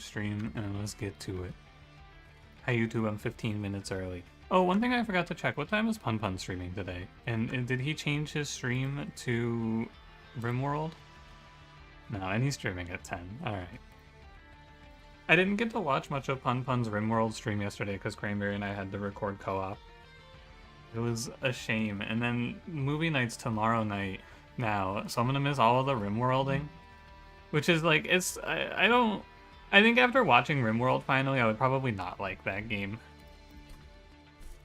stream, and let's get to it. Hi YouTube, I'm 15 minutes early. Oh, one thing I forgot to check. What time is Pun Pun streaming today? And did he change his stream to RimWorld? No, and he's streaming at 10. Alright. I didn't get to watch much of Pun Pun's RimWorld stream yesterday because Cranberry and I had to record co-op. It was a shame. And then movie night's tomorrow night now, so I'm gonna miss all of the RimWorlding. Which is like, it's, I think after watching RimWorld finally, I would probably not like that game.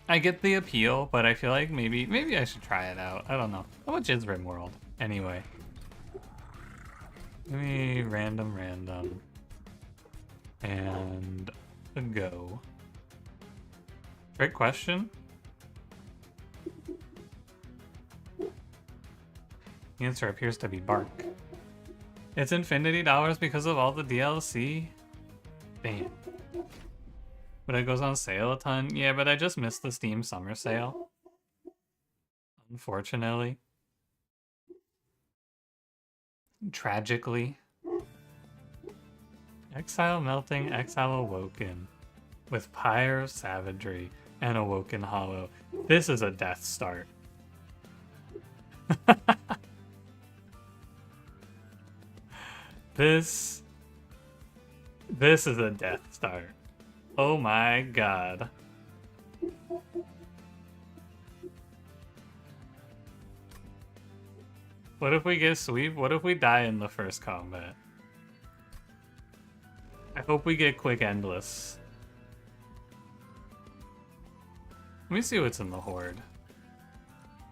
I get the appeal, but I feel like maybe I should try it out. I don't know. How much is RimWorld? Anyway. Give me random. And a go. Trick question? The answer appears to be bark. It's Infinity Dollars because of all the DLC? Damn. But it goes on sale a ton? Yeah, but I just missed the Steam Summer Sale. Unfortunately. Tragically. Exile Melting, Exile Awoken. With Pyre of Savagery and Awoken Hollow. This is a death start. This is a death start. Oh my god. What if we get sweep? What if we die in the first combat? I hope we get quick endless. Let me see what's in the horde.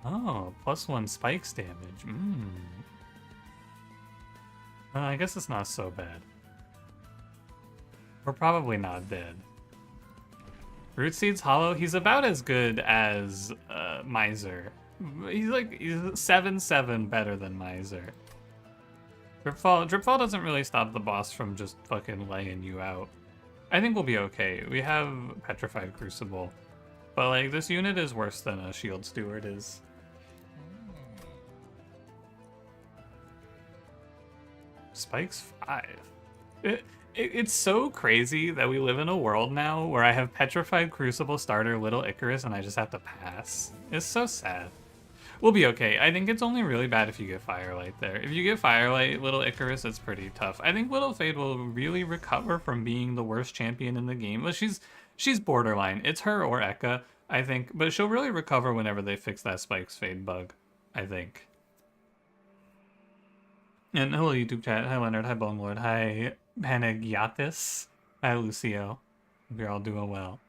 Oh, +1 spikes damage. I guess it's not so bad. We're probably not dead. Root Seed's Hollow, he's about as good as Miser. He's 7/7 better than Miser. Dripfall doesn't really stop the boss from just fucking laying you out. I think we'll be okay. We have Petrified Crucible. But like, this unit is worse than a Shield Steward is. Spikes 5. It's so crazy that we live in a world now where I have Petrified Crucible starter Little Icarus and I just have to pass. It's so sad. We'll be okay. I think it's only really bad if you get Firelight there. If you get Firelight, Little Icarus, it's pretty tough. I think Little Fade will really recover from being the worst champion in the game. But she's borderline. It's her or Ekka, I think. But she'll really recover whenever they fix that Spikes Fade bug, I think. And hello YouTube chat. Hi Leonard. Hi Bone Lord. Hi Panagiotis. Hi Lucio. Hope you're all doing well.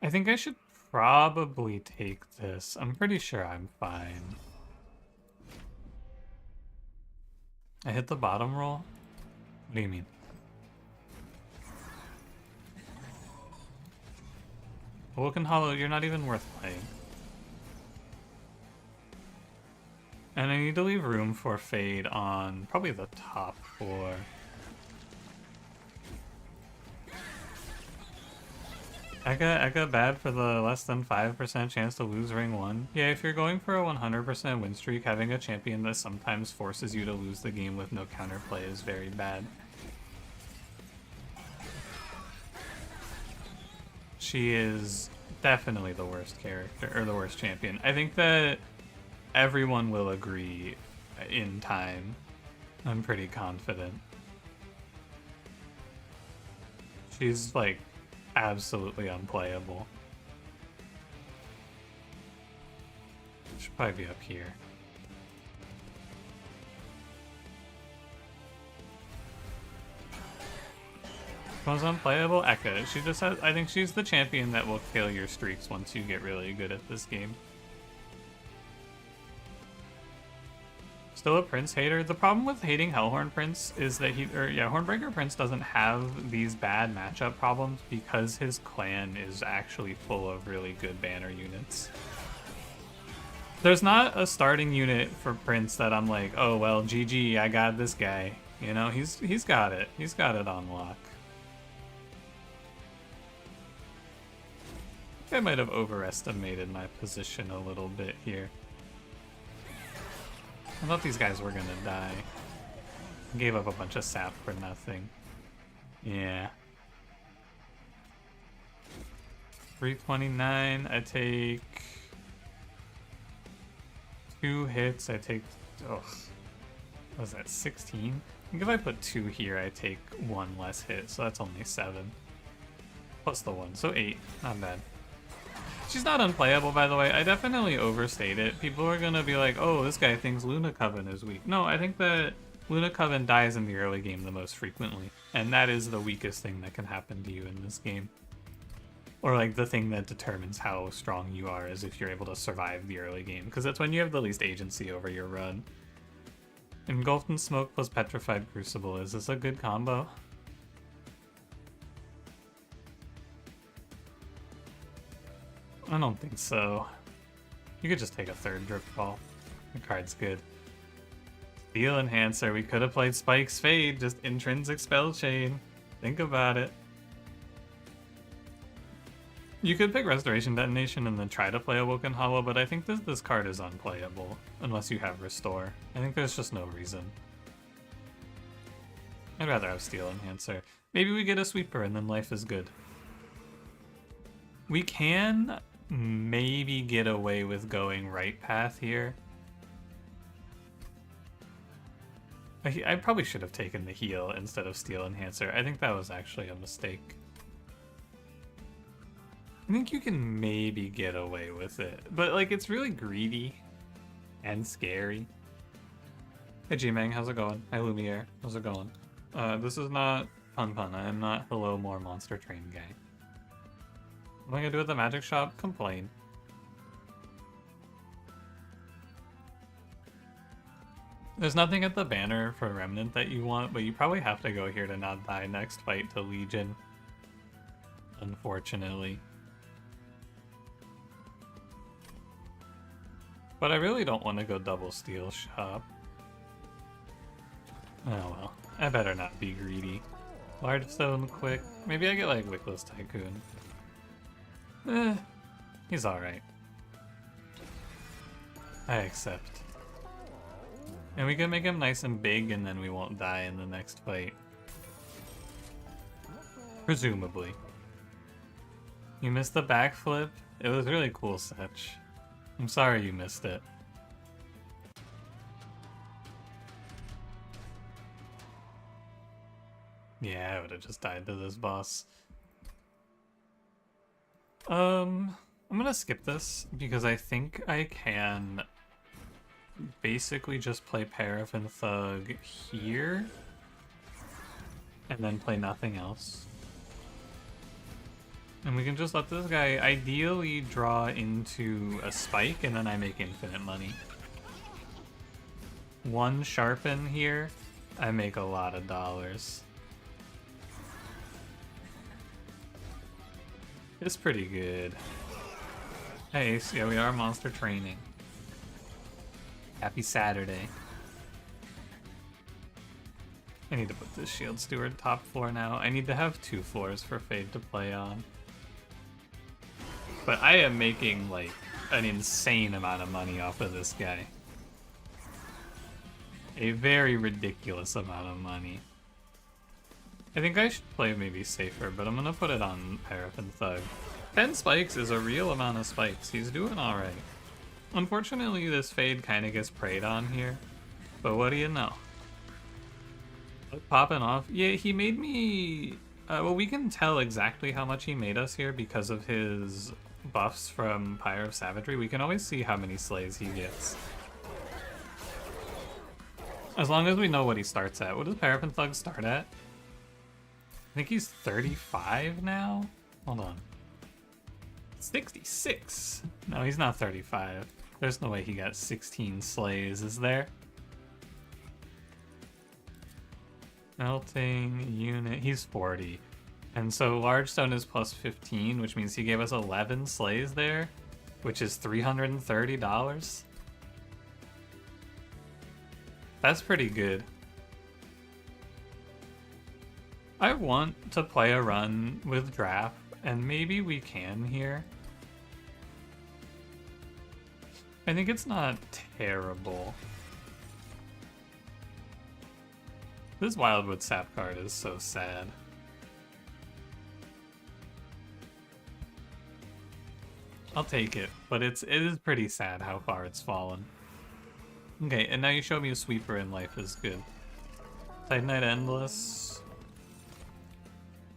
I think I should probably take this. I'm pretty sure I'm fine. I hit the bottom roll? What do you mean? Awoken Hollow, you're not even worth playing. And I need to leave room for Fade on probably the top floor. Ekka bad for the less than 5% chance to lose ring 1. Yeah, if you're going for a 100% win streak, having a champion that sometimes forces you to lose the game with no counterplay is very bad. She is definitely the worst character, or the worst champion. I think that everyone will agree in time. I'm pretty confident. She's like absolutely unplayable. Should probably be up here. Most unplayable? Ekka. She just has, I think she's the champion that will kill your streaks once you get really good at this game. Still a Prince hater? The problem with hating Hellhorn Prince is that Hornbreaker Prince doesn't have these bad matchup problems because his clan is actually full of really good banner units. There's not a starting unit for Prince that I'm like, oh well, GG, I got this guy. You know, he's got it. He's got it on lock. I might have overestimated my position a little bit here. I thought these guys were gonna die. Gave up a bunch of sap for nothing. Yeah. 329, I take 2 hits, I take, oh, what was that, 16? I think if I put 2 here, I take 1 less hit, so that's only 7. Plus the 1, so 8, not bad. She's not unplayable, by the way. I definitely overstate it. People are gonna be like, oh, this guy thinks Luna Coven is weak. No, I think that Luna Coven dies in the early game the most frequently, and that is the weakest thing that can happen to you in this game. Or like the thing that determines how strong you are is if you're able to survive the early game, because that's when you have the least agency over your run. Engulfed in Smoke plus Petrified Crucible, is this a good combo? I don't think so. You could just take a 3rd Drift Ball. The card's good. Steel Enhancer, we could have played Spike's Fade, just Intrinsic Spell Chain. Think about it. You could pick Restoration Detonation and then try to play Awoken Hollow, but I think this card is unplayable, unless you have Restore. I think there's just no reason. I'd rather have Steel Enhancer. Maybe we get a Sweeper and then life is good. We can maybe get away with going right path here. I probably should have taken the heal instead of Steel Enhancer. I think that was actually a mistake. I think you can maybe get away with it, but like it's really greedy and scary. Hey G-Mang, how's it going? Hi Lumiere, how's it going? This is not Pun Pun. I am not Hello More Monster Train guy. What am I gonna do at the magic shop? Complain. There's nothing at the banner for Remnant that you want, but you probably have to go here to not die next fight to Legion. Unfortunately. But I really don't want to go double steel shop. Oh well. I better not be greedy. Large stone quick. Maybe I get like Wickless Tycoon. He's alright. I accept. And we can make him nice and big and then we won't die in the next fight. Presumably. You missed the backflip? It was really cool, Setch. I'm sorry you missed it. Yeah, I would have just died to this boss. I'm gonna skip this because I think I can basically just play Paraffin Thug here and then play nothing else. And we can just let this guy ideally draw into a spike and then I make infinite money. 1 sharpen here, I make a lot of dollars. It's pretty good. Hey, so yeah, we are monster training. Happy Saturday. I need to put this Shield Steward top floor now. I need to have 2 floors for Fade to play on. But I am making, like, an insane amount of money off of this guy. A very ridiculous amount of money. I think I should play maybe safer, but I'm gonna put it on Paraffin Thug. 10 spikes is a real amount of spikes. He's doing alright. Unfortunately, this Fade kind of gets preyed on here. But what do you know? Popping off. Yeah, he made me... well, we can tell exactly how much he made us here because of his buffs from Pyre of Savagery. We can always see how many slays he gets. As long as we know what he starts at. What does Paraffin Thug start at? I think he's 35 now? Hold on. 66. No, he's not 35. There's no way he got 16 slays, is there? Melting unit. He's 40. And so Large Stone is plus 15, which means he gave us 11 slays there, which is $330. That's pretty good. I want to play a run with draft, and maybe we can here. I think it's not terrible. This Wildwood Sap card is so sad. I'll take it, but it is pretty sad how far it's fallen. Okay, and now you show me a sweeper in life is good. Titanite Endless.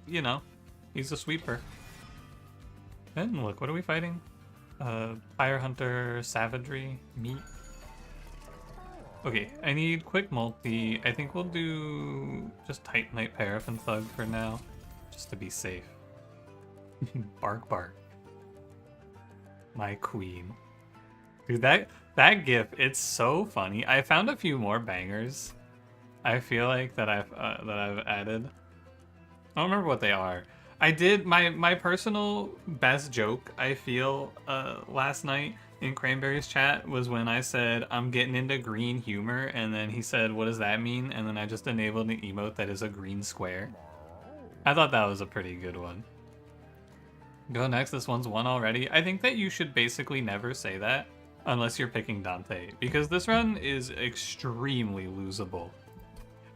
You know, he's a sweeper. And look, what are we fighting? Fire Hunter, Savagery, Meat. Okay, I need quick multi. I think we'll do just Titanite Paraffin Thug for now, just to be safe. Bark bark. My queen. Dude, that gif, it's so funny. I found a few more bangers. I feel like that I've added. I don't remember what they are. I did my personal best joke, I feel, last night in Cranberry's chat was when I said I'm getting into green humor, and then he said, "What does that mean?" And then I just enabled an emote that is a green square. I thought that was a pretty good one. Go next. This one's won already. I think that you should basically never say that unless you're picking Dante, because this run is extremely losable.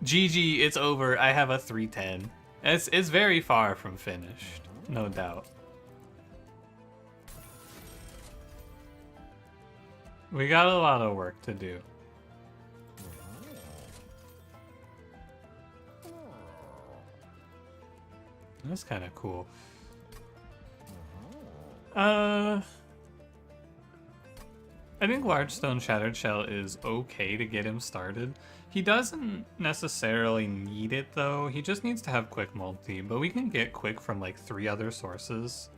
GG, it's over. I have a 310. It's very far from finished, no doubt. We got a lot of work to do. That's kind of cool. I think Large Stone Shattered Shell is okay to get him started. He doesn't necessarily need it though, he just needs to have quick multi, but we can get quick from like 3 other sources.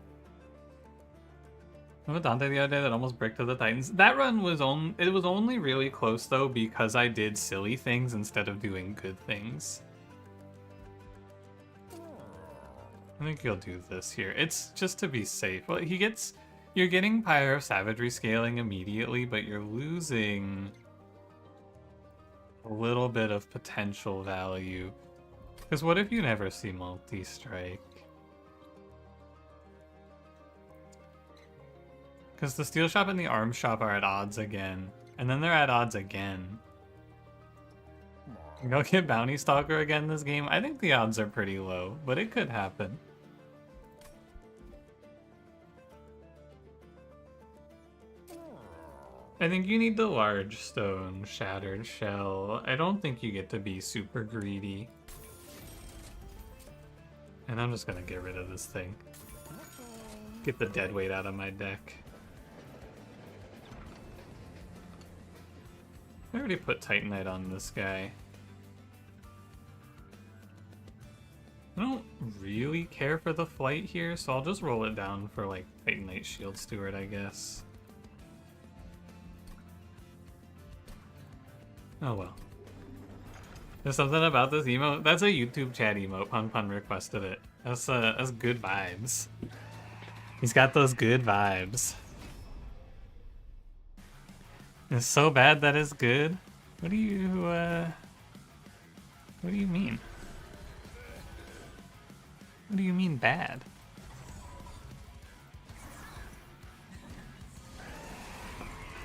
Remember Dante the other day that almost bricked to the Titans? That run was only really close though because I did silly things instead of doing good things. I think you'll do this here. It's just to be safe. Well, you're getting Pyre of Savagery scaling immediately, but you're losing a little bit of potential value. Because what if you never see multi-strike? Because the Steel Shop and the Arms Shop are at odds again, and then they're at odds again. Go get Bounty Stalker again this game? I think the odds are pretty low, but it could happen. I think you need the Large Stone Shattered Shell. I don't think you get to be super greedy. And I'm just gonna get rid of this thing. Get the dead weight out of my deck. I already put Titanite on this guy. I don't really care for the flight here, so I'll just roll it down for like Titanite Shield Steward, I guess. Oh well. There's something about this emote. That's a YouTube chat emote. Pun requested it. That's good vibes. He's got those good vibes. It's so bad that it's good. What do you mean? What do you mean bad?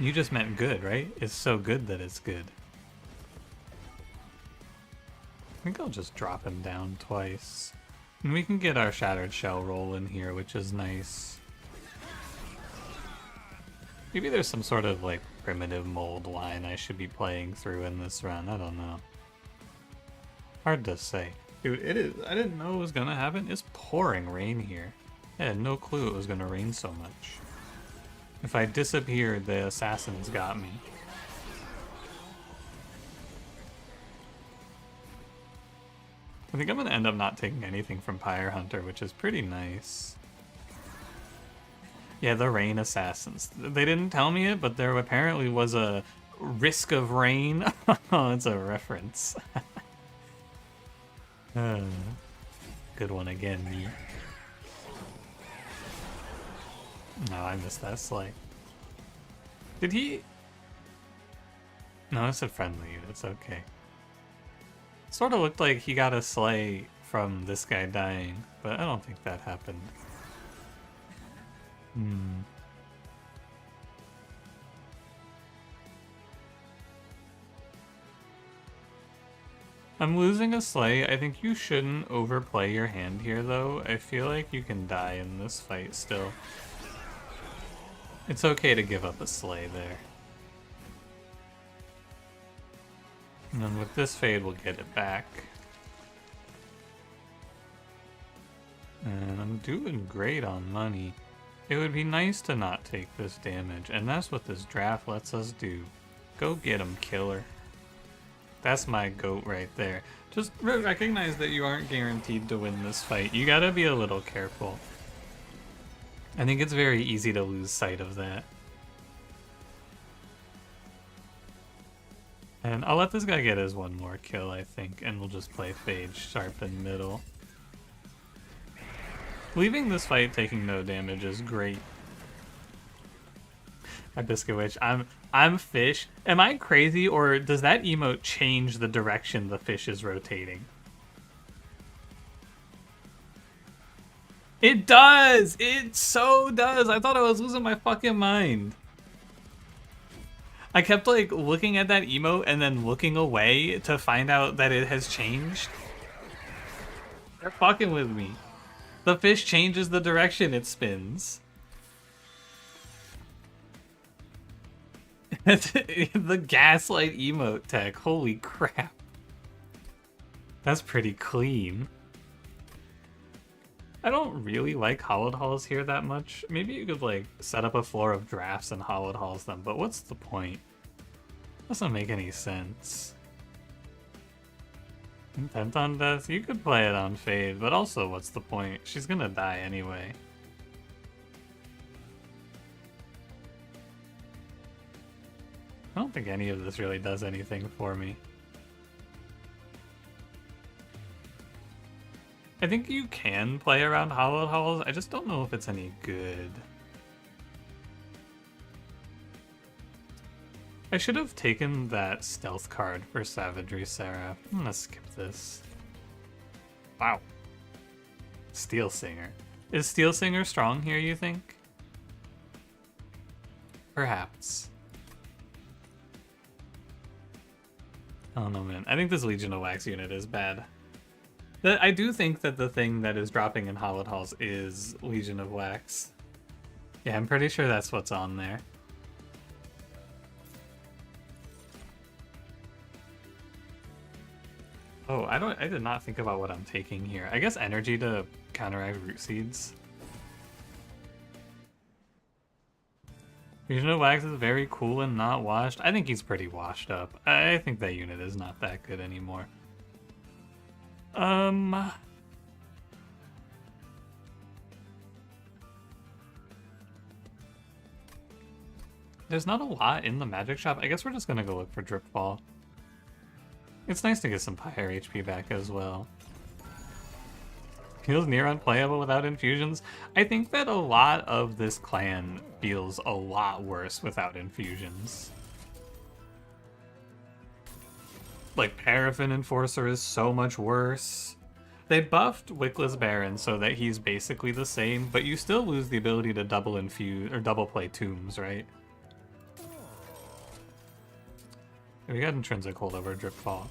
You just meant good, right? It's so good that it's good. I think I'll just drop him down twice. And we can get our Shattered Shell roll in here, which is nice. Maybe there's some sort of like primitive mold line I should be playing through in this run. I don't know. Hard to say. Dude, it is. I didn't know it was gonna happen. It's pouring rain here. I had no clue it was gonna rain so much. If I disappeared, the assassins got me. I think I'm gonna end up not taking anything from Pyre Hunter, which is pretty nice. Yeah, the rain assassins. They didn't tell me it, but there apparently was a risk of rain. Oh, it's a reference. Good one again, me. No, I missed that slay. Did he? No, it's a friendly. It's okay. Sort of looked like he got a slay from this guy dying, but I don't think that happened. I'm losing a Slay. I think you shouldn't overplay your hand here, though. I feel like you can die in this fight still. It's okay to give up a Slay there. And then with this fade, we'll get it back. And I'm doing great on money. It would be nice to not take this damage, and that's what this draft lets us do. Go get him, killer. That's my goat right there. Just recognize that you aren't guaranteed to win this fight. You gotta be a little careful. I think it's very easy to lose sight of that. And I'll let this guy get his one more kill, I think, and we'll just play Fade sharp in middle. Leaving this fight taking no damage is great. My Biscuit Witch, I'm fish. Am I crazy, or does that emote change the direction the fish is rotating? It does! It so does! I thought I was losing my fucking mind. I kept like looking at that emote and then looking away to find out that it has changed. They're fucking with me. The fish changes the direction it spins. The gaslight emote tech. Holy crap. That's pretty clean. I don't really like hollowed halls here that much. Maybe you could like set up a floor of drafts and hollowed halls them, but what's the point? Doesn't make any sense. Intent on death? You could play it on Fade, but also what's the point? She's gonna die anyway. I don't think any of this really does anything for me. I think you can play around hollowed halls, I just don't know if it's any good. I should have taken that stealth card for Savagery Seraph. I'm gonna skip this. Wow. Steel Singer. Is Steel Singer strong here, you think? Perhaps. I don't know, man. I think this Legion of Wax unit is bad. I do think that the thing that is dropping in hollowed halls is Legion of Wax. Yeah, I'm pretty sure that's what's on there. Oh, I did not think about what I'm taking here. I guess energy to counteract root seeds. Legion of Wax is very cool and not washed. I think he's pretty washed up. I think that unit is not that good anymore. There's not a lot in the magic shop. I guess we're just gonna go look for Dripfall. It's nice to get some Pyre HP back as well. Feels near unplayable without infusions. I think that a lot of this clan feels a lot worse without infusions. Like, Paraffin Enforcer is so much worse. They buffed Wickless Baron so that he's basically the same, but you still lose the ability to double infuse or double play tombs, right? We got intrinsic hold over Dripfall.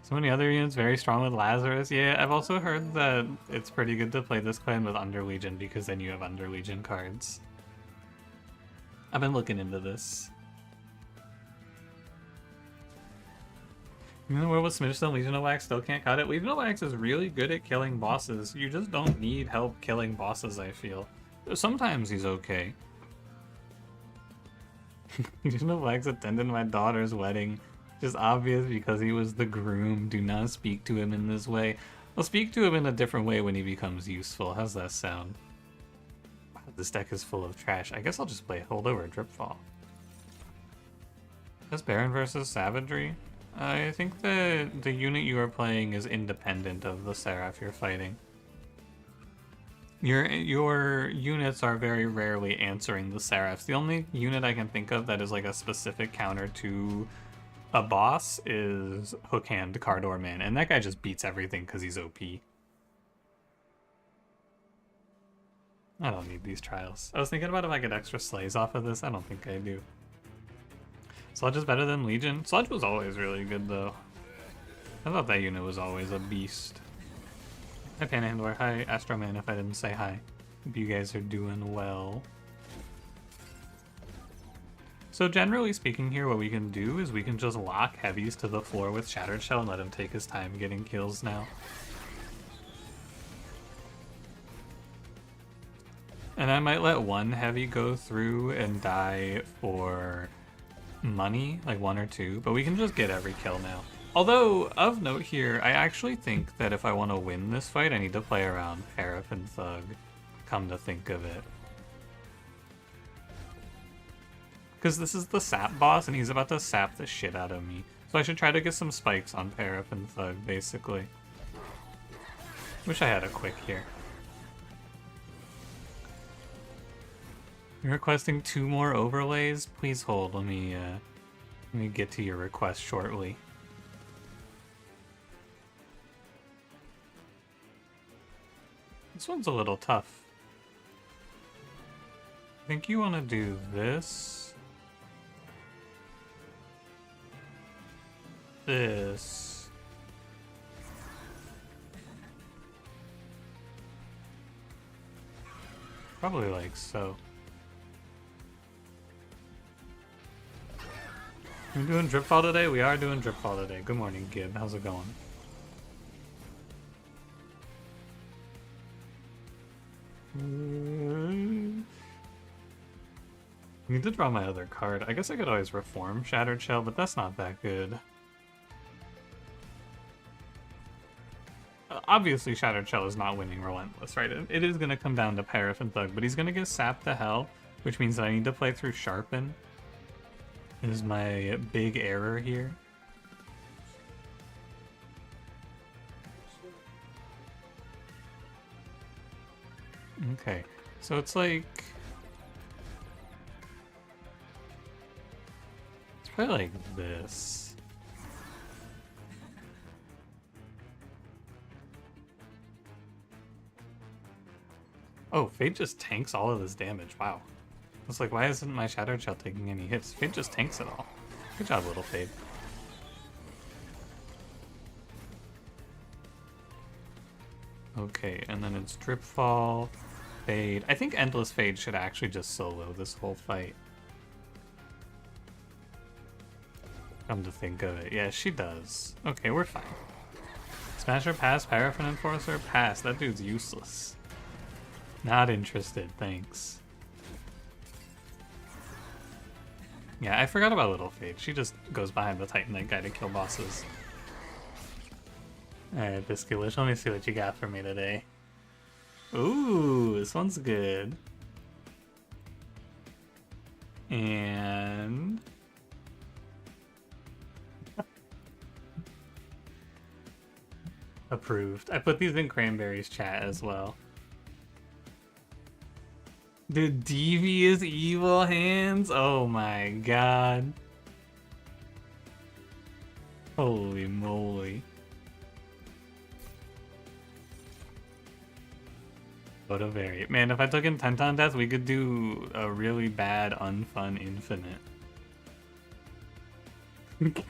So many other units very strong with Lazarus. Yeah, I've also heard that it's pretty good to play this clan with Under Legion because then you have Under Legion cards. I've been looking into this. You know where with Smidgestone, Legion of Wax still can't cut it? Legion of Wax is really good at killing bosses. You just don't need help killing bosses, I feel. Sometimes he's okay. Legion of Wax attended my daughter's wedding. Just obvious because he was the groom. Do not speak to him in this way. I'll speak to him in a different way when he becomes useful. How's that sound? Wow, this deck is full of trash. I guess I'll just play Holdover Dripfall. That's Baron versus Savagery. I think the unit you are playing is independent of the Seraph you're fighting. Your units are very rarely answering the Seraphs. The only unit I can think of that is like a specific counter to a boss is Hookhand Cardor Man, and that guy just beats everything because he's OP. I don't need these trials. I was thinking about if I get extra slays off of this. I don't think I do. Sludge is better than Legion. Sludge was always really good, though. I thought that unit was always a beast. Hi, Panhandler. Hi, Astroman, if I didn't say hi. Hope you guys are doing well. So generally speaking here, what we can do is we can just lock heavies to the floor with Shattered Shell and let him take his time getting kills now. And I might let one heavy go through and die for money, like 1 or 2, but we can just get every kill now. Although, of note here, I actually think that if I want to win this fight, I need to play around Paraffin Thug, come to think of it. Because this is the sap boss, and he's about to sap the shit out of me. So I should try to get some spikes on Paraffin Thug, basically. Wish I had a quick here. You're requesting 2 more overlays? Please hold, let me get to your request shortly. This one's a little tough. I think you want to do this. This. Probably like so. We're doing Dripfall today? We are doing Dripfall today. Good morning, Gib. How's it going? I need to draw my other card. I guess I could always reform Shattered Shell, but that's not that good. Obviously, Shattered Shell is not winning Relentless, right? It is going to come down to Paraffin Thug, but he's going to get sapped to hell, which means that I need to play through Sharpen. Is my big error here. Okay, so it's like... It's probably like this. Oh, Fate just tanks all of this damage. Wow. It's like, why isn't my Shattered Shell taking any hits? Fate just tanks it all. Good job, little Fate. Okay, and then it's Dripfall, Fade. I think Endless Fade should actually just solo this whole fight. Come to think of it. Yeah, she does. Okay, we're fine. Smasher, pass. Paraffin Enforcer, pass. That dude's useless. Not interested, thanks. Yeah, I forgot about Little Fade. She just goes behind the Titan Knight guy to kill bosses. Alright, Biscuitlish, let me see what you got for me today. Ooh, this one's good. And... approved. I put these in Cranberry's chat as well. The devious evil hands? Oh my god. Holy moly. What a variant. Man, if I took in Tenton Death, we could do a really bad unfun infinite.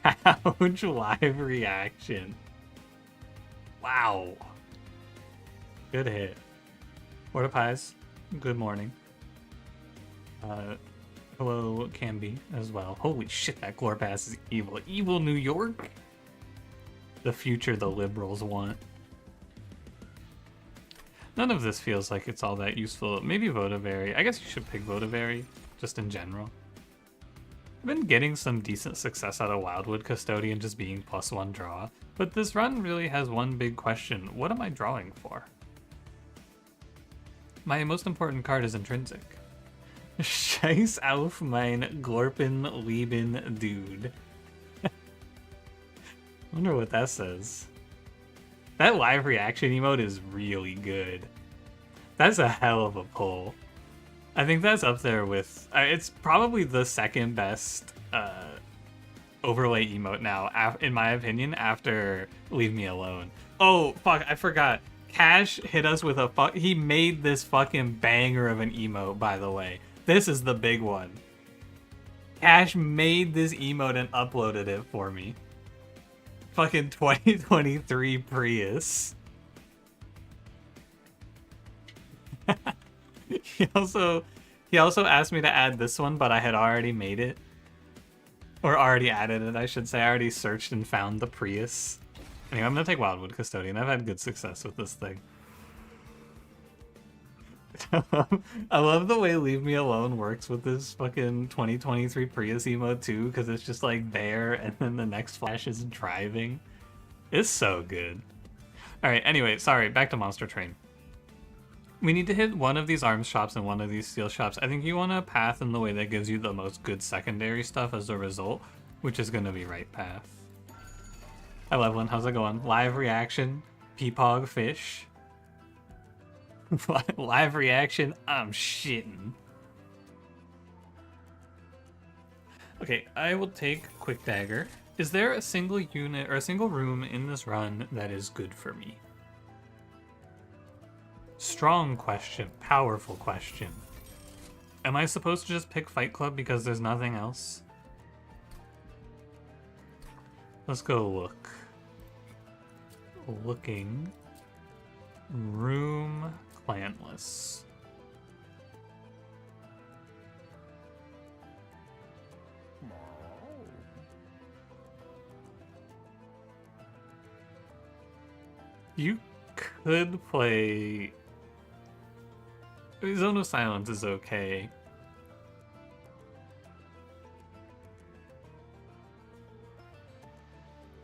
Couch live reaction. Wow. Good hit. Porta Pies, good morning. Hello, Camby, as well. Holy shit, that Glore Pass is evil. Evil New York? The future the liberals want. None of this feels like it's all that useful. Maybe Votivary. I guess you should pick Votivary, just in general. I've been getting some decent success out of Wildwood Custodian just being +1 draw, but this run really has one big question. What am I drawing for? My most important card is Intrinsic. Scheiß auf mein Glorpen Lieben Dude. Wonder what that says. That live reaction emote is really good. That's a hell of a pull. I think that's up there with... it's probably the second best overlay emote now, in my opinion, after Leave Me Alone. Oh, fuck, I forgot. Cash hit us with a he made this fucking banger of an emote, by the way. This is the big one. Cash made this emote and uploaded it for me. Fucking 2023 Prius. He also asked me to add this one, but I had already made it. Or already added it, I should say. I already searched and found the Prius. Anyway, I'm gonna take Wildwood Custodian. I've had good success with this thing. I love the way Leave Me Alone works with this fucking 2023 Prius emote too, because it's just like there and then the next flash is driving. It's so good. Alright, anyway, sorry, back to Monster Train. We need to hit one of these arms shops and one of these steel shops. I think you want a path in the way that gives you the most good secondary stuff as a result, which is going to be right path. Hi Levelin, how's it going? Live reaction, Peepog fish. Live reaction, I'm shitting. Okay, I will take Quick Dagger. Is there a single unit or a single room in this run that is good for me? Strong question, powerful question. Am I supposed to just pick Fight Club because there's nothing else? Let's go look. Looking. Room clanless. You could play... Zone of Silence is okay.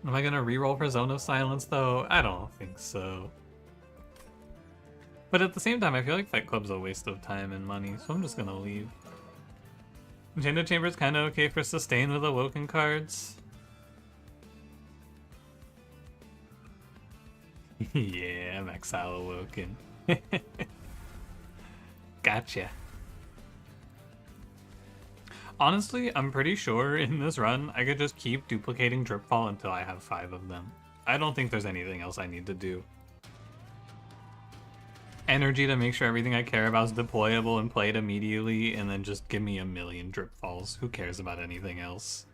Am I gonna reroll for Zone of Silence though? I don't think so. But at the same time, I feel like Fight Club's a waste of time and money, so I'm just gonna leave. Enchanted Chamber's kinda okay for sustain with Awoken cards. Yeah, I'm Exile Awoken. Gotcha. Honestly, I'm pretty sure in this run, I could just keep duplicating Dripfall until I have 5 of them. I don't think there's anything else I need to do. Energy to make sure everything I care about is deployable and played immediately, and then just give me a million Dripfalls. Who cares about anything else?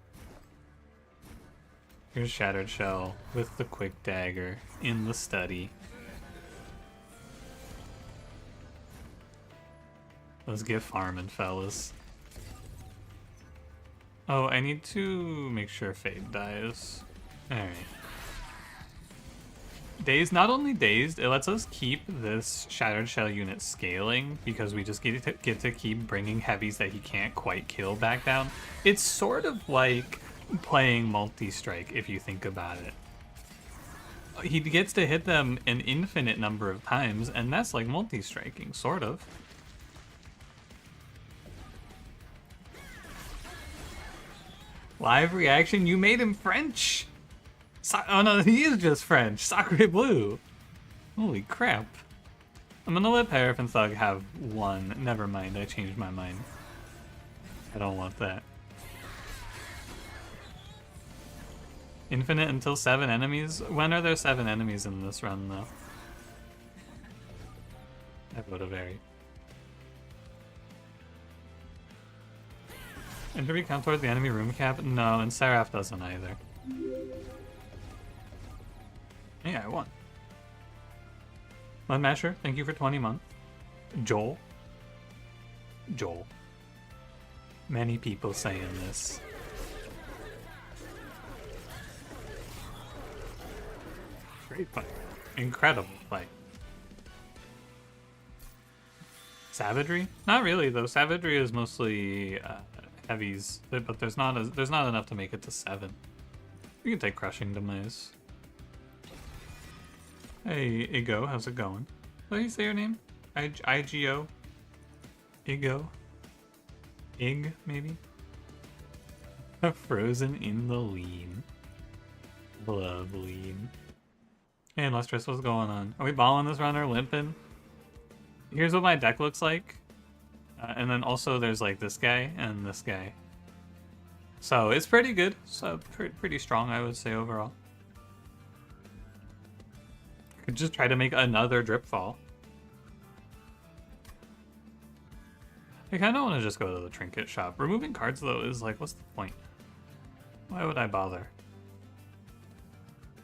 Here's Shattered Shell with the Quick Dagger in the study. Let's get farming, fellas. Oh, I need to make sure Fade dies. Alright. Dazed, not only Dazed, it lets us keep this Shattered Shell unit scaling because we just get to keep bringing heavies that he can't quite kill back down. It's sort of like playing multi-strike if you think about it. He gets to hit them an infinite number of times, and that's like multi-striking, sort of. Live reaction, you made him French! Oh no, he is just French. Sacre Bleu. Holy crap. I'm gonna let Paraffin Thug have 1. Never mind, I changed my mind. I don't want that. Infinite until 7 enemies? When are there 7 enemies in this run, though? I vote a very. Entropy count towards the enemy room cap? No, and Seraph doesn't either. Yeah, I won. Mudmasher, thank you for 20 months. Joel. Many people saying this. Great fight. Incredible fight. Savagery? Not really, though. Savagery is mostly heavies, but there's not enough to make it to 7. You can take Crushing Demise. Hey, Igo, how's it going? What do you say your name? IGO? Igo? Ig, maybe? Frozen in the lean. Love lean. Hey, Lustrous, what's going on? Are we balling this run or limping? Here's what my deck looks like. And then also there's like this guy and this guy. So it's pretty good. So pretty strong, I would say, overall. Could just try to make another Dripfall. I kind of want to just go to the trinket shop. Removing cards, though, is like, what's the point? Why would I bother?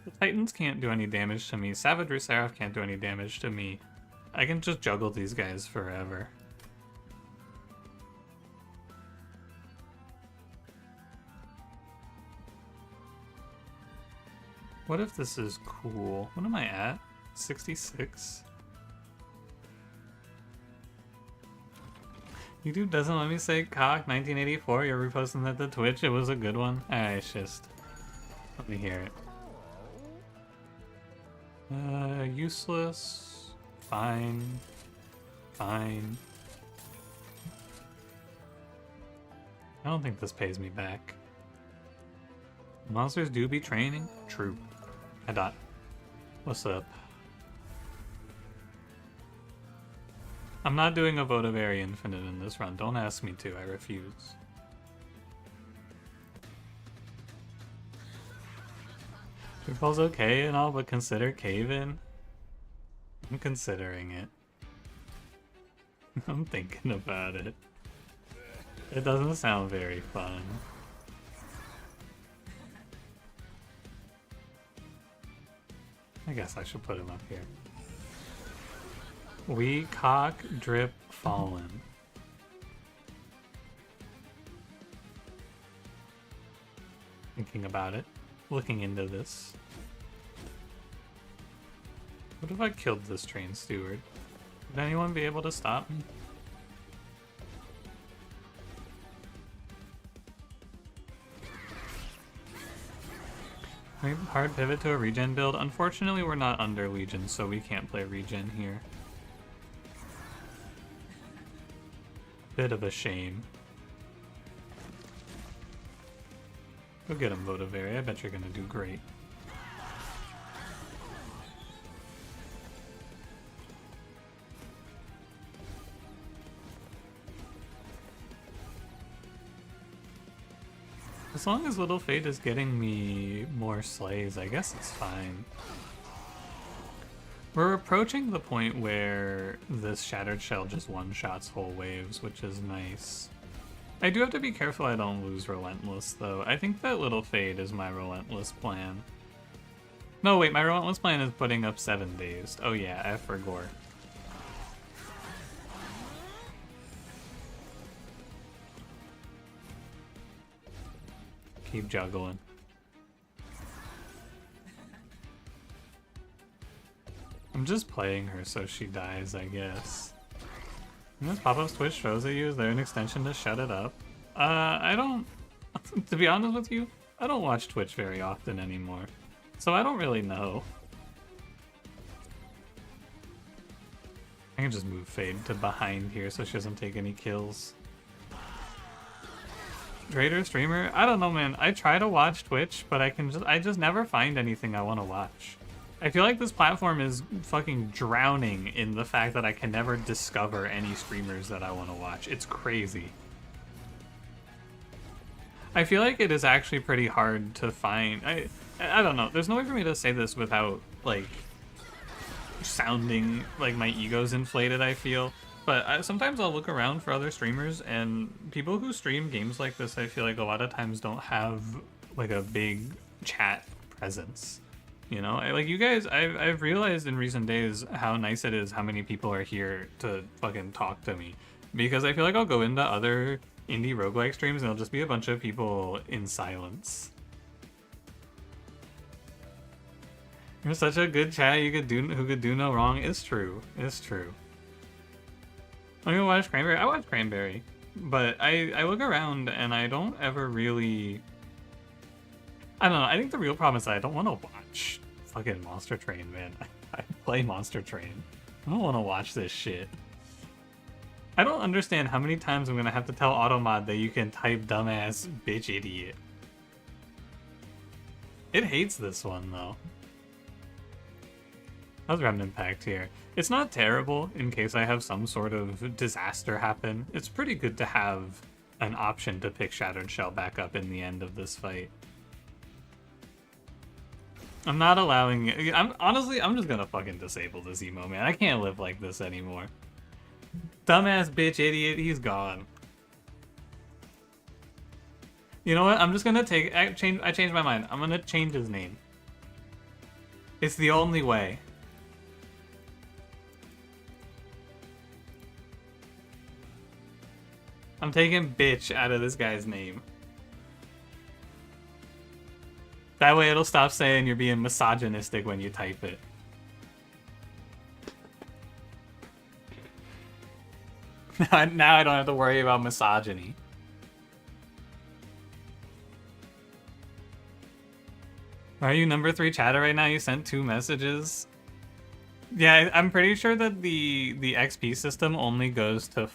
The Titans can't do any damage to me. Savage Seraph can't do any damage to me. I can just juggle these guys forever. What if this is cool? What am I at? 66? YouTube doesn't let me say cock 1984. You're reposting that to Twitch. It was a good one. Alright, just let me hear it. Useless. Fine. Fine. I don't think this pays me back. Monsters do be training? True. Hi Dot. What's up? I'm not doing a vote of Area Infinite in this run. Don't ask me to. I refuse. Tripple's okay and all, but consider cave-in? I'm considering it. I'm thinking about it. It doesn't sound very fun. I guess I should put him up here. We cock drip fallen. Thinking about it. Looking into this. What if I killed this train steward? Would anyone be able to stop me? Hard pivot to a regen build. Unfortunately, we're not under Legion, so we can't play regen here. Bit of a shame. Go get him, Votivary. I bet you're gonna do great. As long as Little Fate is getting me more slays, I guess it's fine. We're approaching the point where this Shattered Shell just one-shots whole waves, which is nice. I do have to be careful I don't lose Relentless, though. I think that Little Fate is my Relentless plan. No, wait, my Relentless plan is putting up 7 days. Oh yeah, F for Gore. Keep juggling. I'm just playing her so she dies, I guess. And this pop-up Twitch throws at you, is there an extension to shut it up? I don't... To be honest with you, I don't watch Twitch very often anymore. So I don't really know. I can just move Fade to behind here so she doesn't take any kills. Trader, streamer? I don't know, man. I try to watch Twitch, but I just never find anything I want to watch. I feel like this platform is fucking drowning in the fact that I can never discover any streamers that I want to watch. It's crazy. I feel like it is actually pretty hard to find. I don't know. There's no way for me to say this without, like, sounding like my ego's inflated, I feel. But sometimes I'll look around for other streamers, and people who stream games like this, I feel like a lot of times don't have, like, a big chat presence. You know, like, you guys, I've realized in recent days how nice it is how many people are here to fucking talk to me. Because I feel like I'll go into other indie roguelike streams and it'll just be a bunch of people in silence. You're such a good chat who could do no wrong. It's true. It's true. I'm gonna watch Cranberry. I watch Cranberry. But I look around and I don't ever really... I don't know, I think the real problem is that I don't want to watch fucking Monster Train, man. I play Monster Train. I don't want to watch this shit. I don't understand how many times I'm gonna have to tell Automod that you can type dumbass bitch idiot. It hates this one, though. How's Remnant Pact here? It's not terrible in case I have some sort of disaster happen. It's pretty good to have an option to pick Shattered Shell back up in the end of this fight. I'm not allowing... honestly, I'm just gonna fucking disable this emo, man. I can't live like this anymore. Dumbass bitch idiot, he's gone. You know what? I'm just gonna I changed my mind. I'm gonna change his name. It's the only way. I'm taking bitch out of this guy's name. That way it'll stop saying you're being misogynistic when you type it. Now I don't have to worry about misogyny. Are you number 3 chatter right now? You sent 2 messages. Yeah, I'm pretty sure that the XP system only goes to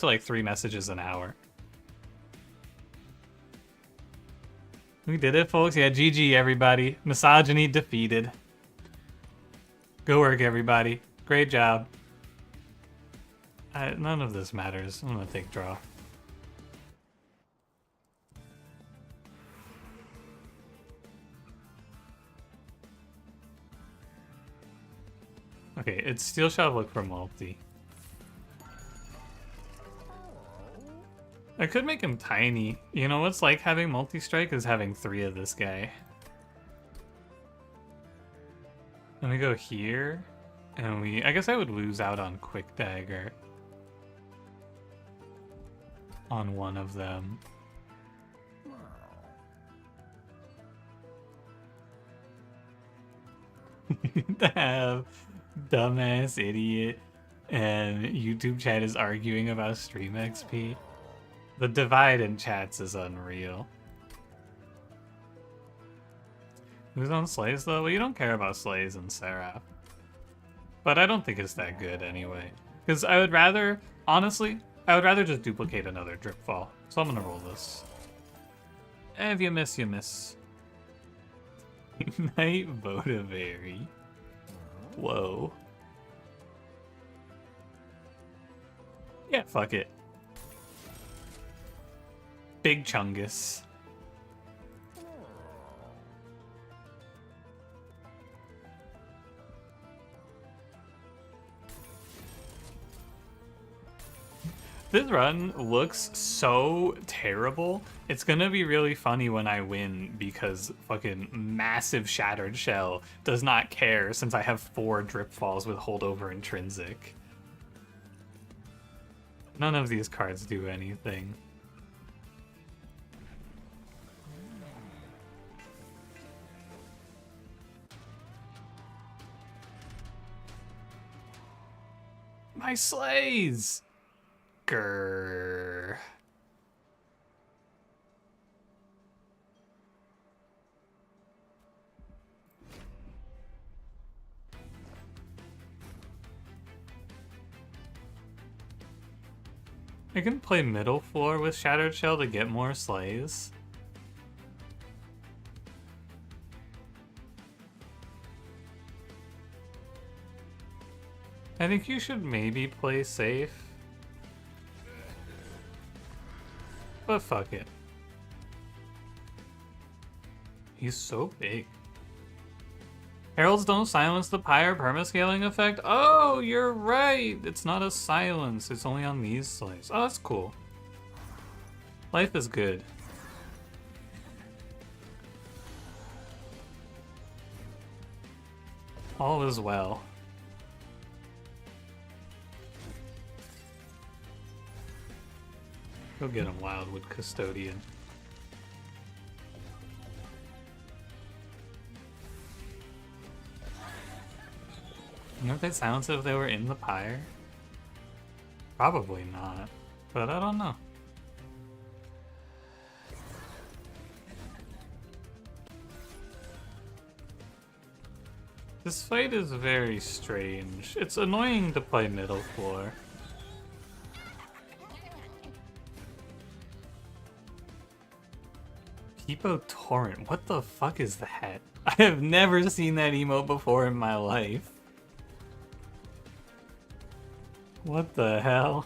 like 3 messages an hour. We did it, folks. Yeah, GG everybody. Misogyny defeated. Good work, everybody. Great job. None of this matters. I'm gonna take draw. Okay, it's Steel Shot look for multi. I could make him tiny. You know what's like having multi-strike is having 3 of this guy. Let me go here, and I guess I would lose out on Quick Dagger on one of them. To have dumbass idiot and YouTube chat is arguing about stream XP. The divide in chats is unreal. Who's on Slays though? Well, you don't care about Slays and Seraph. But I don't think it's that good anyway. Because I would rather, honestly, I would rather just duplicate another Drip Fall. So I'm gonna roll this. If you miss, you miss. Night Votivary. Whoa. Yeah, fuck it. Big Chungus. This run looks so terrible. It's gonna be really funny when I win because fucking massive Shattered Shell does not care since I have 4 Drip Falls with Holdover Intrinsic. None of these cards do anything. My Slays! Grrr. I can play middle floor with Shattered Shell to get more Slays. I think you should maybe play safe. But fuck it. He's so big. Heralds don't silence the Pyre permascaling effect? Oh, you're right! It's not a silence, it's only on these slaves. Oh, that's cool. Life is good. All is well. Go get him, Wildwood Custodian. You know if they'd silence it if they were in the pyre? Probably not, but I don't know. This fight is very strange. It's annoying to play middle floor. Hippo Torrent, what the fuck is that? I have never seen that emote before in my life. What the hell?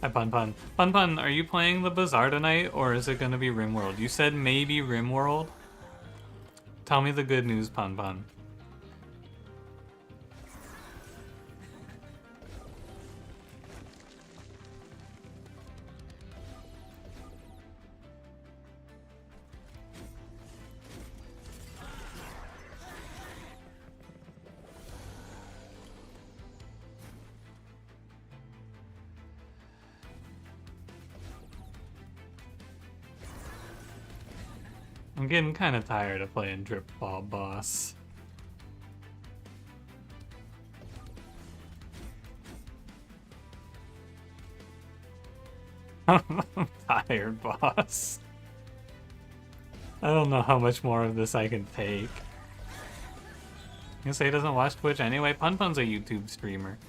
Hi, Pun Pun. Pun Pun, are you playing the Bazaar tonight, or is it gonna be RimWorld? You said maybe RimWorld? Tell me the good news, Pun Pun. I'm getting kind of tired of playing Drip Ball Boss. I'm tired, boss. I don't know how much more of this I can take. You say he doesn't watch Twitch anyway? Pun Pun's a YouTube streamer.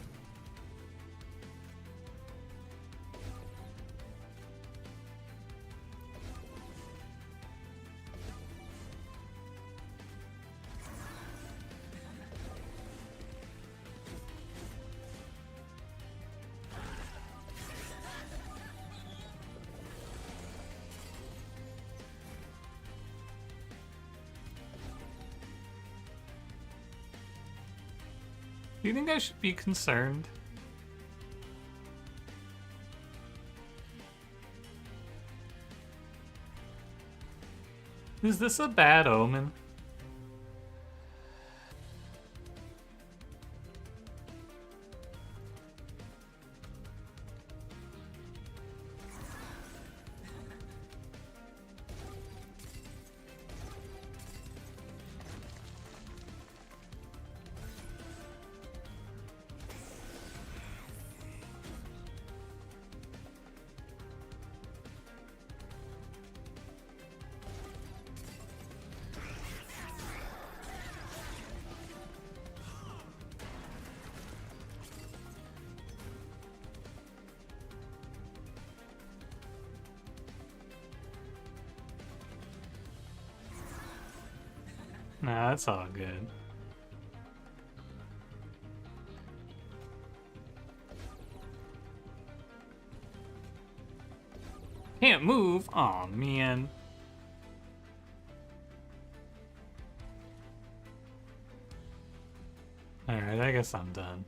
Do you think I should be concerned? Is this a bad omen? Nah, that's all good. Can't move? Aw, man. Alright, I guess I'm done.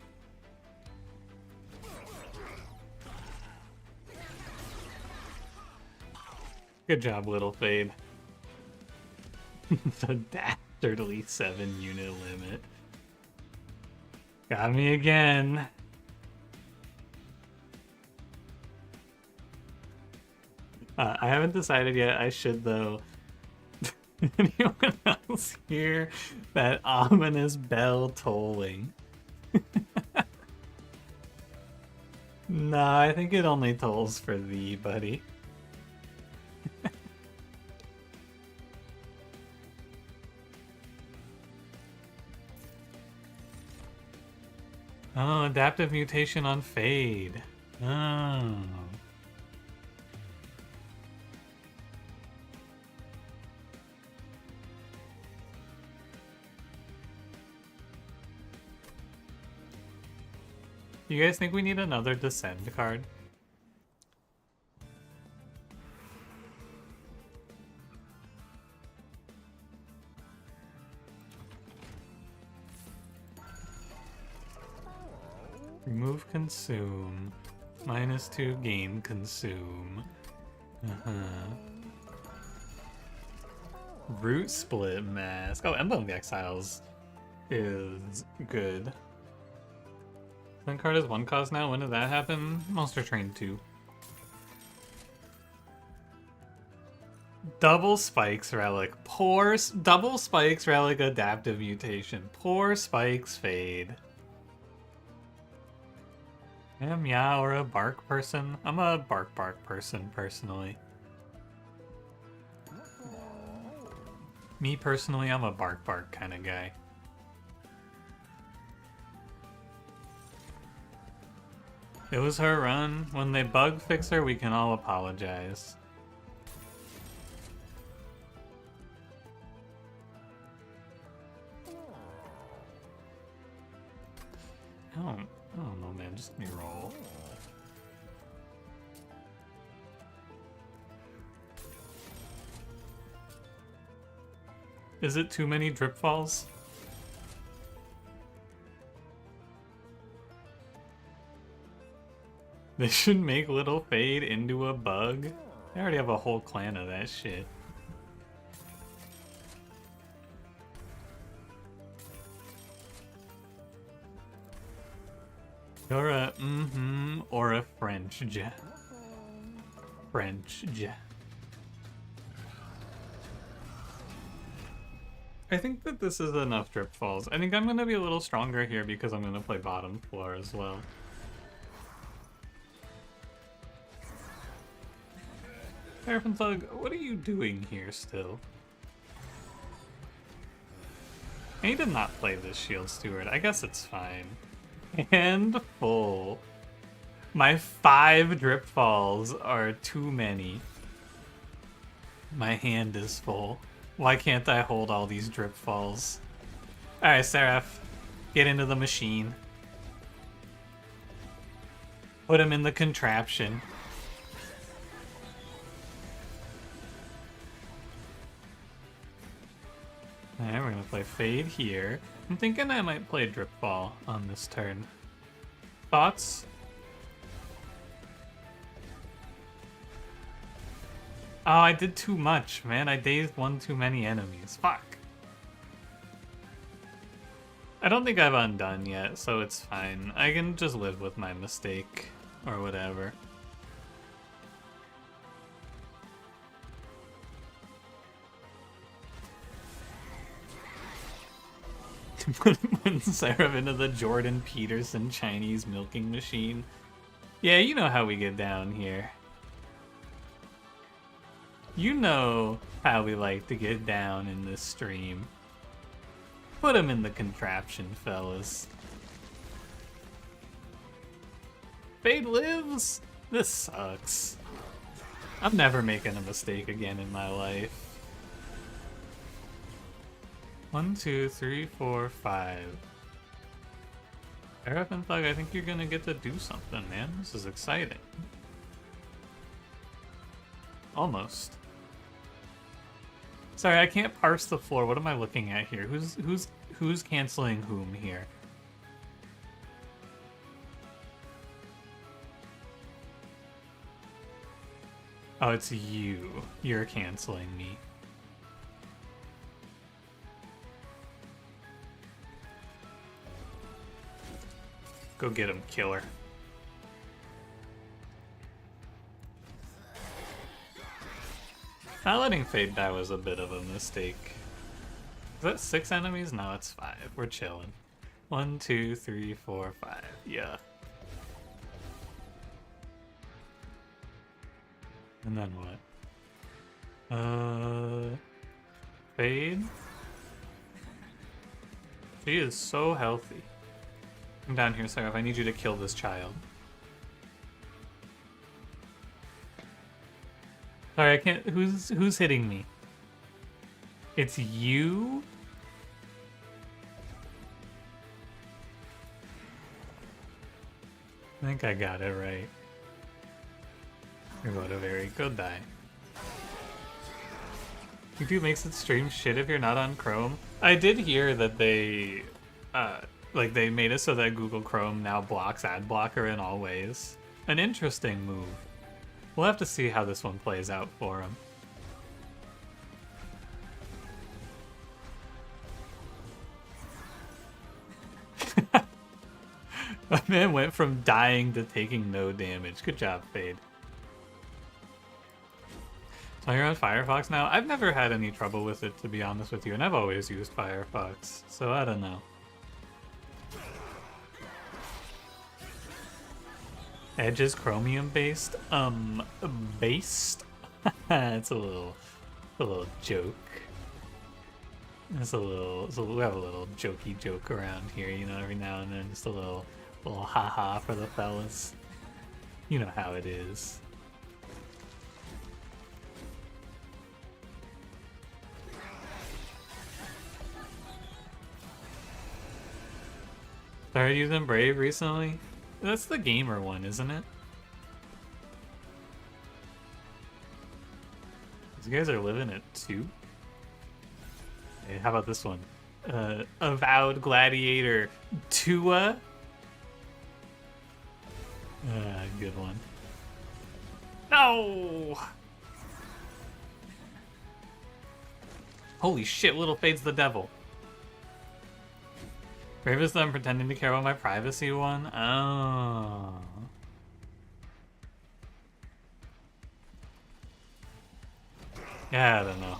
Good job, Little Fade. The dastardly 7-unit limit. Got me again. I haven't decided yet. I should, though. Anyone else hear that ominous bell tolling? Nah, I think it only tolls for thee, buddy. Oh, adaptive mutation on Fade. Oh. You guys think we need another Descend card? Remove Consume. -2 gain Consume. Root Split Mask. Oh, Emblem Exiles is good. One card is 1 cost now. When did that happen? Monster Train 2. Double Spikes Relic. Poor Double Spikes Relic Adaptive Mutation. Poor Spikes Fade. Am yeah or a bark person? I'm a bark person personally. Me personally, I'm a bark kind of guy. It was her run. When they bug fix her, we can all apologize. I don't know, man. Just let me roll. Is it too many drip falls? They should make Little Fade into a bug. They already have a whole clan of that shit. You're a or a French ja. French ja. I think that this is enough drip falls. I think I'm gonna be a little stronger here because I'm gonna play bottom floor as well. Paraffin Thug, what are you doing here still? I need to not play this Shield Steward. I guess it's fine. And full. My 5 drip falls are too many. My hand is full. Why can't I hold all these drip falls? Alright, Seraph. Get into the machine. Put him in the contraption. Alright, we're gonna play Fade here. I'm thinking I might play Drip Ball on this turn. Thoughts? Oh, I did too much, man. I dazed one too many enemies. Fuck. I don't think I've undone yet, so it's fine. I can just live with my mistake, or whatever. Put Seraph into the Jordan Peterson Chinese milking machine. Yeah, you know how we get down here. You know how we like to get down in this stream. Put him in the contraption, fellas. Fade lives? This sucks. I'm never making a mistake again in my life. 1, 2, 3, 4, 5. Paraffin Thug, I think you're gonna get to do something, man. This is exciting. Almost. Sorry, I can't parse the floor. What am I looking at here? Who's canceling whom here? Oh, it's you. You're canceling me. Go get him, killer. Not letting Fade die was a bit of a mistake. Is that 6 enemies? No, it's 5. We're chilling. 1, 2, 3, 4, 5. Yeah. And then what? Fade? She is so healthy. Come down here, Seraph. I need you to kill this child. Sorry, I can't. Who's hitting me? It's you? I think I got it right. You're about a very good die. YouTube makes it stream shit if you're not on Chrome. I did hear that they, they made it so that Google Chrome now blocks ad blocker in all ways. An interesting move. We'll have to see how this one plays out for him. That man went from dying to taking no damage. Good job, Fade. So you're on Firefox now? I've never had any trouble with it, to be honest with you, and I've always used Firefox, so I don't know. Edge is Chromium based? Based? It's a little joke. We have a little jokey joke around here, you know, every now and then, just a little haha for the fellas. You know how it is. Started using Brave recently? That's the gamer one, isn't it? These guys are living at 2? Hey, how about this one? Avowed Gladiator Tua. Good one. No! Holy shit, Little Fade's the devil. Bravest that I'm pretending to care about my privacy one? Oh. Yeah, I don't know.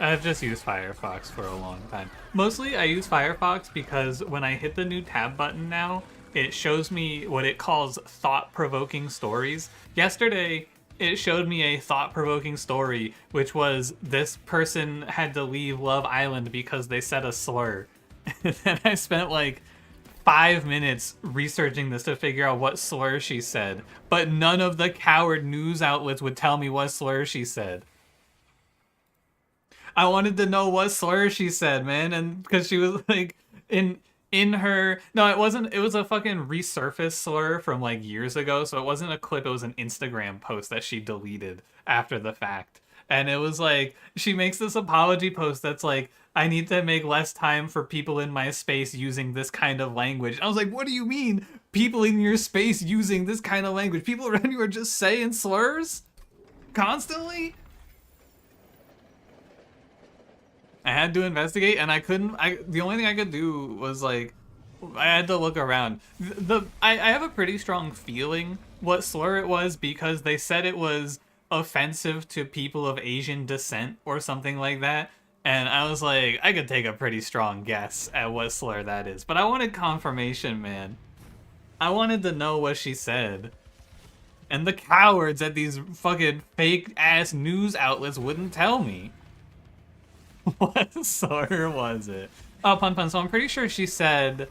I've just used Firefox for a long time. Mostly I use Firefox because when I hit the new tab button now, it shows me what it calls thought-provoking stories. Yesterday, it showed me a thought-provoking story, which was this person had to leave Love Island because they said a slur. And then I spent like 5 minutes researching this to figure out what slur she said, but none of the coward news outlets would tell me what slur she said. I wanted to know what slur she said, man, and because she was like in her no, it wasn't. It was a fucking resurfaced slur from like years ago, so it wasn't a clip. It was an Instagram post that she deleted after the fact, and it was like she makes this apology post that's like, I need to make less time for people in my space using this kind of language. I was like, what do you mean, people in your space using this kind of language? People around you are just saying slurs constantly? I had to investigate, and I couldn't. The only thing I could do was like, I had to look around. I have a pretty strong feeling what slur it was because they said it was offensive to people of Asian descent or something like that. And I was like, I could take a pretty strong guess at what slur that is. But I wanted confirmation, man. I wanted to know what she said. And the cowards at these fucking fake-ass news outlets wouldn't tell me. What slur was it? Oh, Pun Pun, so I'm pretty sure she said...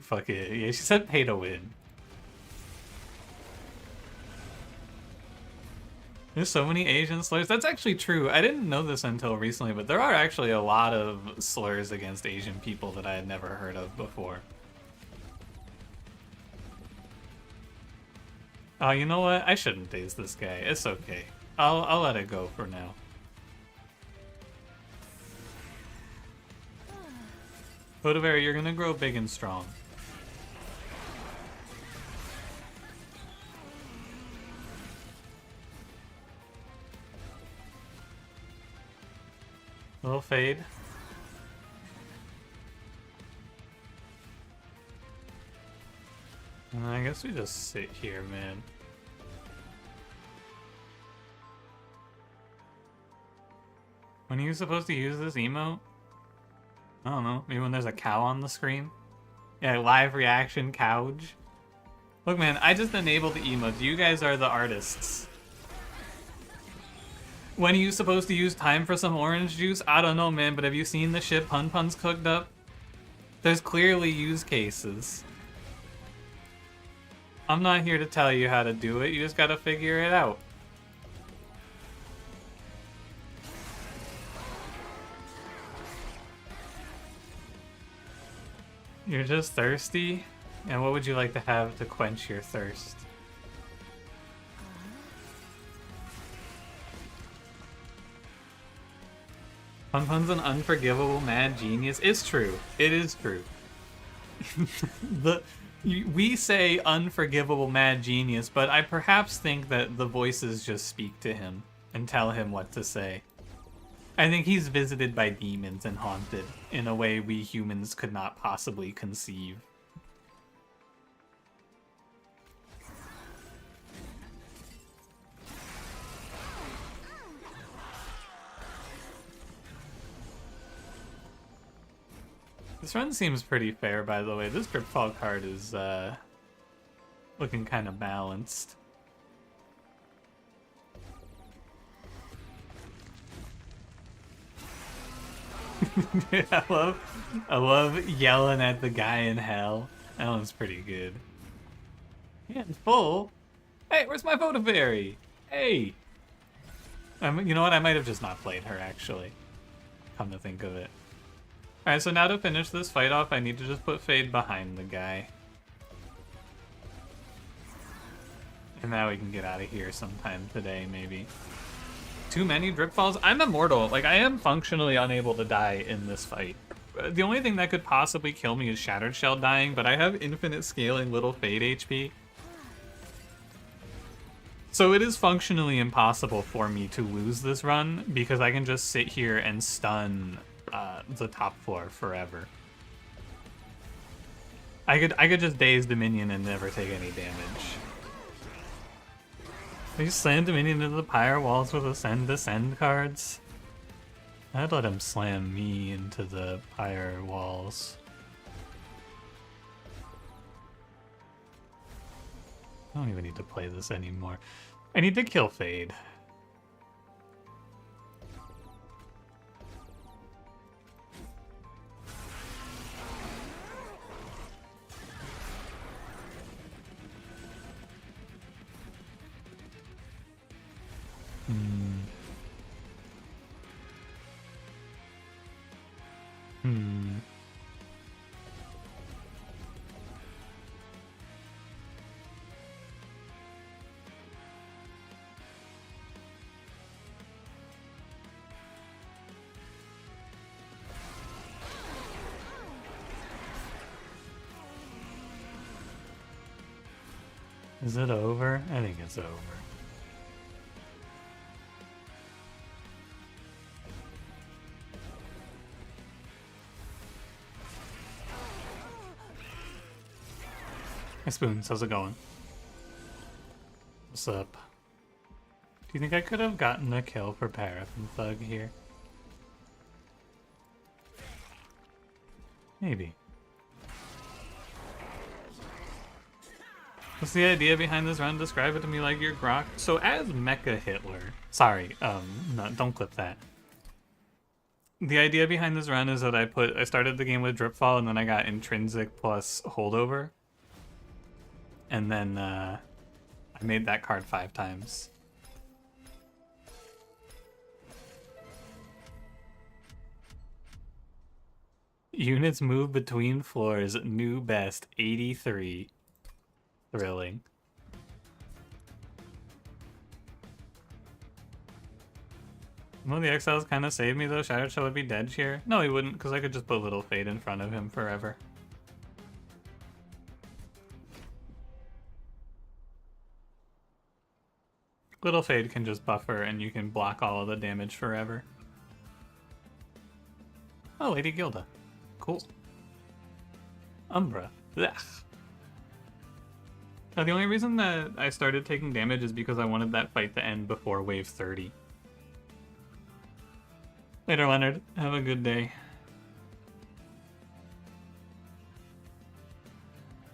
Fuck it. Yeah, she said pay to win. There's so many Asian slurs. That's actually true. I didn't know this until recently, but there are actually a lot of slurs against Asian people that I had never heard of before. Oh, you know what? I shouldn't daze this guy. It's okay. I'll let it go for now. Hodavera, you're gonna grow big and strong. Little Fade. I guess we just sit here, man. When are you supposed to use this emote? I don't know. Maybe when there's a cow on the screen? Yeah, live reaction couch. Look, man, I just enabled the emotes. You guys are the artists. When are you supposed to use time for some orange juice? I don't know, man, but have you seen the shit Pun Pun's cooked up? There's clearly use cases. I'm not here to tell you how to do it. You just gotta figure it out. You're just thirsty? And what would you like to have to quench your thirst? Pun Pun's an unforgivable mad genius. It's true. It is true. We say unforgivable mad genius, but I perhaps think that the voices just speak to him and tell him what to say. I think he's visited by demons and haunted in a way we humans could not possibly conceive. This run seems pretty fair, by the way. This Gripfall card is looking kind of balanced. I love yelling at the guy in hell. That one's pretty good. Hands full? Hey, where's my Votivary? Hey! You know what? I might have just not played her, actually. Come to think of it. Alright, so now to finish this fight off, I need to just put Fade behind the guy. And now we can get out of here sometime today, maybe. Too many drip falls? I'm immortal. Like, I am functionally unable to die in this fight. The only thing that could possibly kill me is Shattered Shell dying, but I have infinite scaling little Fade HP. So it is functionally impossible for me to lose this run because I can just sit here and stun the top floor forever. I could just daze the minion and never take any damage. He slammed the minion into the pyre walls with Ascend Descend cards. I'd let him slam me into the pyre walls. I don't even need to play this anymore. I need to kill Fade. Is it over? I think it's over. Hey Spoons, how's it going? What's up? Do you think I could have gotten a kill for Paraffin Thug here? Maybe. What's the idea behind this run? Describe it to me like you're Grok. So as Mecha Hitler, sorry, no, don't clip that. The idea behind this run is that I started the game with Dripfall and then I got Intrinsic plus Holdover. And then I made that card 5 times. Units move between floors, new best, 83. Thrilling. Well, the Exiles kind of saved me though. Shattered Shell would be dead here. No, he wouldn't, because I could just put Little Fade in front of him forever. Little Fade can just buffer and you can block all of the damage forever. Oh, Lady Gilda. Cool. Umbra. Blech. Now, the only reason that I started taking damage is because I wanted that fight to end before wave 30. Later, Leonard. Have a good day.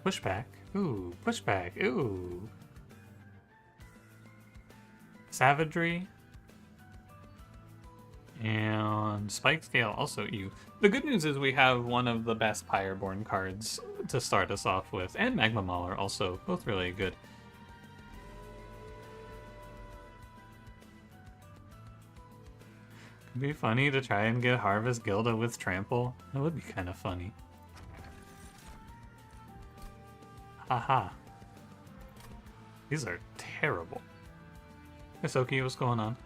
Pushback. Ooh, pushback. Ooh. Savagery. And Spike Scale, also you. The good news is we have one of the best Pyreborn cards to start us off with, and Magma Mauler also, both really good. It'd be funny to try and get Harvest Gilda with Trample. That would be kind of funny. Haha. These are terrible. Hey Soki, what's going on?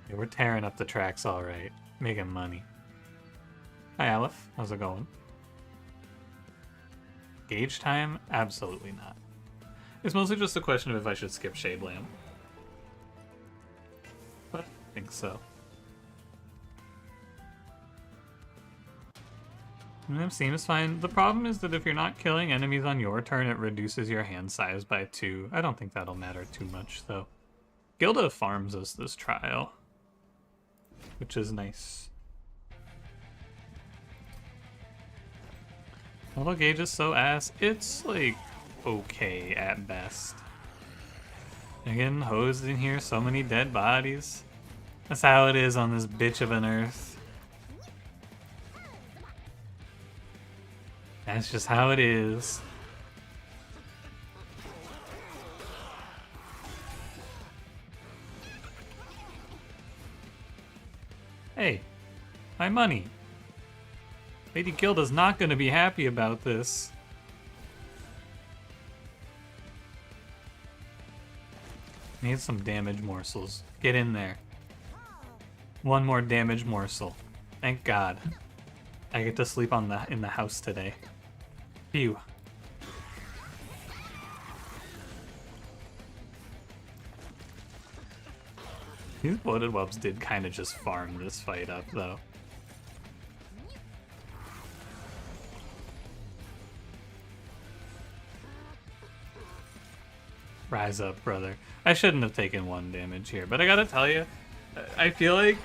Yeah, we're tearing up the tracks alright. Making money. Hi Aleph, how's it going? Gauge time? Absolutely not. It's mostly just a question of if I should skip Shade Lamp. But I think so. It seems fine. The problem is that if you're not killing enemies on your turn, it reduces your hand size by 2. I don't think that'll matter too much, though. Gilda farms us this trial, which is nice. Little Gauge is so ass. It's, like, okay at best. Again, hosed in here, so many dead bodies. That's how it is on this bitch of an earth. That's just how it is. Hey, my money. Lady Gilda's not going to be happy about this. Need some damage morsels. Get in there. One more damage morsel. Thank God. I get to sleep in the house today. Phew. These bloated whelps did kind of just farm this fight up, though. Rise up, brother. I shouldn't have taken 1 damage here, but I gotta tell you, I feel like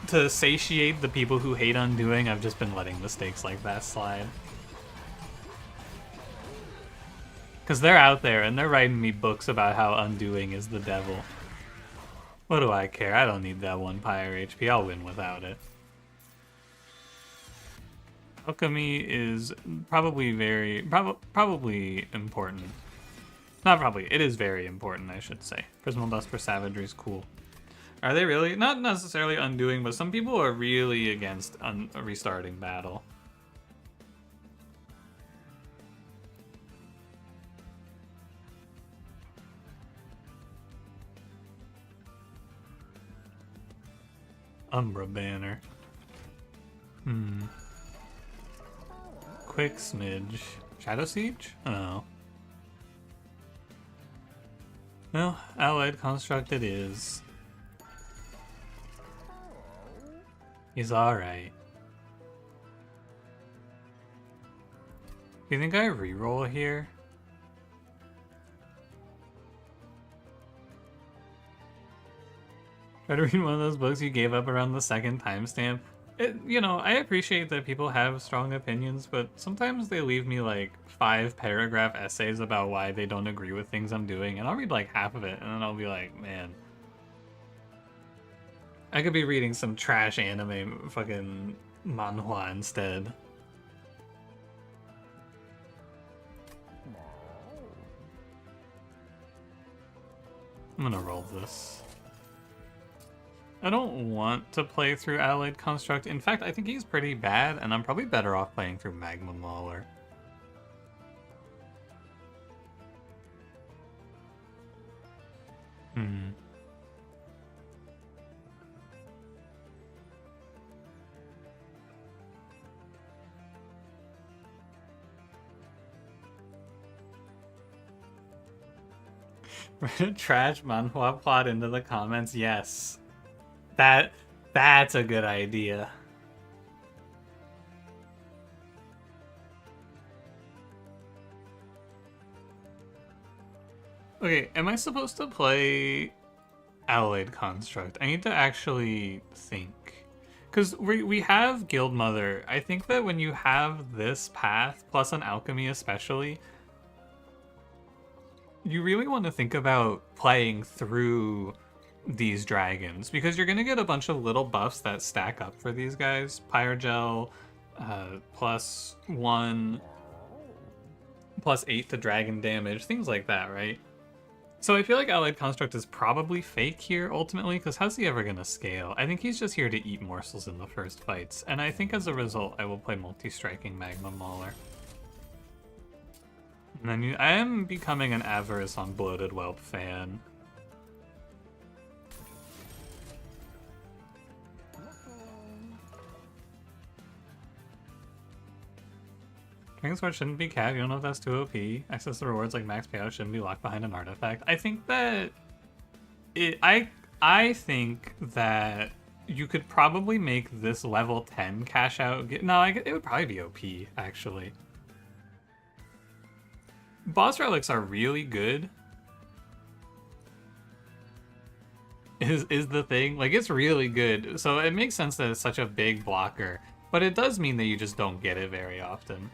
to satiate the people who hate undoing, I've just been letting mistakes like that slide. Because they're out there and they're writing me books about how undoing is the devil. What do I care? I don't need that 1 pyre HP. I'll win without it. Alchemy is probably probably important. Not probably. It is very important, I should say. Prismal Dust for Savagery is cool. Are they really? Not necessarily undoing, but some people are really against restarting battle. Umbra Banner. Quick smidge. Shadow Siege? Oh. Well, Allied Construct it is. He's alright. Do you think I reroll here? Try to read one of those books you gave up around the 2nd timestamp. You know, I appreciate that people have strong opinions, but sometimes they leave me like 5-paragraph essays about why they don't agree with things I'm doing, and I'll read like half of it, and then I'll be like, man, I could be reading some trash anime fucking manhwa instead. I'm gonna roll this. I don't want to play through Allied Construct. In fact, I think he's pretty bad, and I'm probably better off playing through Magma Mauler. Write a trash manhwa plot into the comments. Yes. That's a good idea. Okay, am I supposed to play Allied Construct? I need to actually think. Because we have Guild Mother. I think that when you have this path, plus an alchemy especially, you really want to think about playing through these dragons, because you're going to get a bunch of little buffs that stack up for these guys. Pyrogel, +1, +8 to dragon damage, things like that, right? So I feel like Allied Construct is probably fake here, ultimately, because how's he ever going to scale? I think he's just here to eat morsels in the first fights, and I think as a result, I will play multi-striking Magma Mauler. And then I am becoming an Avarice on Bloated Whelp fan. Dragon Sword shouldn't be capped. You don't know if that's too OP. Access the rewards like max payout shouldn't be locked behind an artifact. I think that I think that you could probably make this level 10 cash out. No, it would probably be OP actually. Boss relics are really good. Is the thing. Like, it's really good. So it makes sense that it's such a big blocker. But it does mean that you just don't get it very often.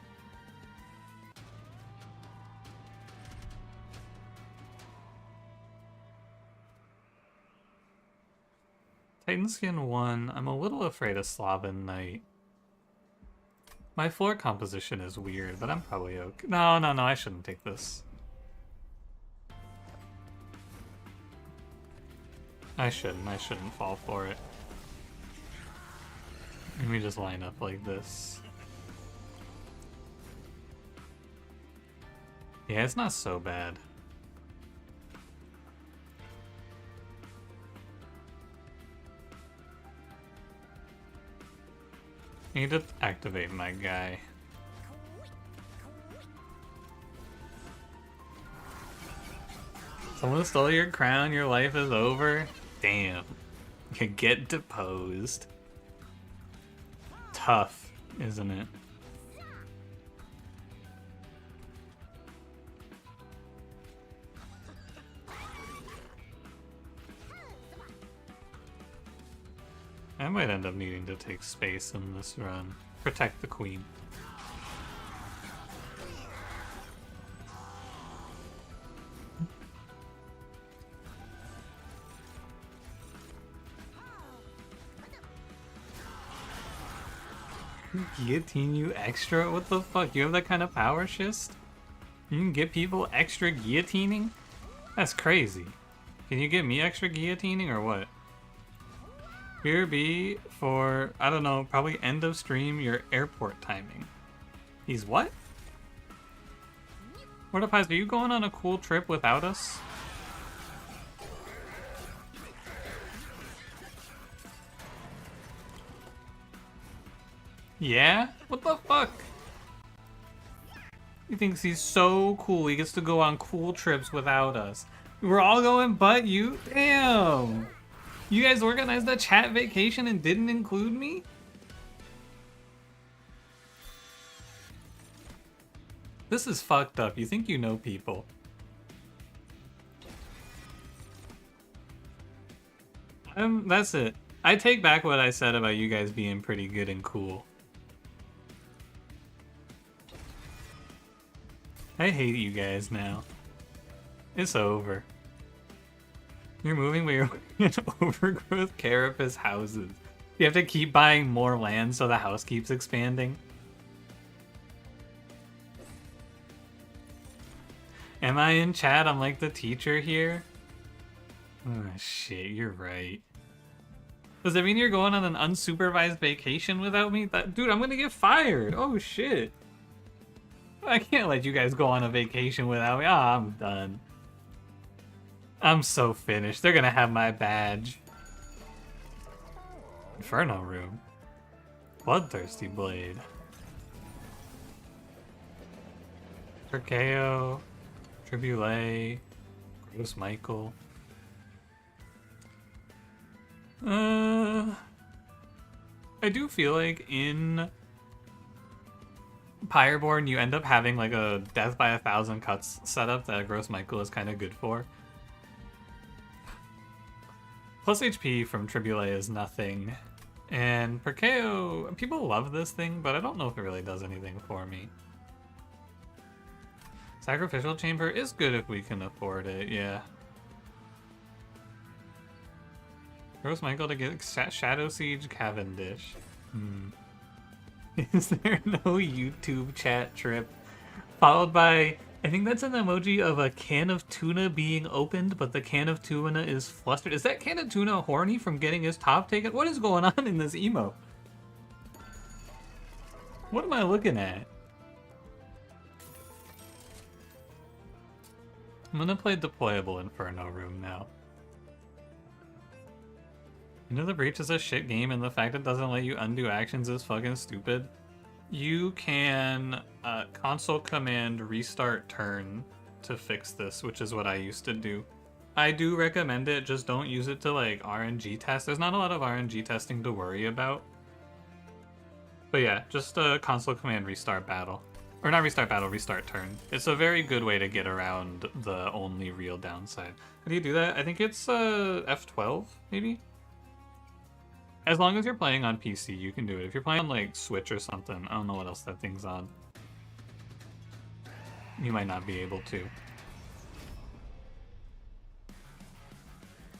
Titanskin 1. I'm a little afraid of Slaven Knight. My floor composition is weird, but I'm probably okay. No, I shouldn't take this. I shouldn't fall for it. Let me just line up like this. Yeah, it's not so bad. I need to activate my guy. Someone stole your crown, your life is over? Damn. You get deposed. Tough, isn't it? I might end up needing to take space in this run. Protect the queen. Guillotine you extra? What the fuck? You have that kind of power, Schist? You can get people extra guillotining? That's crazy. Can you get me extra guillotining or what? Here be for, I don't know, probably end of stream your airport timing. He's what? Mordepai's, are you going on a cool trip without us? Yeah? What the fuck? He thinks he's so cool. He gets to go on cool trips without us. We're all going but you? Damn! You guys organized a chat vacation and didn't include me? This is fucked up. You think you know people. That's it. I take back what I said about you guys being pretty good and cool. I hate you guys now. It's over. You're moving, but you're in overgrowth carapace houses. You have to keep buying more land so the house keeps expanding. Am I in chat? I'm like the teacher here. Oh shit, you're right. Does that mean you're going on an unsupervised vacation without me? Dude, I'm gonna get fired. Oh shit. I can't let you guys go on a vacation without me. Ah, I'm done. I'm so finished. They're gonna have my badge. Inferno room. Bloodthirsty blade. Turkeo. Tribule. Gross Michael. I do feel like in Pyreborn you end up having like a death by 1,000 cuts setup that Gross Michael is kind of good for. Plus HP from Tribule is nothing. And Perkeo, people love this thing, but I don't know if it really does anything for me. Sacrificial Chamber is good if we can afford it, yeah. Gross Michael to get Shadow Siege Cavendish. Is there no YouTube chat trip? Followed by, I think that's an emoji of a can of tuna being opened, but the can of tuna is flustered. Is that can of tuna horny from getting his top taken? What is going on in this emo? What am I looking at? I'm gonna play Deployable Inferno Room now. You know the Breach is a shit game and the fact it doesn't let you undo actions is fucking stupid? You can console command restart turn to fix this, which is what I used to do. I do recommend it, just don't use it to like RNG test. There's not a lot of RNG testing to worry about. But yeah, just console command restart battle. Or not restart battle, restart turn. It's a very good way to get around the only real downside. How do you do that? I think it's F12, maybe? As long as you're playing on PC, you can do it. If you're playing on like Switch or something, I don't know what else that thing's on. You might not be able to.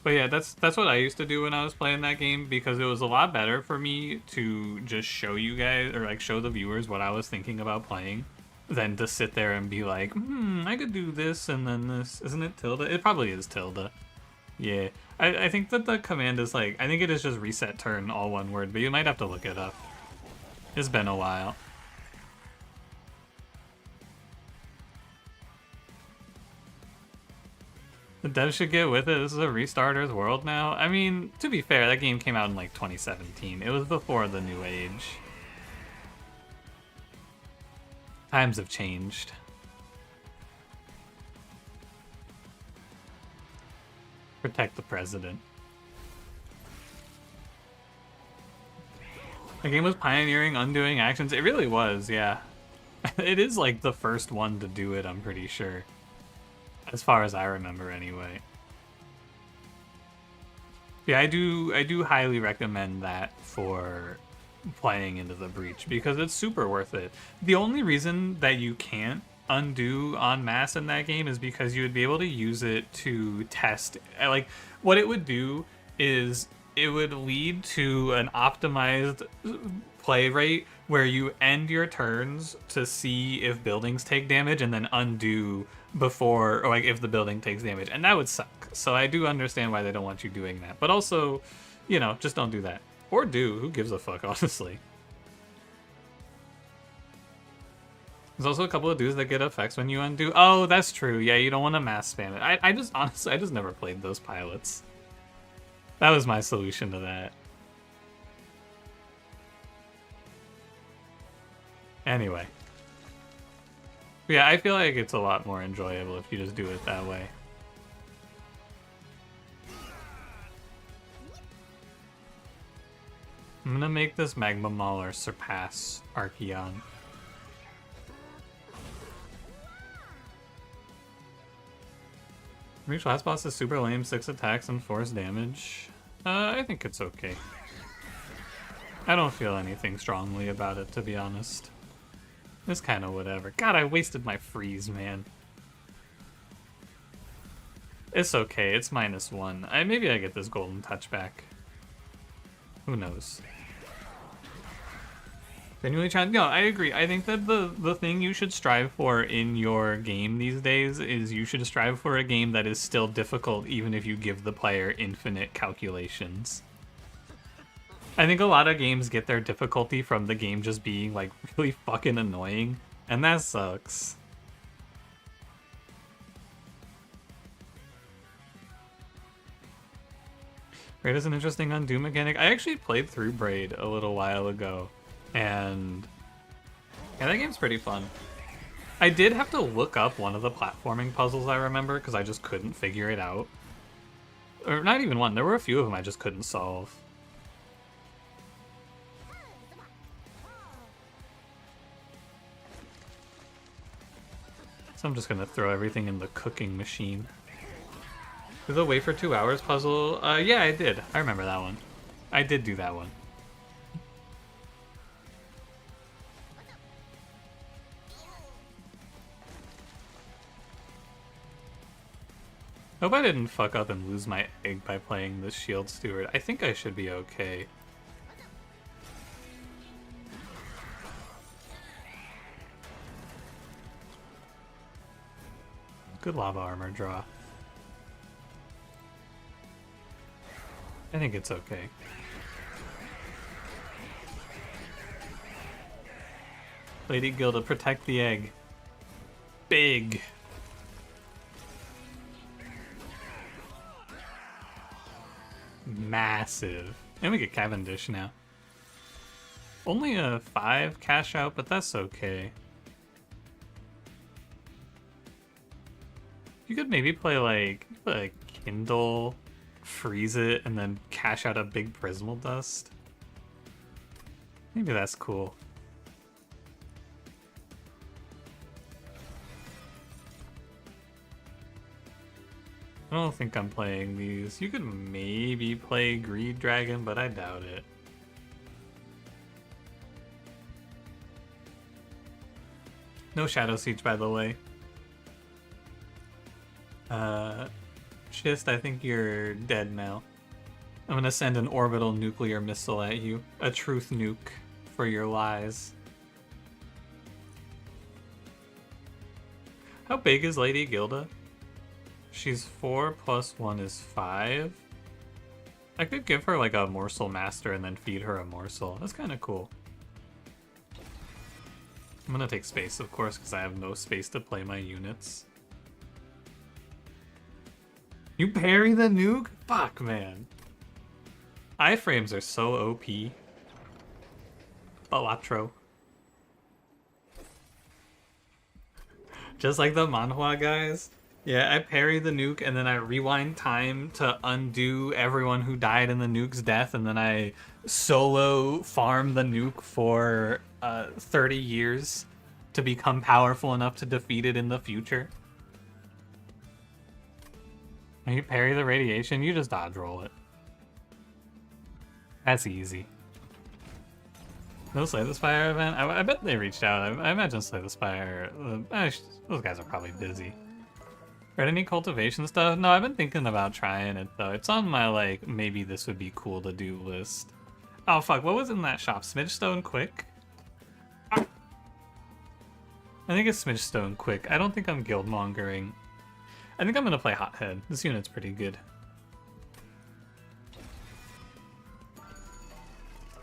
But yeah, that's what I used to do when I was playing that game, because it was a lot better for me to just show you guys, or like show the viewers what I was thinking about playing, than to sit there and be like, I could do this and then this. Isn't it tilde? It probably is tilde. Yeah. I think that the command is like, I think it is just reset turn, all one word, but you might have to look it up. It's been a while. The devs should get with it. This is a restarter's world now. I mean, to be fair, that game came out in like 2017. It was before the new age. Times have changed. Protect the president. The game was pioneering undoing actions. It really was, yeah. It is like the first one to do it, I'm pretty sure. As far as I remember anyway. Yeah, I do highly recommend that for playing Into the Breach because it's super worth it. The only reason that you can't undo en masse in that game is because you would be able to use it to test. Like, what it would do is it would lead to an optimized play rate where you end your turns to see if buildings take damage and then undo before, or like if the building takes damage, and that would suck. So I do understand why they don't want you doing that, but also, you know, just don't do that. Or do, who gives a fuck, honestly. There's also a couple of dudes that get effects when you undo. Oh, that's true. Yeah, you don't want to mass spam it. I just, honestly, I just never played those pilots. That was my solution to that. Anyway. Yeah, I feel like it's a lot more enjoyable if you just do it that way. I'm gonna make this Magma Mauler surpass Archeon. Reach last boss is super lame, 6 attacks and force damage. I think it's okay. I don't feel anything strongly about it, to be honest. It's kind of whatever. God, I wasted my freeze, man. It's okay, it's -1. Maybe I get this golden touch back. Who knows? Genuinely trying. No, I agree. I think that the thing you should strive for in your game these days is you should strive for a game that is still difficult even if you give the player infinite calculations. I think a lot of games get their difficulty from the game just being like really fucking annoying, and that sucks. Braid is an interesting undo mechanic. I actually played through Braid a little while ago, and yeah, that game's pretty fun. I did have to look up one of the platforming puzzles, I remember, because I just couldn't figure it out. Or not even one, there were a few of them I just couldn't solve. So I'm just gonna throw everything in the cooking machine. Do the wait for 2 hours puzzle? Yeah, I did. I remember that one. I did do that one. Hope I didn't fuck up and lose my egg by playing the Shield Steward. I think I should be okay. Good lava armor draw. I think it's okay. Lady Gilda, protect the egg. Big. Massive. And we get Cavendish now. Only a 5 cash out, but that's okay. You could maybe play like Kindle, freeze it, and then cash out a big Prismal Dust. Maybe that's cool. I don't think I'm playing these. You could maybe play Greed Dragon, but I doubt it. No Shadow Siege, by the way. Chist, I think you're dead now. I'm gonna send an orbital nuclear missile at you. A truth nuke for your lies. How big is Lady Gilda? She's 4 plus 1 is 5. I could give her like a morsel master and then feed her a morsel. That's kind of cool. I'm gonna take space, of course, because I have no space to play my units. You parry the nuke? Fuck, man. Iframes are so OP. Balatro. Just like the manhwa guys. Yeah, I parry the nuke and then I rewind time to undo everyone who died in the nuke's death, and then I solo farm the nuke for 30 years to become powerful enough to defeat it in the future. When you parry the radiation, you just dodge roll it. That's easy. No Slay the Spire event? I bet they reached out. I imagine Slay the Spire. Those guys are probably busy. Read any cultivation stuff? No, I've been thinking about trying it though. It's on my like, maybe this would be cool to do list. Oh fuck, what was in that shop? Smidgestone Quick? I think it's Smidgestone Quick. I don't think I'm guild mongering. I think I'm gonna play Hothead. This unit's pretty good.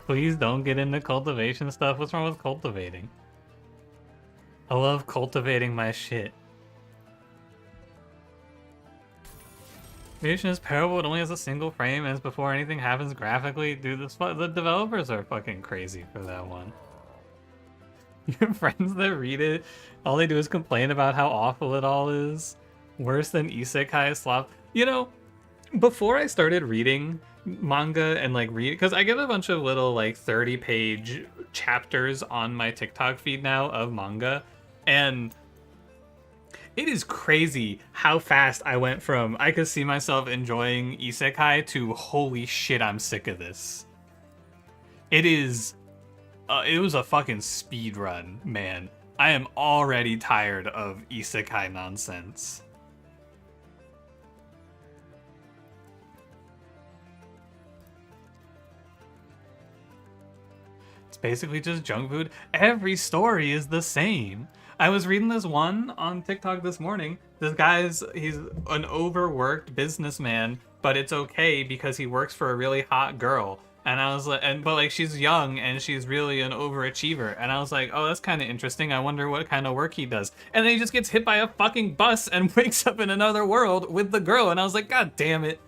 Please don't get into cultivation stuff. What's wrong with cultivating? I love cultivating my shit. Creation is parable. It only has a single frame, and it's before anything happens graphically. Dude, the developers are fucking crazy for that one. Your friends that read it, all they do is complain about how awful it all is. Worse than isekai slop. You know, before I started reading manga and like read, because I get a bunch of little like 30-page chapters on my TikTok feed now of manga, and it is crazy how fast I went from I could see myself enjoying isekai to holy shit, I'm sick of this. It was a fucking speed run, man. I am already tired of isekai nonsense. It's basically just junk food. Every story is the same. I was reading this one on TikTok this morning. He's an overworked businessman, but it's okay because he works for a really hot girl. And I was like, but like she's young and she's really an overachiever. And I was like, oh, that's kind of interesting. I wonder what kind of work he does. And then he just gets hit by a fucking bus and wakes up in another world with the girl. And I was like, God damn it.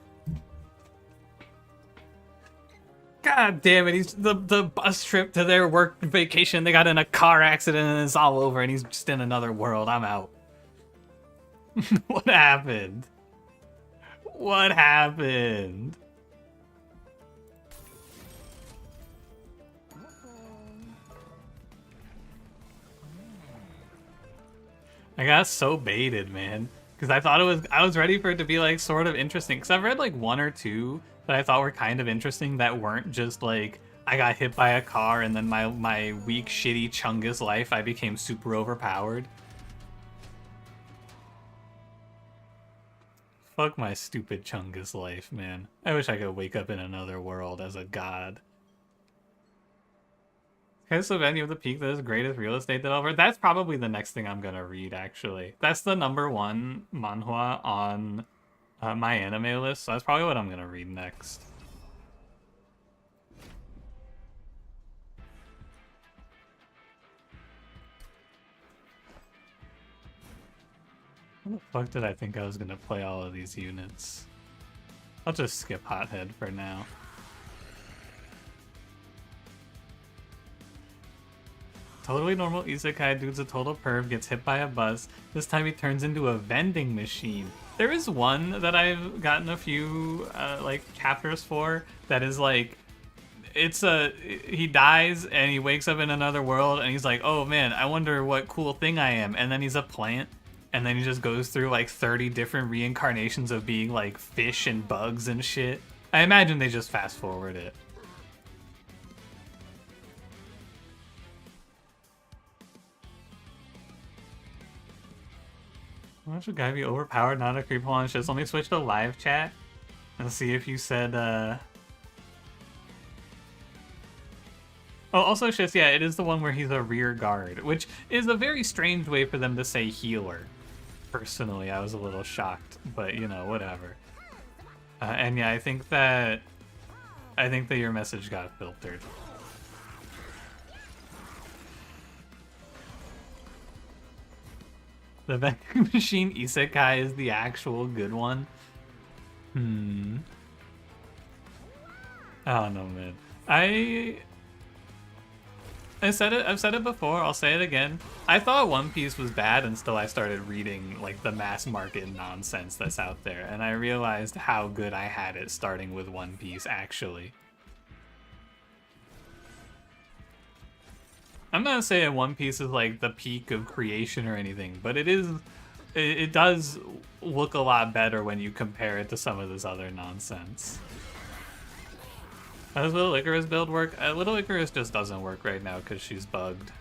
God damn it, he's the bus trip to their work vacation, they got in a car accident and it's all over and he's just in another world. I'm out. What happened? What happened? I got so baited, man. Because I was ready for it to be like sort of interesting. Because I've read like one or two that I thought were kind of interesting that weren't just like, I got hit by a car and then my weak, shitty Chungus life, I became super overpowered. Fuck my stupid Chungus life, man. I wish I could wake up in another world as a god. Has Slovenia of the Peak that is greatest real estate developer? That's probably the next thing I'm gonna read, actually. That's the #1 manhwa on my anime list, so that's probably what I'm gonna read next. How the fuck did I think I was gonna play all of these units? I'll just skip Hothead for now. Totally normal isekai dude's a total perv, gets hit by a bus. This time he turns into a vending machine. There is one that I've gotten a few like chapters for that is like, he dies and he wakes up in another world and he's like, oh man, I wonder what cool thing I am. And then he's a plant and then he just goes through like 30 different reincarnations of being like fish and bugs and shit. I imagine they just fast forward it. Why should guy be overpowered, not a creep on shit? Let me switch to live chat and see if you said Oh, also shits, yeah, it is the one where he's a rear guard, which is a very strange way for them to say healer. Personally, I was a little shocked, but you know, whatever. And yeah, I think that your message got filtered. The vending machine isekai is the actual good one. I don't know, man. I've said it before, I'll say it again. I thought One Piece was bad until I started reading like the mass market nonsense that's out there, and I realized how good I had it starting with One Piece actually. I'm not saying One Piece is like the peak of creation or anything, but it does look a lot better when you compare it to some of this other nonsense. How does Little Icarus build work? Little Icarus just doesn't work right now because she's bugged.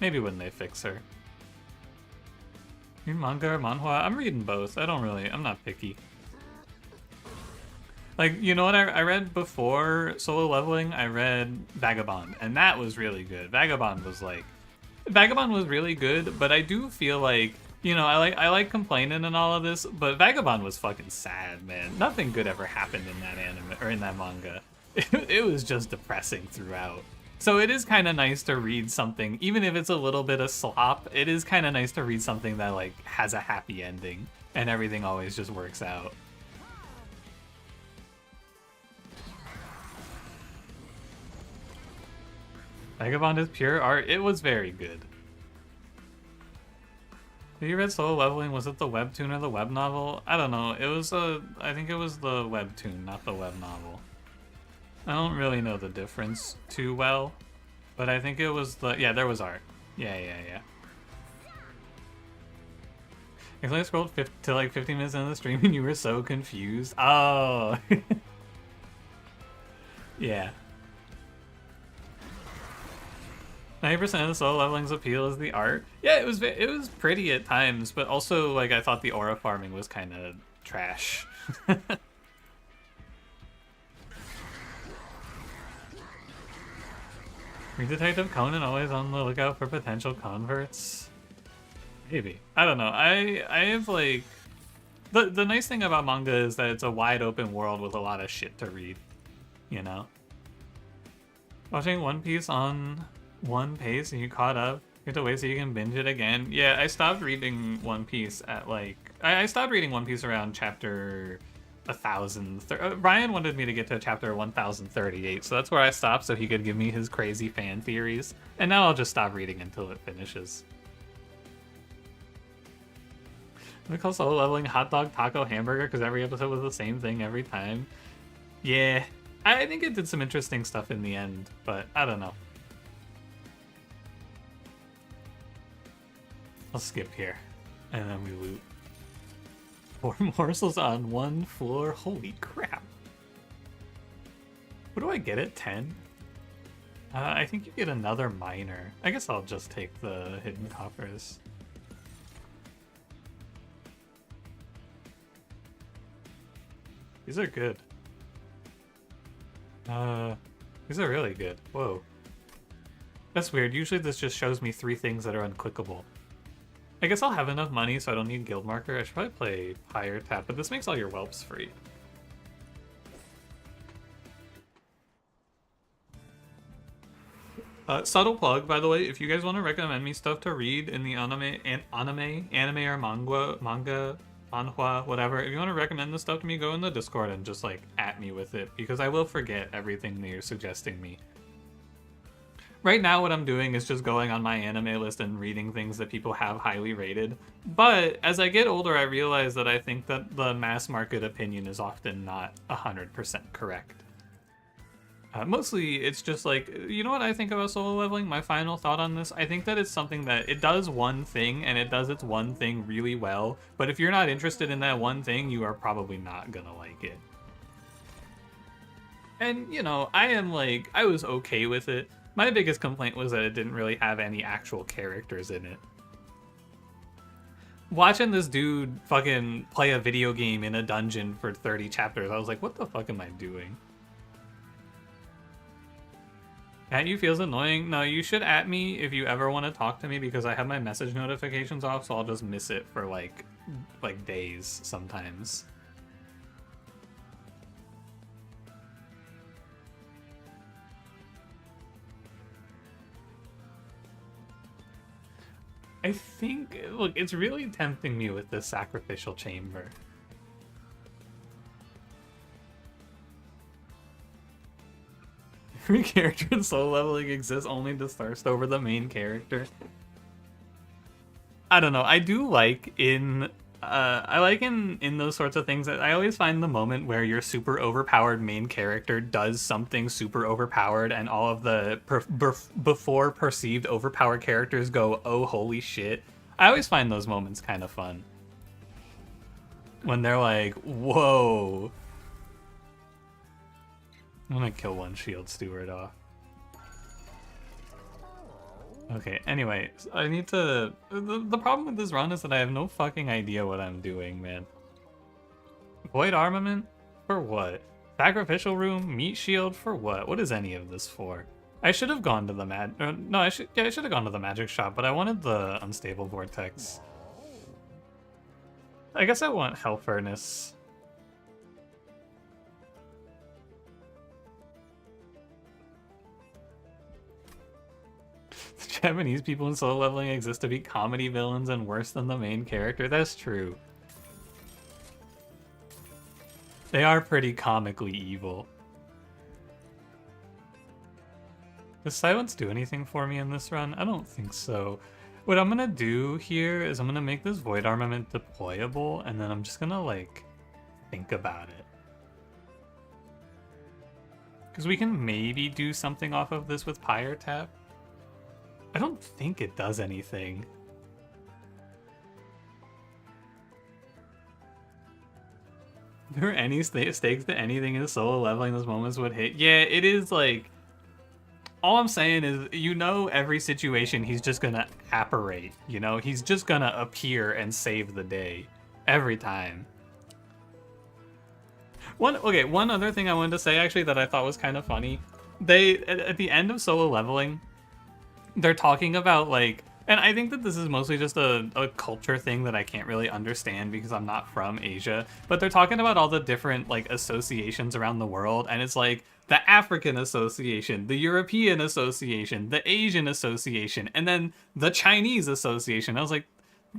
Maybe when they fix her. Read manga or manhwa? I'm reading both. I'm not picky. Like, you know what I read before Solo Leveling? I read Vagabond, and that was really good. Vagabond was really good, but I do feel like, you know, I like complaining and all of this, but Vagabond was fucking sad, man. Nothing good ever happened in that anime, or in that manga. It was just depressing throughout. So it is kind of nice to read something, even if it's a little bit of slop, it is kind of nice to read something that, like, has a happy ending, and everything always just works out. Vagabond is pure art. It was very good. Have you read Solo Leveling? Was it the webtoon or the web novel? I don't know. I think it was the webtoon, not the web novel. I don't really know the difference too well, but I think it was yeah, there was art. Yeah. I scrolled to like 15 minutes into the stream and you were so confused. Oh. Yeah. 90% of the Solo Leveling's appeal is the art. Yeah, it was pretty at times, but also like I thought the aura farming was kind of trash. Read Detective Conan, always on the lookout for potential converts. Maybe. I don't know. I have like the nice thing about manga is that it's a wide open world with a lot of shit to read, you know. Watching One Piece on one pace and you caught up. You have to wait so you can binge it again. Yeah, I stopped reading One Piece at like I stopped reading One Piece around chapter 1000. Ryan wanted me to get to chapter 1038, so that's where I stopped so he could give me his crazy fan theories. And now I'll just stop reading until it finishes. We call Solo Leveling hot dog, taco, hamburger because every episode was the same thing every time. Yeah, I think it did some interesting stuff in the end, but I don't know. I'll skip here, and then we loot. 4 morsels on 1 floor. Holy crap! What do I get at 10? I think you get another miner. I guess I'll just take the hidden coffers. These are good. These are really good. Whoa. That's weird. Usually this just shows me 3 things that are unclickable. I guess I'll have enough money so I don't need guild marker. I should probably play higher tap, but this makes all your whelps free. Subtle plug, by the way, if you guys want to recommend me stuff to read in the anime or manga, manhwa, whatever, if you want to recommend this stuff to me, go in the Discord and just like at me with it, because I will forget everything that you're suggesting me. Right now what I'm doing is just going on my anime list and reading things that people have highly rated. But as I get older, I realize that I think that the mass market opinion is often not 100% correct. Mostly it's just like, you know what I think about Solo Leveling? My final thought on this, I think that it's something that it does one thing and it does its one thing really well. But if you're not interested in that one thing, you are probably not gonna like it. And, you know, I was okay with it. My biggest complaint was that it didn't really have any actual characters in it. Watching this dude fucking play a video game in a dungeon for 30 chapters, I was like, what the fuck am I doing? At you feels annoying? No, you should at me if you ever want to talk to me because I have my message notifications off, so I'll just miss it for like days sometimes. I think, look, it's really tempting me with this sacrificial chamber. Every character in solo leveling exists only to thirst over the main character. I don't know. I do like in those sorts of things that I always find the moment where your super overpowered main character does something super overpowered and all of the before perceived overpowered characters go, oh holy shit. I always find those moments kind of fun. When they're like, whoa. I'm gonna kill one shield steward off. Okay, anyway, I need to... The problem with this run is that I have no fucking idea what I'm doing, man. Void armament? For what? Sacrificial room? Meat shield? For what? What is any of this for? I should have gone to the I should have gone to the magic shop, but I wanted the unstable vortex. I guess I want hell furnace. Japanese people in solo leveling exist to be comedy villains and worse than the main character. That's true. They are pretty comically evil. Does silence do anything for me in this run? I don't think so. What I'm gonna do here is I'm gonna make this void armament deployable, and then I'm just gonna, like, think about it. Because we can maybe do something off of this with Pyre Tap. I don't think it does anything. Are there any stakes that anything in solo leveling those moments would hit? Yeah, it is like... All I'm saying is, you know, every situation he's just gonna apparate, you know? He's just gonna appear and save the day. Every time. One other thing I wanted to say, actually, that I thought was kind of funny. At the end of solo leveling, they're talking about, like, and I think that this is mostly just a culture thing that I can't really understand because I'm not from Asia, but they're talking about all the different, like, associations around the world, and it's like the African Association, the European Association, the Asian Association, and then the Chinese Association. I was like,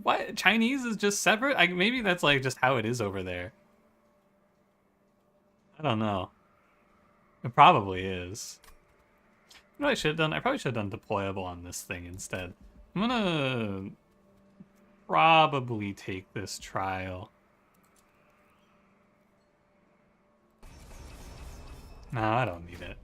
what? Chinese is just separate? Maybe that's, like, just how it is over there. I don't know. It probably is. What I should have done? I probably should have done deployable on this thing instead. I'm gonna probably take this trial. No, I don't need it.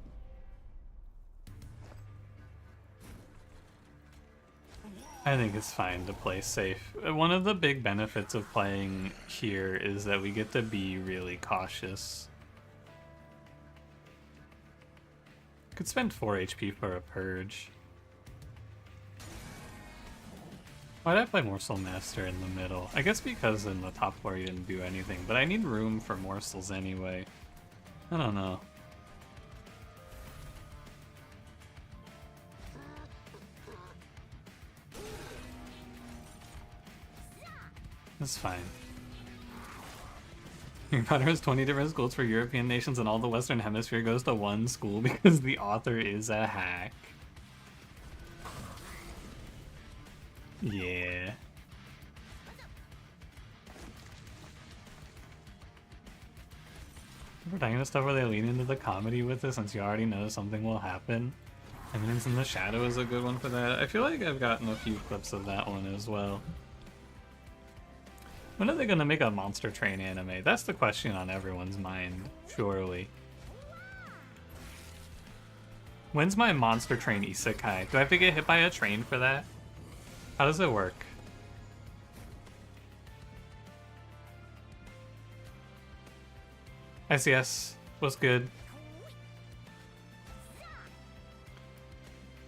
I think it's fine to play safe. One of the big benefits of playing here is that we get to be really cautious. Could spend 4 HP for a purge. Why'd I play Morsel Master in the middle? I guess because in the top floor you didn't do anything, but I need room for morsels anyway. I don't know. That's fine. Your daughter has 20 different schools for European nations and all the Western Hemisphere goes to one school because the author is a hack. Yeah. Protagonist stuff where they lean into the comedy with it since you already know something will happen. Eminence in the Shadow is a good one for that. I feel like I've gotten a few clips of that one as well. When are they gonna make a Monster Train anime? That's the question on everyone's mind, surely. When's my Monster Train isekai? Do I have to get hit by a train for that? How does it work? SES, what's good?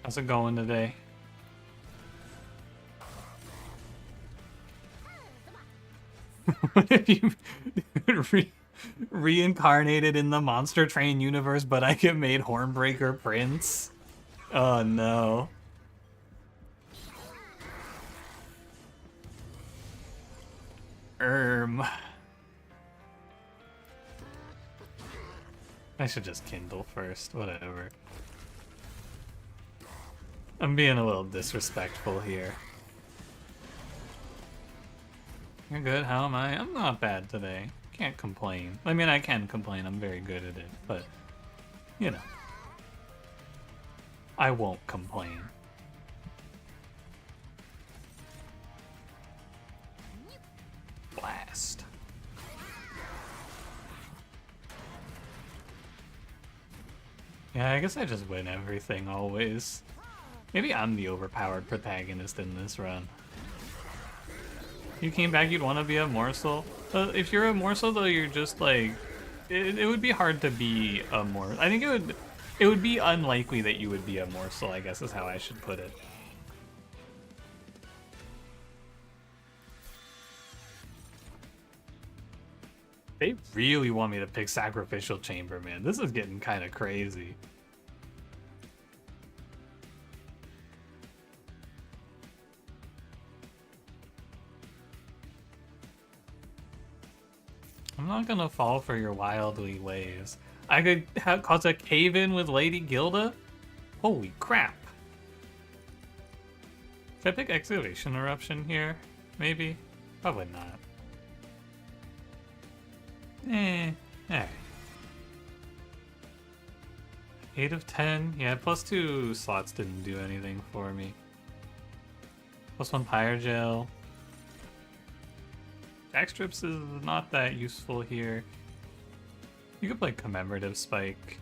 How's it going today? What if you reincarnated in the Monster Train universe, but I get made Hornbreaker Prince? Oh no. I should just kindle first, whatever. I'm being a little disrespectful here. You're good, how am I? I'm not bad today. Can't complain. I mean, I can complain, I'm very good at it, but, you know. I won't complain. Blast. Yeah, I guess I just win everything always. Maybe I'm the overpowered protagonist in this run. You came back, you'd want to be a morsel? If you're a morsel, though, you're just like... It would be hard to be a morsel. I think it would be unlikely that you would be a morsel, I guess is how I should put it. They really want me to pick Sacrificial Chamber, man. This is getting kind of crazy. I'm not gonna fall for your wildly ways. I could cause a cave-in with Lady Gilda? Holy crap. Should I pick Excavation Eruption here? Maybe? Probably not. Alright. 8 of 10? Yeah, +2 slots didn't do anything for me. +1 Pyre Gel. Jackstrips is not that useful here. You could play Commemorative Spike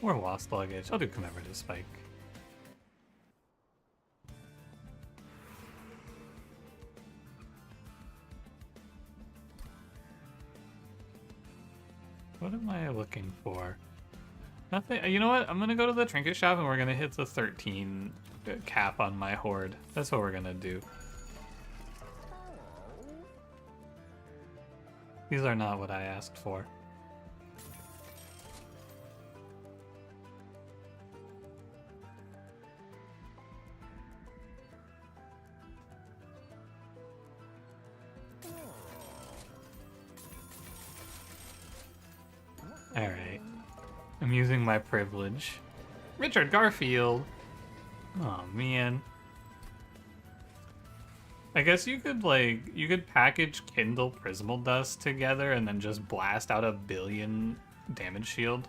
or Lost Luggage. I'll do Commemorative Spike. What am I looking for? Nothing. You know what? I'm gonna go to the trinket shop and we're gonna hit the 13 cap on my horde. That's what we're gonna do. These are not what I asked for. Alright. I'm using my privilege. Richard Garfield! Oh man. I guess you could package Kindle Prismal Dust together and then just blast out a 1 billion damage shield.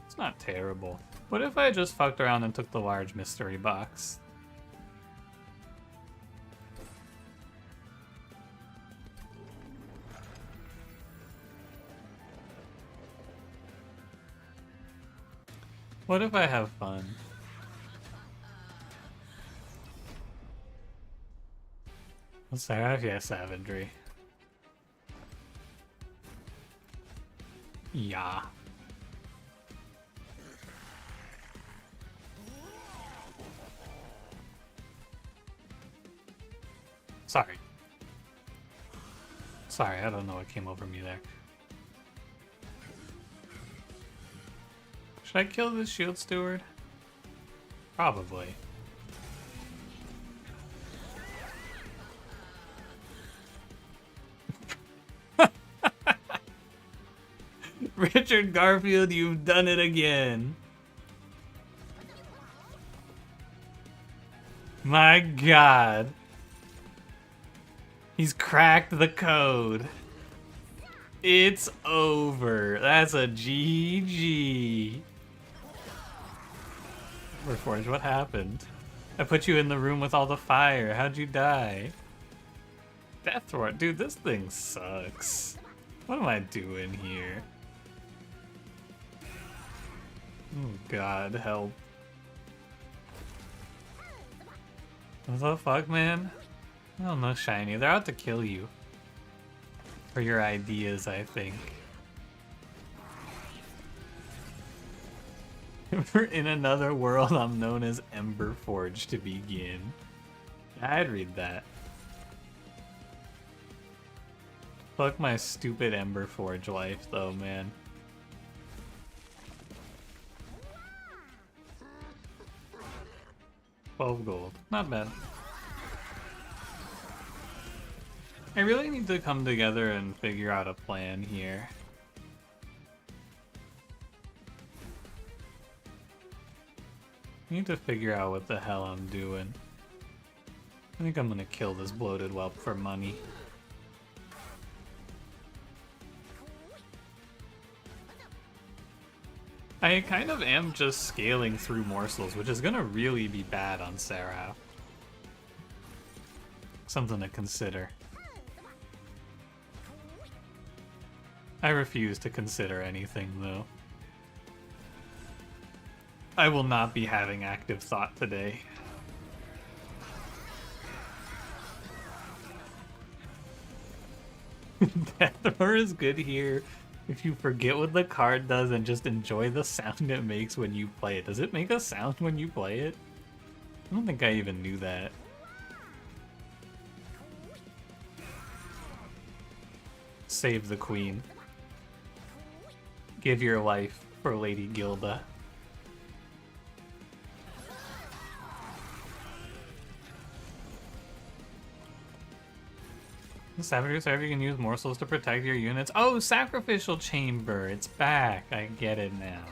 It's not terrible. What if I just fucked around and took the large mystery box? What if I have fun? Seraph, yeah, Savagery. Yeah. Sorry. Sorry, I don't know what came over me there. Should I kill this Shield Steward? Probably. Richard Garfield, you've done it again. My God. He's cracked the code. It's over. That's a GG. Reforged, what happened? I put you in the room with all the fire. How'd you die? Death Roar. Dude, this thing sucks. What am I doing here? Oh God, help. What the fuck, man? I don't know, Shiny. They're out to kill you. For your ideas, I think. In another world, I'm known as Emberforge to begin. I'd read that. Fuck my stupid Emberforge life, though, man. $12 gold. Not bad. I really need to come together and figure out a plan here. I need to figure out what the hell I'm doing. I think I'm gonna kill this bloated whelp for money. I kind of am just scaling through morsels, which is gonna really be bad on Seraph. Something to consider. I refuse to consider anything, though. I will not be having active thought today. Death Roar is good here if you forget what the card does and just enjoy the sound it makes when you play it. Does it make a sound when you play it? I don't think I even knew that. Save the queen. Give your life for Lady Gilda. Savagery Seraph, you can use morsels to protect your units. Oh, Sacrificial Chamber! It's back! I get it now.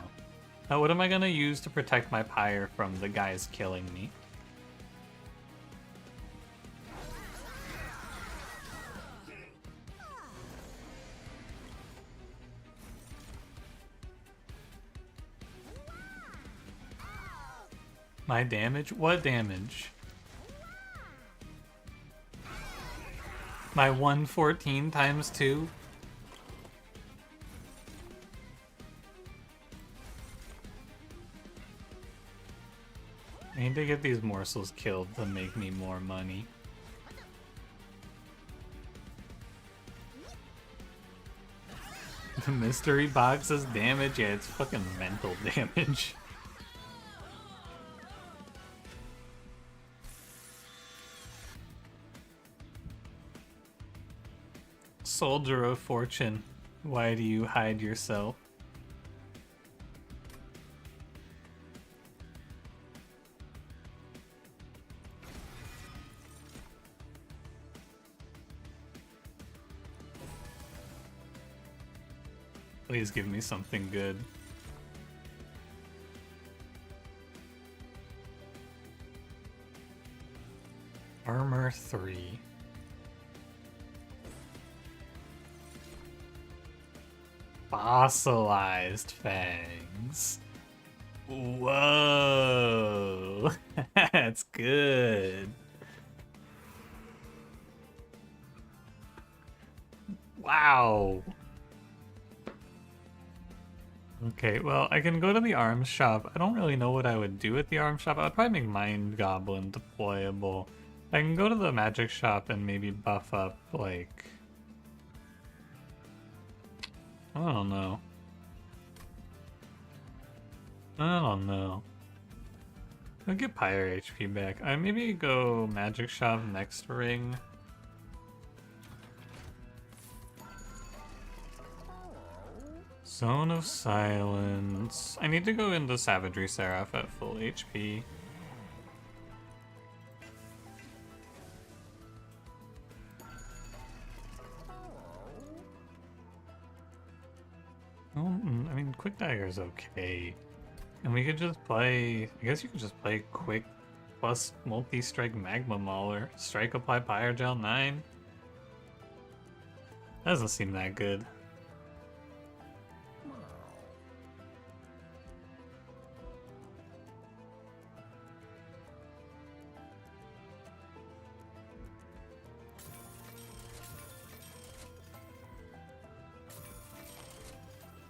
Now, what am I gonna use to protect my pyre from the guys killing me? My damage? What damage? My 114 times 2? I need to get these morsels killed to make me more money. The mystery box's damage? Yeah, it's fucking mental damage. Soldier of Fortune, why do you hide yourself? Please give me something good. Armor 3. Fossilized fangs. Whoa, that's good. Wow. Okay, well, I can go to the arms shop. I don't really know what I would do at the arms shop. I would probably make Mind Goblin deployable. I can go to the magic shop and maybe buff up, like... I don't know. I'll get Pyre HP back. I maybe go magic shop next ring. Zone of Silence. I need to go into Savagery Seraph at full HP. I mean, Quick Dagger's okay. And we could just play... I guess you could just play Quick plus multi-strike Magma Mauler. Strike, apply Pyre Gel 9. That doesn't seem that good.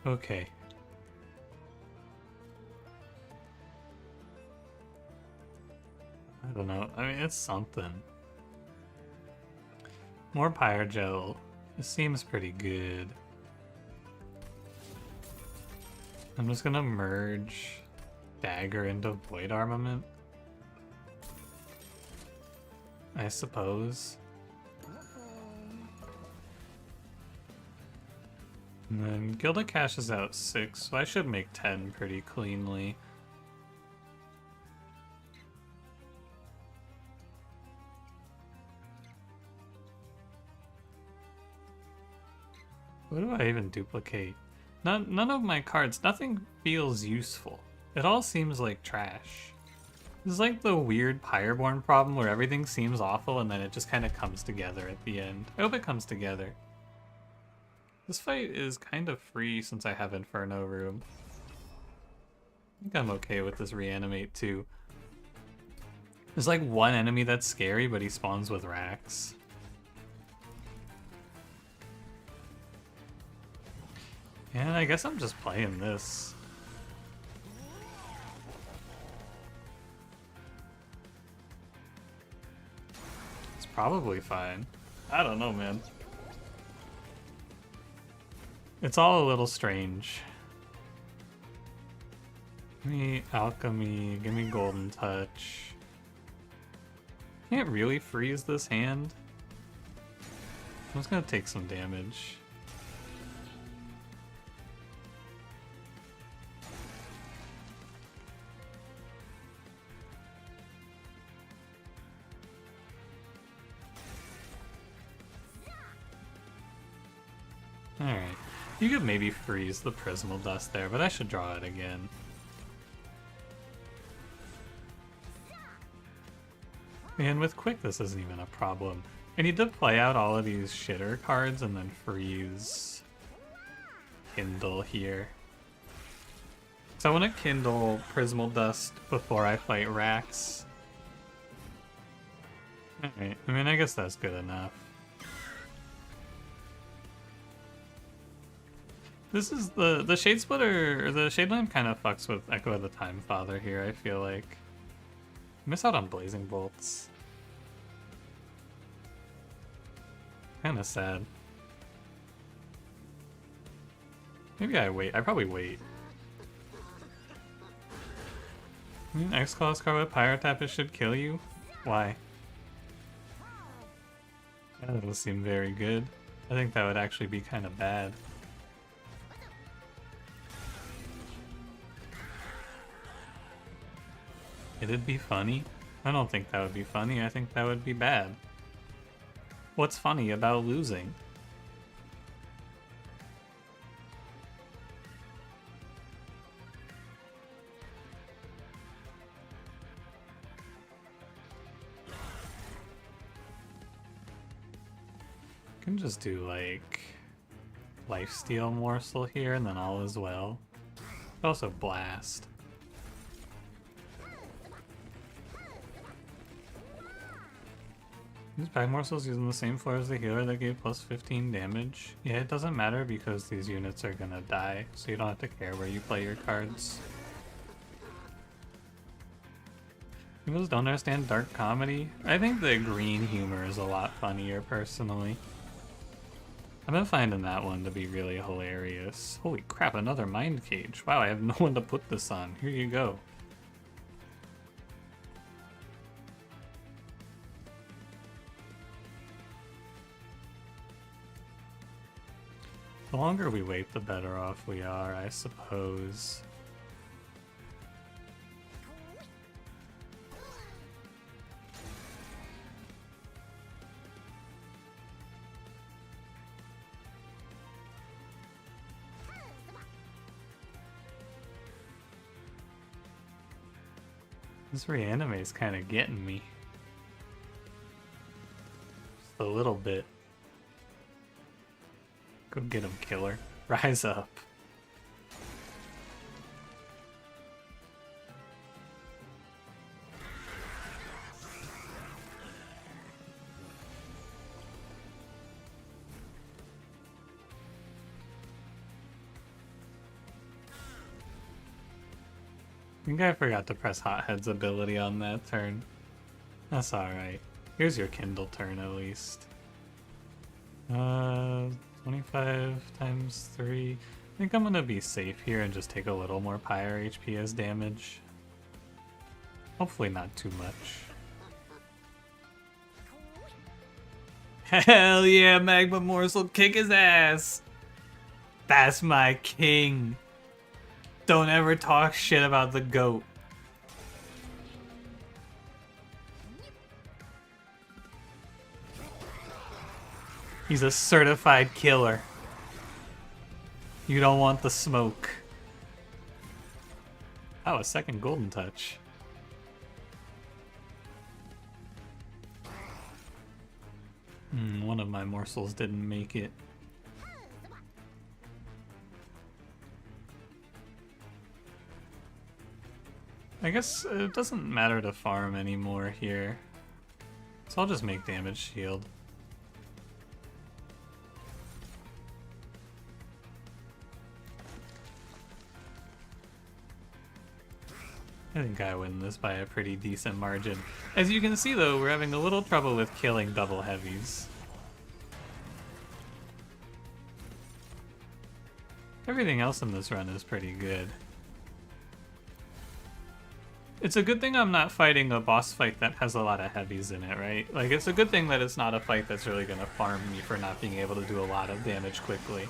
Okay. I don't know. I mean, it's something. More Pyrogel. It seems pretty good. I'm just gonna merge Dagger into Void Armament, I suppose. And then Gilda cashes out 6, so I should make 10 pretty cleanly. What do I even duplicate? None of my cards, nothing feels useful. It all seems like trash. This is like the weird Pyreborn problem where everything seems awful and then it just kind of comes together at the end. I hope it comes together. This fight is kind of free since I have Inferno Room. think I'm okay with this reanimate too. There's like one enemy that's scary, but he spawns with racks. And I guess I'm just playing this. It's probably fine. I don't know, man. It's all a little strange. Give me alchemy, give me golden touch. Can't really freeze this hand. I'm just gonna take some damage. Alright. You could maybe freeze the Prismal Dust there, but I should draw it again. And with Quick, this isn't even a problem. I need to play out all of these shitter cards and then freeze Kindle here. So I want to Kindle Prismal Dust before I fight Rax. Alright, I mean, I guess that's good enough. This is the Shade Splitter, or the Shade Lamp kind of fucks with Echo of the Time Father here, I feel like. Miss out on Blazing Bolts. Kinda sad. Maybe I wait. I probably wait. X-Claw card with Pyrotapist should kill you? Why? That doesn't seem very good. I think that would actually be kind of bad. It'd be funny? I don't think that would be funny. I think that would be bad. What's funny about losing? Can just do like Lifesteal Morsel here and then all is well. Also Blast. These Pack Morsels using the same floor as the healer that gave plus 15 damage. Yeah, it doesn't matter because these units are gonna die, so you don't have to care where you play your cards. People just don't understand dark comedy. I think the green humor is a lot funnier, personally. I've been finding that one to be really hilarious. Holy crap, another Mind Cage. Wow, I have no one to put this on. Here you go. The longer we wait, the better off we are, I suppose. This reanime is kind of getting me. Just a little bit. Go get him, killer. Rise up. I think I forgot to press Hothead's ability on that turn. That's alright. Here's your Kindle turn at least. 25 times 3. I think I'm gonna be safe here and just take a little more Pyre HP as damage. Hopefully not too much. Hell yeah, Magma Morsel, kick his ass! That's my king! Don't ever talk shit about the GOAT. He's a certified killer. You don't want the smoke. Oh, a second golden touch. One of my morsels didn't make it. I guess it doesn't matter to farm anymore here. So I'll just make damage shield. I think I win this by a pretty decent margin. As you can see though, we're having a little trouble with killing double heavies. Everything else in this run is pretty good. It's a good thing I'm not fighting a boss fight that has a lot of heavies in it, right? Like, it's a good thing that it's not a fight that's really gonna farm me for not being able to do a lot of damage quickly.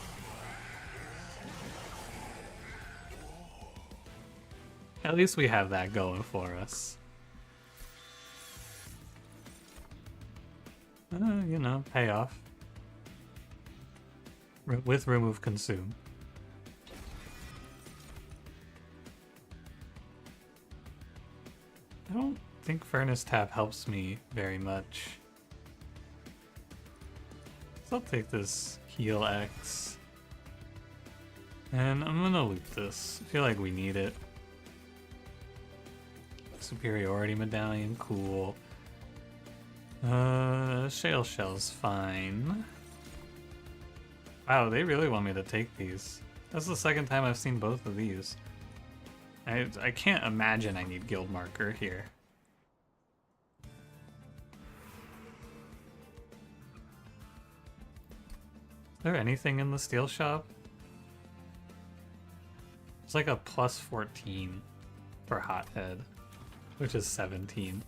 At least we have that going for us. You know, payoff. With remove consume. I don't think Furnace Tap helps me very much. So I'll take this heal X. And I'm gonna loot this. I feel like we need it. Superiority medallion, cool. Shale Shell's fine. Wow, they really want me to take these. That's the second time I've seen both of these. I can't imagine I need guild marker here. Is there anything in the steel shop? It's like a plus 14 for Hothead, which is 17.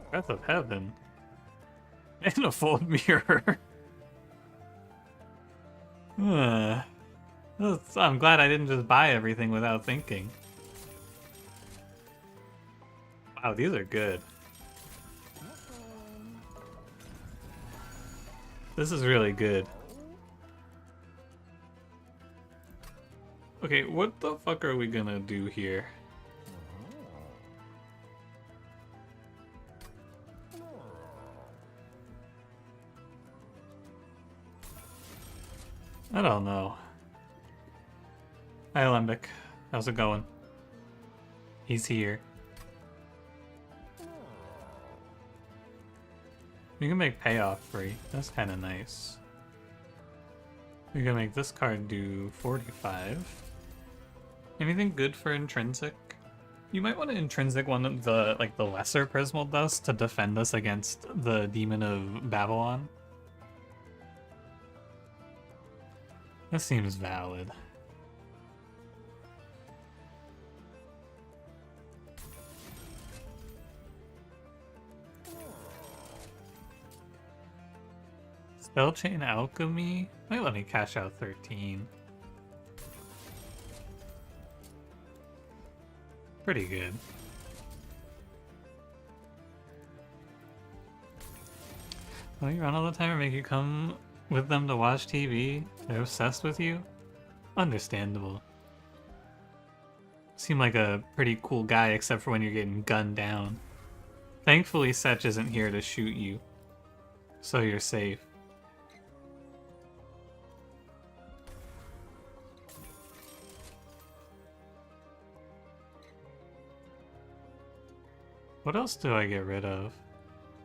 Breath of Heaven. And a fold mirror. I'm glad I didn't just buy everything without thinking. Wow, these are good. This is really good. Okay, what the fuck are we gonna do here? I don't know. Hi, Alembic. How's it going? He's here. We can make payoff free. That's kind of nice. We can make this card do 45. Anything good for intrinsic? You might want to intrinsic one of the the lesser Prismal Dust to defend us against the Demon of Babylon. That seems valid. Spellchain Alchemy? Might let me cash out 13. Pretty good. Well, you run all the time or make you come with them to watch TV? They're obsessed with you? Understandable. Seem like a pretty cool guy except for when you're getting gunned down. Thankfully, Setch isn't here to shoot you, so you're safe. What else do I get rid of?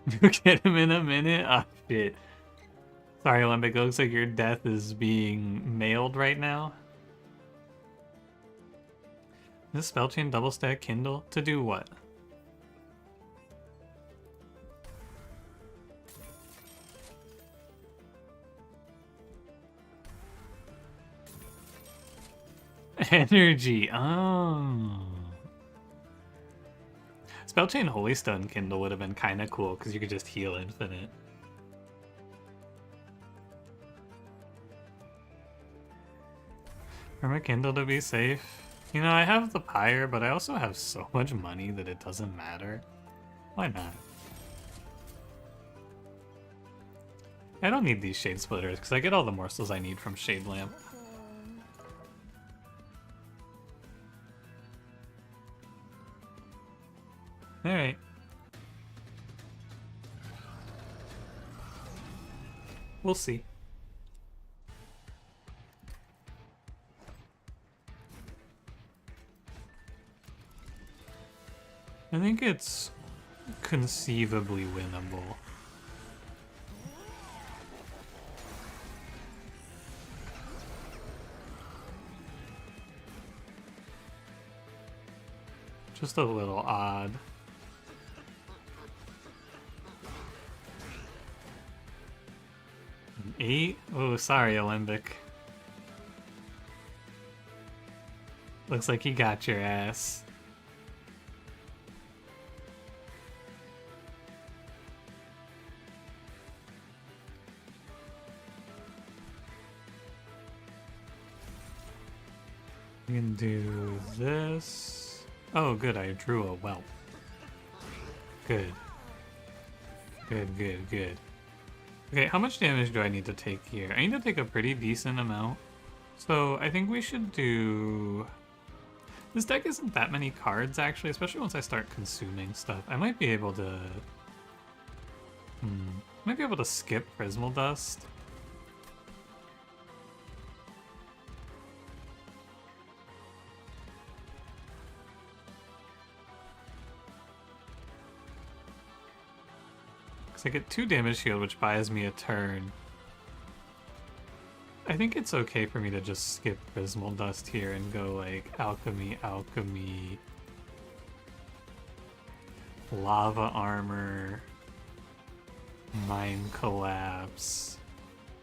You'll get him in a minute? Oh shit. Sorry, Olympic, it looks like your death is being mailed right now. This spellchain double stack Kindle? To do what? Energy. Oh. Spellchain Holy Stone Kindle would have been kind of cool because you could just heal infinite. For my Kindle to be safe. You know, I have the Pyre, but I also have so much money that it doesn't matter. Why not? I don't need these Shade Splitters because I get all the morsels I need from Shade Lamp. Alright. We'll see. I think it's conceivably winnable. Just a little odd. An 8? Oh, sorry, Alembic. Looks like he got your ass. We can do this. Oh, good, I drew a whelp. Good. Good, good, good. Okay, how much damage do I need to take here? I need to take a pretty decent amount. So I think we should do... This deck isn't that many cards, actually, especially once I start consuming stuff. I might be able to... Might be able to skip Prismal Dust. Because I get 2 damage shield, which buys me a turn. I think it's okay for me to just skip Prismal Dust here and go like Alchemy, Alchemy, Lava Armor, Mind Collapse.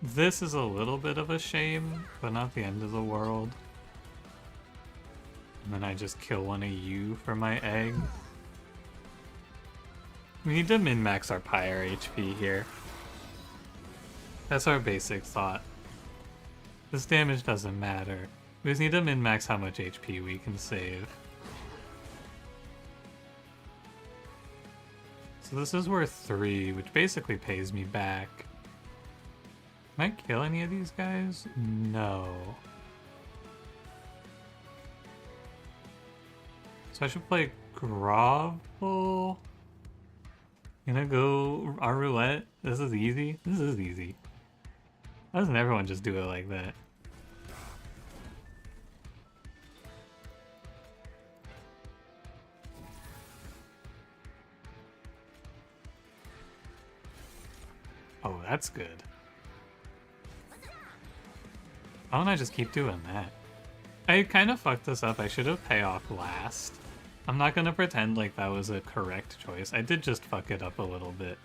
This is a little bit of a shame, but not the end of the world. And then I just kill one of you for my egg. We need to min-max our Pyre HP here. That's our basic thought. This damage doesn't matter. We just need to min-max how much HP we can save. So this is worth 3, which basically pays me back. Can I kill any of these guys? No. So I should play Grovel. Gonna go our roulette. This is easy. This is easy. Why doesn't everyone just do it like that? Oh, that's good. Why don't I just keep doing that? I kind of fucked this up. I should have payoff last. I'm not gonna pretend like that was a correct choice. I did just fuck it up a little bit.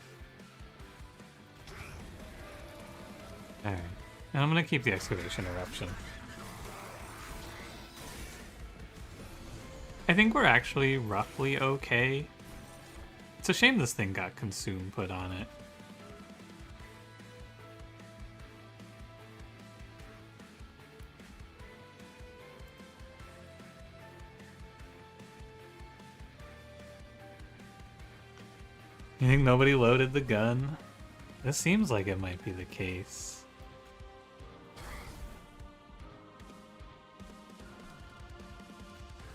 Alright. And I'm gonna keep the Excavation Eruption. I think we're actually roughly okay. It's a shame this thing got Consume put on it. You think nobody loaded the gun? This seems like it might be the case.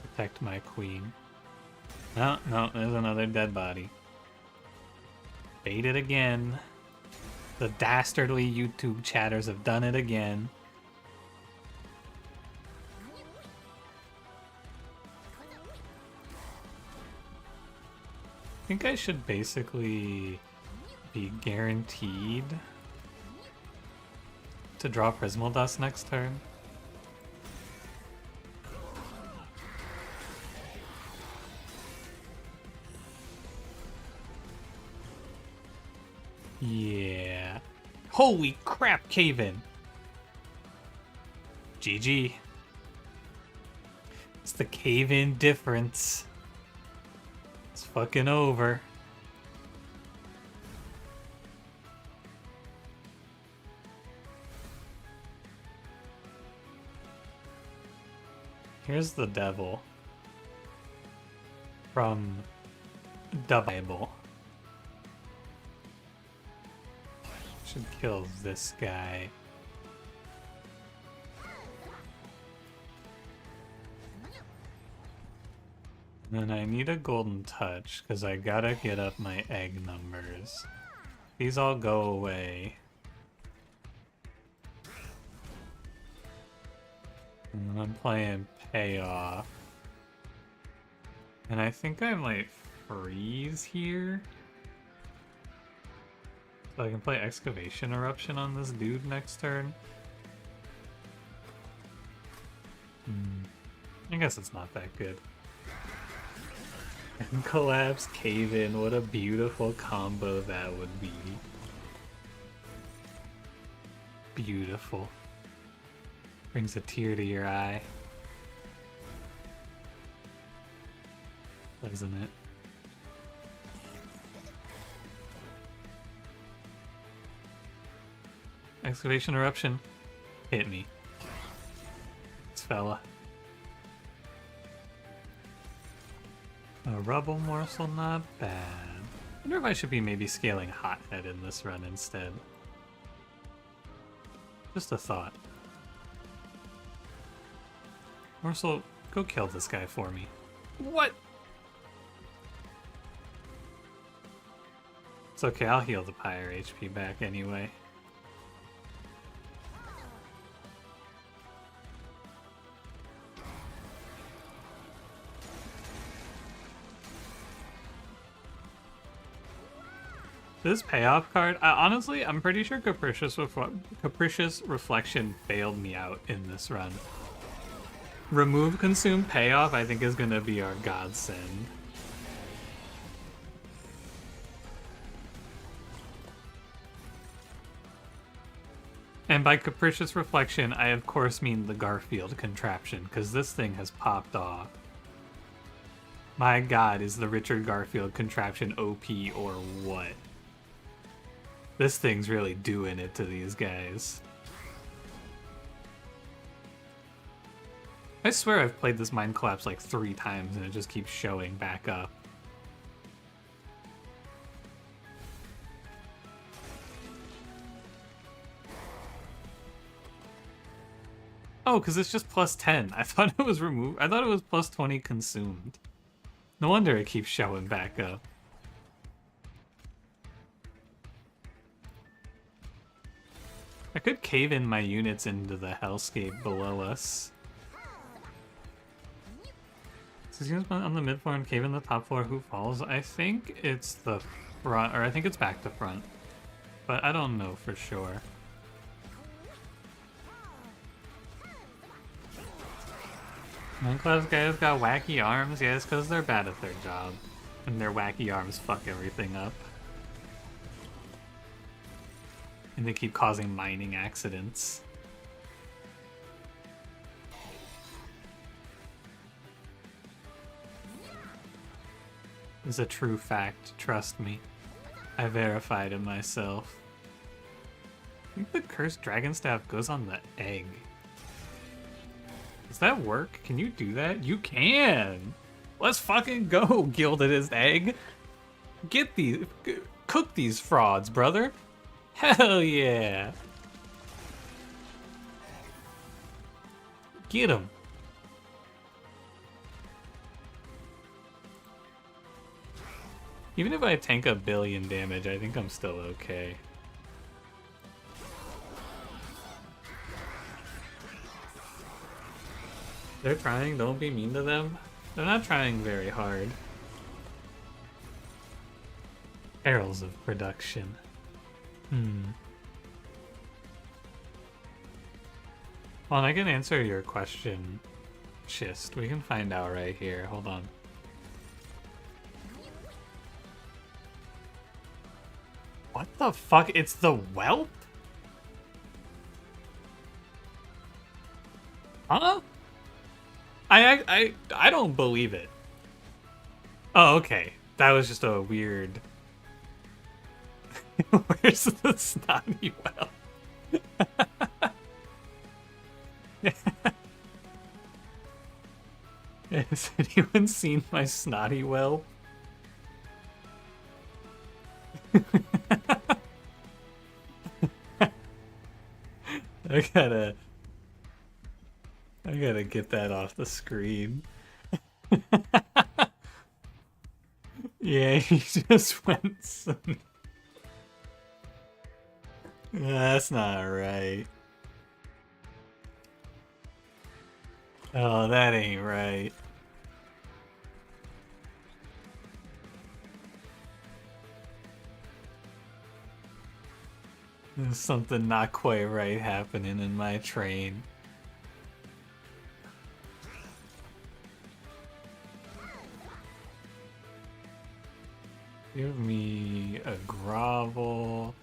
Protect my queen. No, no, there's another dead body. Bait it again. The dastardly YouTube chatters have done it again. I think I should basically be guaranteed to draw Prismal Dust next turn. Yeah. Holy crap, cave-in. GG. It's the cave-in difference. It's fucking over. Here's the devil from the Bible. Should kill this guy. And then I need a golden touch because I gotta get up my egg numbers. These all go away. And I'm playing payoff. And I think I might freeze here. So I can play Excavation Eruption on this dude next turn. I guess it's not that good. And Collapse Cave In, what a beautiful combo that would be. Beautiful. Brings a tear to your eye. Doesn't it? Excavation Eruption. Hit me. This fella. A Rubble Morsel, not bad. I wonder if I should be maybe scaling Hothead in this run instead. Just a thought. Morsel, go kill this guy for me. What? It's okay, I'll heal the Pyre HP back anyway. This payoff card, honestly, I'm pretty sure Capricious Reflection bailed me out in this run. Remove Consume Payoff, I think, is going to be our godsend. And by Capricious Reflection, I of course mean the Garfield contraption, because this thing has popped off. My god, is the Richard Garfield contraption OP or what? This thing's really doing it to these guys. I swear I've played this Mind Collapse like 3 times and it just keeps showing back up. Oh, because it's just plus 10. I thought it was removed. I thought it was plus 20 consumed. No wonder it keeps showing back up. I could cave in my units into the hellscape below us. So units on the mid floor and cave in the top floor. Who falls? I think it's the front, or I think it's back to front. But I don't know for sure. Minecraft guys got wacky arms. Yeah, it's because they're bad at their job. And their wacky arms fuck everything up. And they keep causing mining accidents. It's a true fact, trust me. I verified it myself. I think the Cursed Dragon Staff goes on the egg. Does that work? Can you do that? You can! Let's fucking go, Gilded Egg! Get these... Cook these frauds, brother! Hell yeah! Get him! Even if I tank 1 billion damage, I think I'm still okay. They're trying, don't be mean to them. They're not trying very hard. Perils of production. Well, and I can answer your question, Schist. We can find out right here. Hold on. What the fuck? It's the whelp? Huh? I don't believe it. Oh, okay. That was just a weird... Where's the snotty whelp? Has anyone seen my snotty whelp? I gotta get that off the screen. Yeah, he just went some... That's not right. Oh, that ain't right. There's something not quite right happening in my train. Give me a grovel.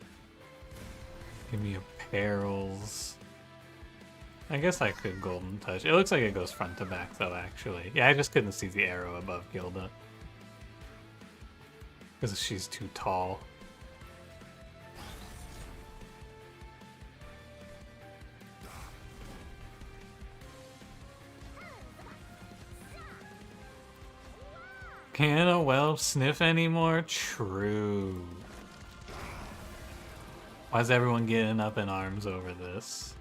Give me a perils. I guess I could golden touch. It looks like it goes front to back though, actually. Yeah, I just couldn't see the arrow above Gilda. Because she's too tall. Can't a whelp sniff anymore? True. Why's everyone getting up in arms over this?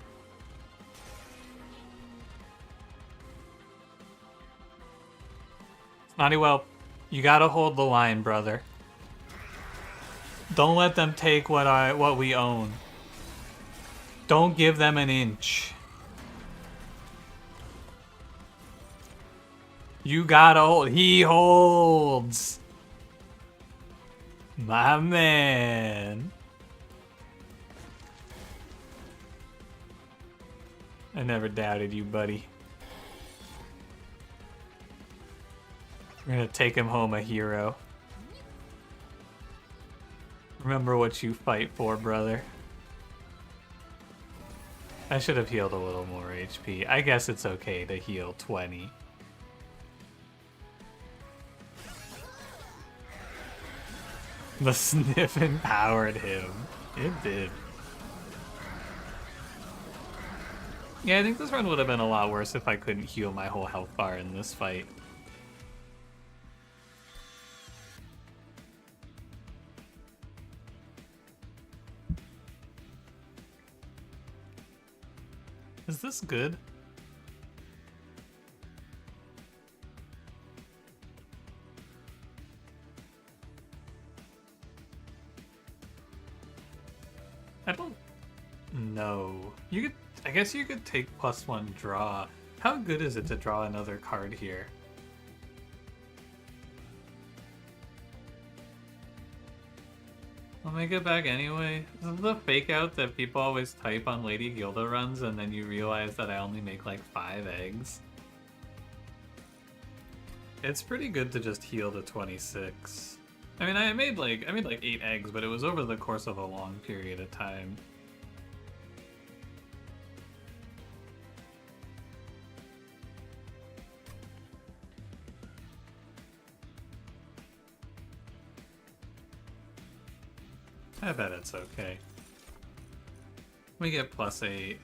Snotty Whelp, you gotta hold the line, brother. Don't let them take what we own. Don't give them an inch. You gotta hold. He holds. My man. I never doubted you, buddy. We're gonna take him home a hero. Remember what you fight for, brother. I should have healed a little more HP. I guess it's okay to heal 20. The sniff empowered him. It did. Yeah, I think this run would have been a lot worse if I couldn't heal my whole health bar in this fight. Is this good? I don't know. You could, I guess you could take +1 draw. How good is it to draw another card here? I'll make it back anyway. This is the fake out that people always type on Lady Gilda runs and then you realize that I only make like 5 eggs. It's pretty good to just heal to 26. I mean, I made like 8 eggs, but it was over the course of a long period of time. I bet it's okay. We get +8.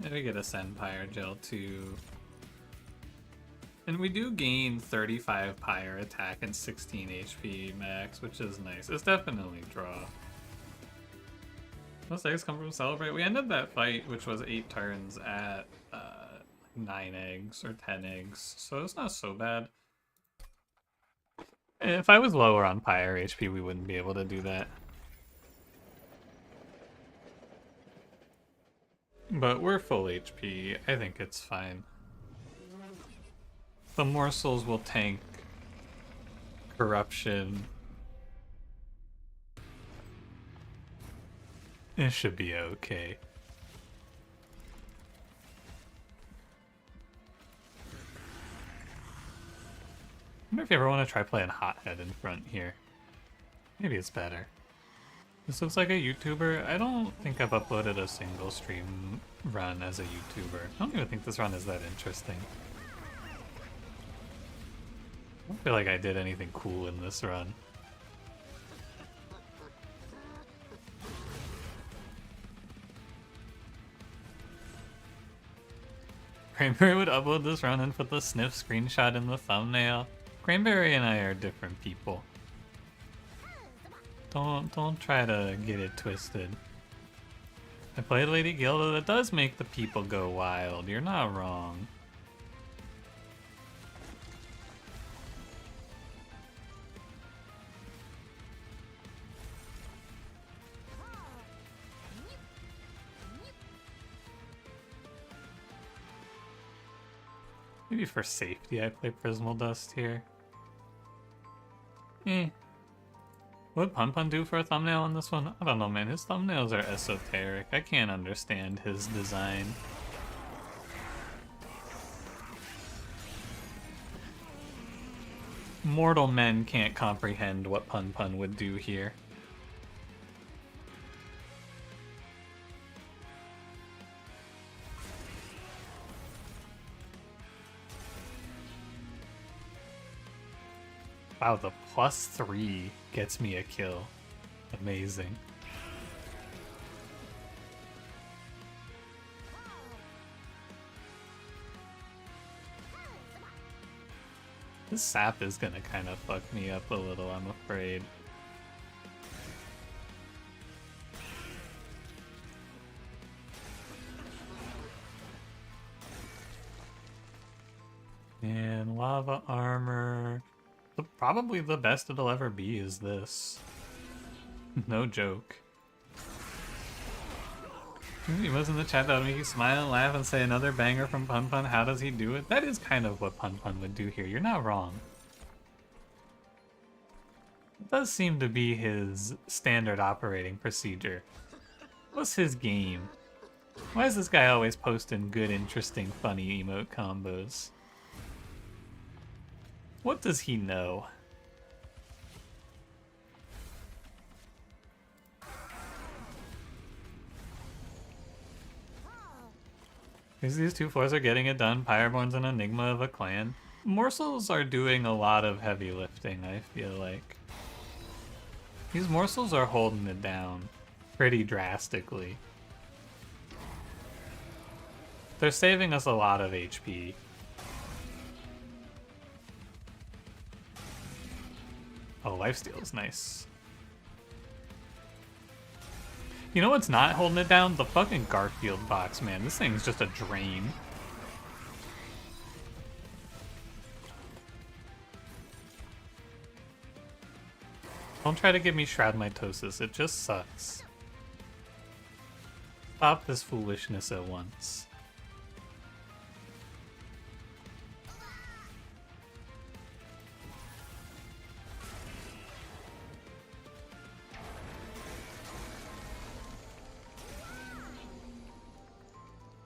And we get a Senpire Gel too. And we do gain 35 Pyre attack and 16 HP max, which is nice. It's definitely draw. Most eggs come from Celebrate. We ended that fight, which was 8 turns, at 9 eggs or 10 eggs, so it's not so bad. If I was lower on Pyre HP, we wouldn't be able to do that. But we're full HP. I think it's fine. The morsels will tank corruption. It should be okay. I wonder if you ever want to try playing Hothead in front here. Maybe it's better. This looks like a YouTuber. I don't think I've uploaded a single stream run as a YouTuber. I don't even think this run is that interesting. I don't feel like I did anything cool in this run. Cranberry would upload this run and put the sniff screenshot in the thumbnail. Cranberry and I are different people. Don't try to get it twisted. I played Lady Gilda. That does make the people go wild. You're not wrong. Maybe for safety I play Prismal Dust here. What would Pun do for a thumbnail on this one? I don't know, man. His thumbnails are esoteric. I can't understand his design. Mortal men can't comprehend what Pun would do here. Wow, the +3 gets me a kill. Amazing. This sap is gonna kind of fuck me up a little, I'm afraid. And lava armor. Probably the best it'll ever be is this. No joke. He was in the chat that would make you smile and laugh and say another banger from Pun. How does he do it? That is kind of what Pun would do here. You're not wrong. It does seem to be his standard operating procedure. What's his game? Why is this guy always posting good, interesting, funny emote combos? What does he know? Because these two floors are getting it done. Pyreborn's an enigma of a clan. Morsels are doing a lot of heavy lifting, I feel like. These morsels are holding it down pretty drastically. They're saving us a lot of HP. Oh, lifesteal is nice. You know what's not holding it down? The fucking Garfield box, man. This thing's just a drain. Don't try to give me Shroud Mitosis. It just sucks. Stop this foolishness at once.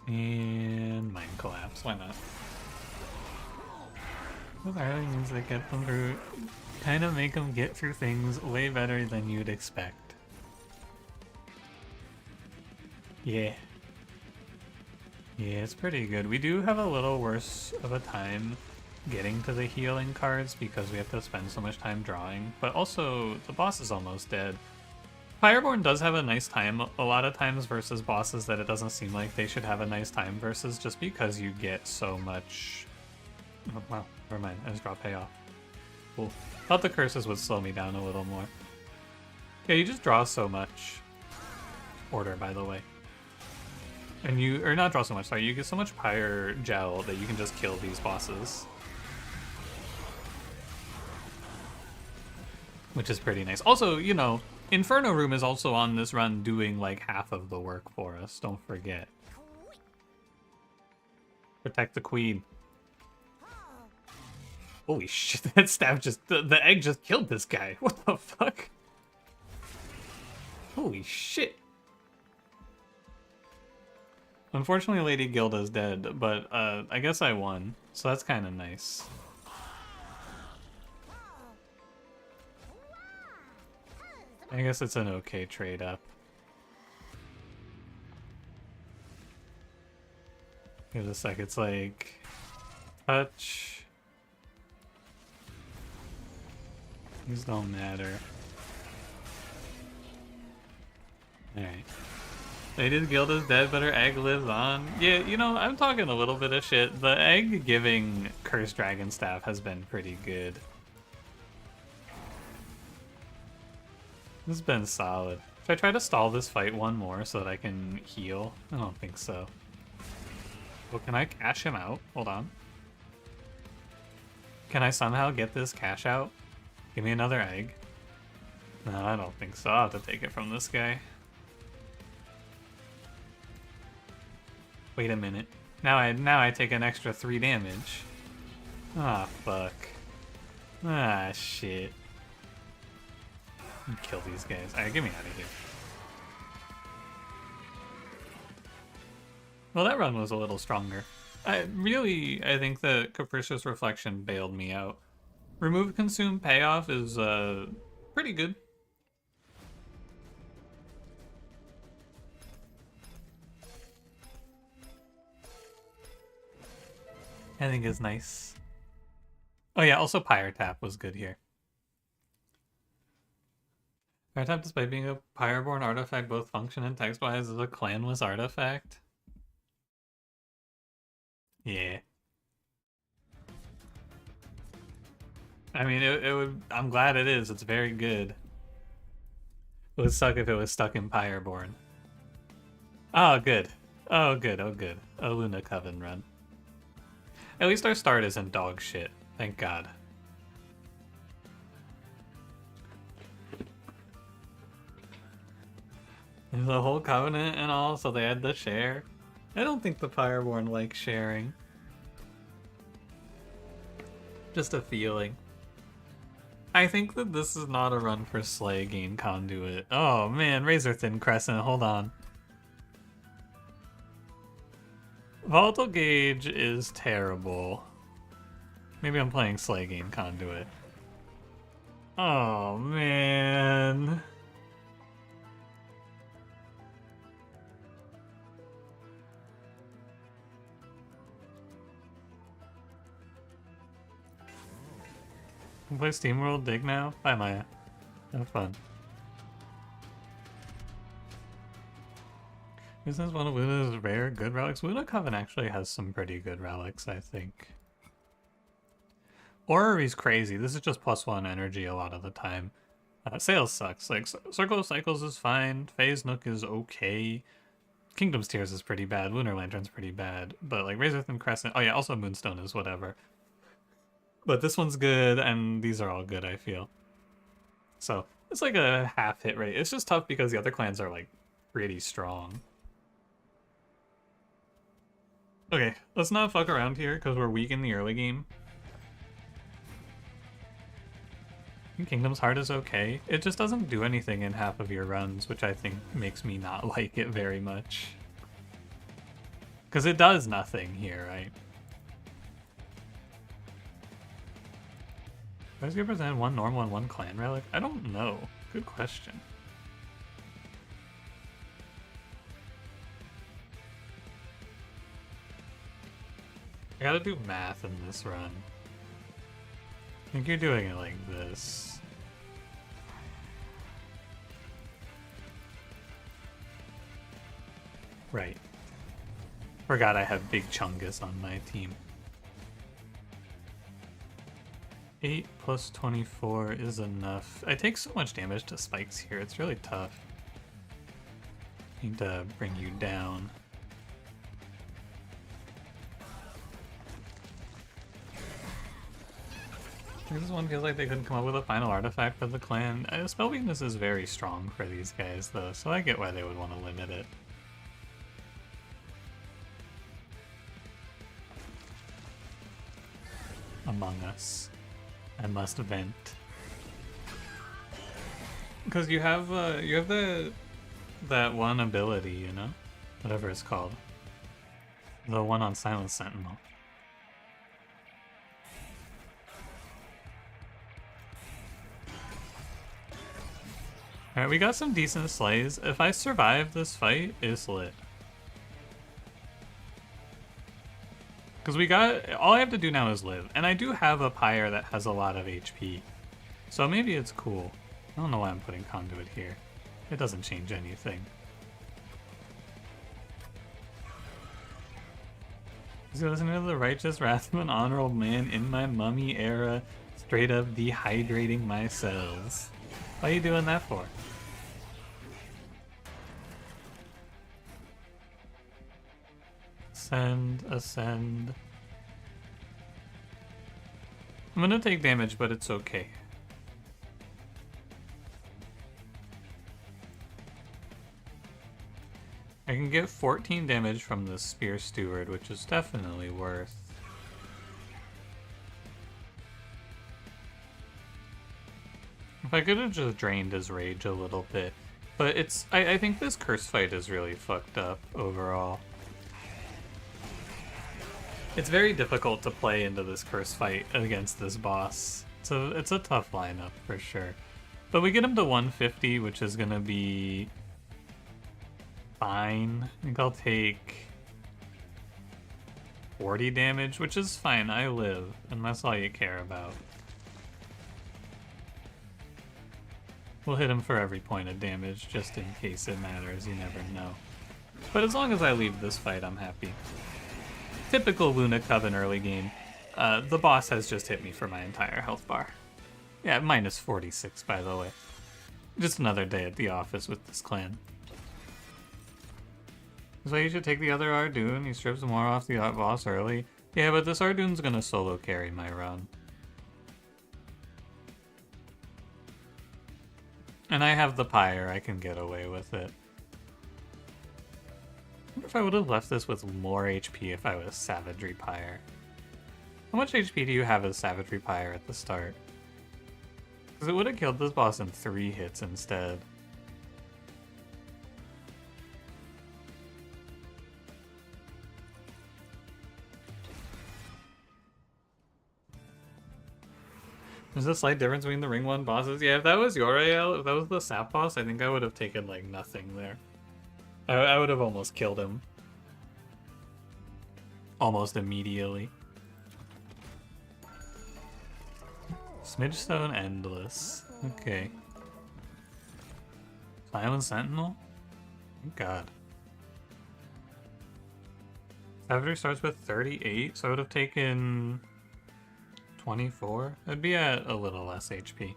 And Mind Collapse, why not? Those early means that get them through, kind of make them get through things way better than you'd expect. Yeah. Yeah, it's pretty good. We do have a little worse of a time getting to the healing cards because we have to spend so much time drawing, but also the boss is almost dead. Fireborn does have a nice time a lot of times versus bosses that it doesn't seem like they should have a nice time versus, just because you get so much... Oh, wow, never mind. I just dropped payoff. Cool. Thought the curses would slow me down a little more. Yeah, you just draw so much. Order, by the way. And you... Or not draw so much, sorry. You get so much Pyre Gel that you can just kill these bosses. Which is pretty nice. Also, you know... Inferno Room is also on this run doing like half of the work for us, don't forget. Protect the queen. Holy shit, that staff just... The egg just killed this guy. What the fuck? Holy shit. Unfortunately, Lady Gilda's dead, but I guess I won, so that's kind of nice. I guess it's an okay trade-up. Give it a sec, it's like... Touch... These don't matter. Alright. Lady Gilda's dead, but her egg lives on. Yeah, you know, I'm talking a little bit of shit. The egg giving Cursed Dragon Staff has been pretty good. This has been solid. Should I try to stall this fight one more so that I can heal? I don't think so. Well, can I cash him out? Hold on. Can I somehow get this cash out? Give me another egg. No, I don't think so. I'll have to take it from this guy. Wait a minute. Now I take an extra 3 damage. Ah, fuck. Ah, shit. Kill these guys. Alright, get me out of here. Well, that run was a little stronger. I think that Capricious Reflection bailed me out. Remove Consume payoff is pretty good. I think it's nice. Oh yeah, also Pyre Tap was good here. Pyre Tap, despite being a Pyreborn artifact, both function and text-wise as a clanless artifact. Yeah. I mean, it would. I'm glad it is. It's very good. It would suck if it was stuck in Pyreborn. Oh, good. Oh, good. Oh, good. A Luna Coven run. At least our start isn't dog shit. Thank God. There's a whole covenant and all, so they had to share. I don't think the Pyreborn like sharing. Just a feeling. I think that this is not a run for Slay Gain Conduit. Oh man, Razor Thin Crescent, hold on. Volatile Gauge is terrible. Maybe I'm playing Slay Gain Conduit. Oh man. Can play SteamWorld Dig now? Bye, Maya. Have fun. This is one of Luna's rare good relics. Luna Coven actually has some pretty good relics, I think. Orrery's crazy. This is just +1 energy a lot of the time. Sales sucks. Like, Circle of Cycles is fine. Phase Nook is okay. Kingdom's Tears is pretty bad. Lunar Lantern's pretty bad. But, like, Razor Thin Crescent... Oh, yeah, also Moonstone is whatever. But this one's good, and these are all good, I feel. So, it's like a half hit rate. It's just tough because the other clans are, like, pretty strong. Okay, let's not fuck around here, because we're weak in the early game. Kingdom's Heart is okay. It just doesn't do anything in half of your runs, which I think makes me not like it very much. Because it does nothing here, right? Does it represent one normal and one clan relic? I don't know. Good question. I gotta do math in this run. I think you're doing it like this. Right. Forgot I have Big Chungus on my team. 8 plus 24 is enough. I take so much damage to spikes here, it's really tough. Need to bring you down. This one feels like they couldn't come up with a final artifact for the clan. Spell weakness is very strong for these guys though, so I get why they would want to limit it. Among Us. I must vent. Because you have that one ability, you know? Whatever it's called. The one on Silent Sentinel. Alright, we got some decent slays. If I survive this fight, it's lit. Because we got... All I have to do now is live. And I do have a Pyre that has a lot of HP. So maybe it's cool. I don't know why I'm putting Conduit here. It doesn't change anything. Is he listening to the Righteous Wrath of an Honorable Man in my mummy era, straight up dehydrating my cells? What are you doing that for? Ascend, ascend. I'm gonna take damage, but it's okay. I can get 14 damage from the Spear Steward, which is definitely worth. If I could have just drained his rage a little bit. But it's... I think this curse fight is really fucked up overall. It's very difficult to play into this curse fight against this boss. So it's a tough lineup for sure. But we get him to 150, which is gonna be fine. I think I'll take 40 damage, which is fine. I live, and that's all you care about. We'll hit him for every point of damage, just in case it matters. You never know. But as long as I leave this fight, I'm happy. Typical Luna Coven early game. The boss has just hit me for my entire health bar. Yeah, minus 46, by the way. Just another day at the office with this clan. So you should take the other Ardoon. He strips more off the boss early. Yeah, but this Ardoon's gonna solo carry my run. And I have the Pyre, I can get away with it. I wonder if I would have left this with more HP if I was Savagery Pyre. How much HP do you have as Savagery Pyre at the start? Because it would have killed this boss in 3 hits instead. There's a slight difference between the Ring 1 bosses. Yeah, if that was Uriel, if that was the Sap boss, I think I would have taken, like, nothing there. I would have almost killed him. Almost immediately. Smidgestone Endless. Okay. Silent Sentinel? Thank God. Savagery starts with 38, so I would have taken 24. It'd be at a little less HP.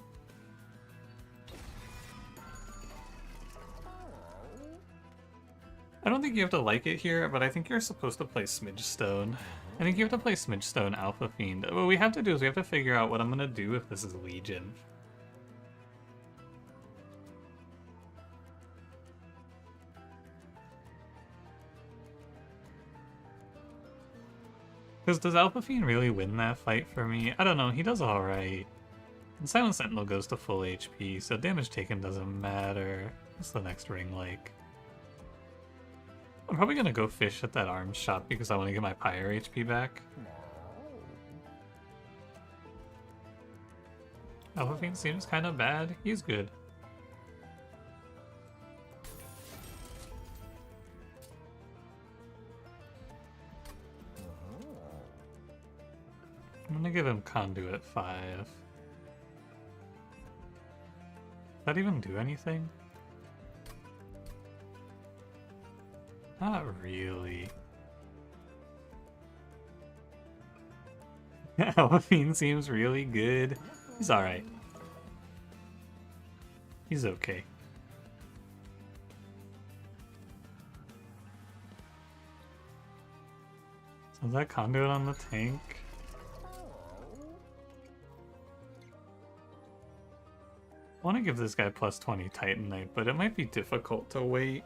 I don't think you have to like it here, but I think you're supposed to play Smidgestone. I think you have to play Smidgestone Alpha Fiend. What we have to do is we have to figure out what I'm gonna do if this is Legion. Because does Alpha Fiend really win that fight for me? I don't know, he does alright. And Silent Sentinel goes to full HP, so damage taken doesn't matter. What's the next ring like? I'm probably gonna go fish at that arms shop because I want to get my Pyre HP back. Alpha Fiend seems kind of bad. He's good. I'm gonna give him Conduit 5. Does that even do anything? Not really. Alpha Fiend seems really good. He's alright. He's okay. So is that Conduit on the tank? I want to give this guy plus 20 Titanite, but it might be difficult to wait.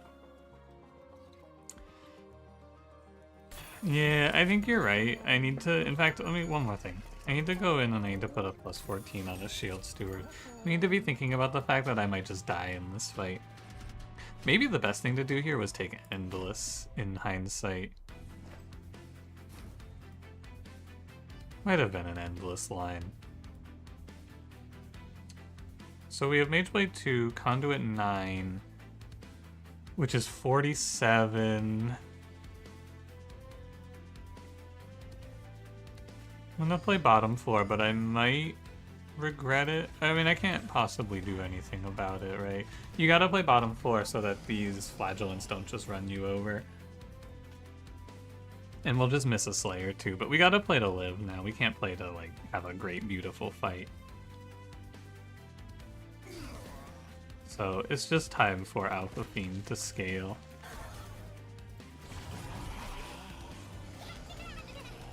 Yeah, I think you're right. I need to, in fact, let me, one more thing. I need to go in and I need to put a plus 14 on a Shield Steward. We need to be thinking about the fact that I might just die in this fight. Maybe the best thing to do here was take Endless in hindsight. Might have been an Endless line. So we have Mageblade 2, Conduit 9, which is 47. I'm gonna play bottom floor, but I might regret it. I mean, I can't possibly do anything about it, right? You gotta play bottom floor so that these flagellants don't just run you over. And we'll just miss a Slayer too, but we gotta play to live now. We can't play to, like, have a great, beautiful fight. So it's just time for Alpha Fiend to scale.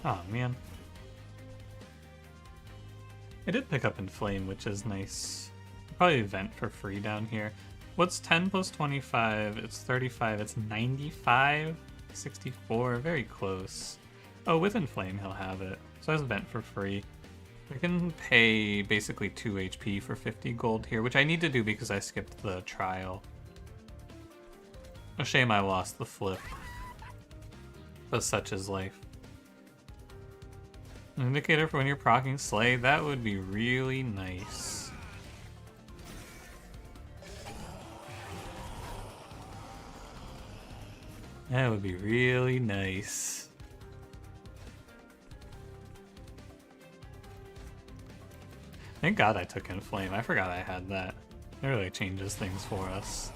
Oh man. I did pick up Inflame, which is nice. Probably vent for free down here. What's 10 plus 25? It's 35. It's 95? 64. Very close. Oh, with Inflame he'll have it. So that's vent for free. We can pay basically 2 HP for 50 gold here, which I need to do because I skipped the trial. A shame I lost the flip. But such is life. An indicator for when you're proccing Slay, that would be really nice. That would be really nice. Thank God I took Inflame. I forgot I had that. It really changes things for us.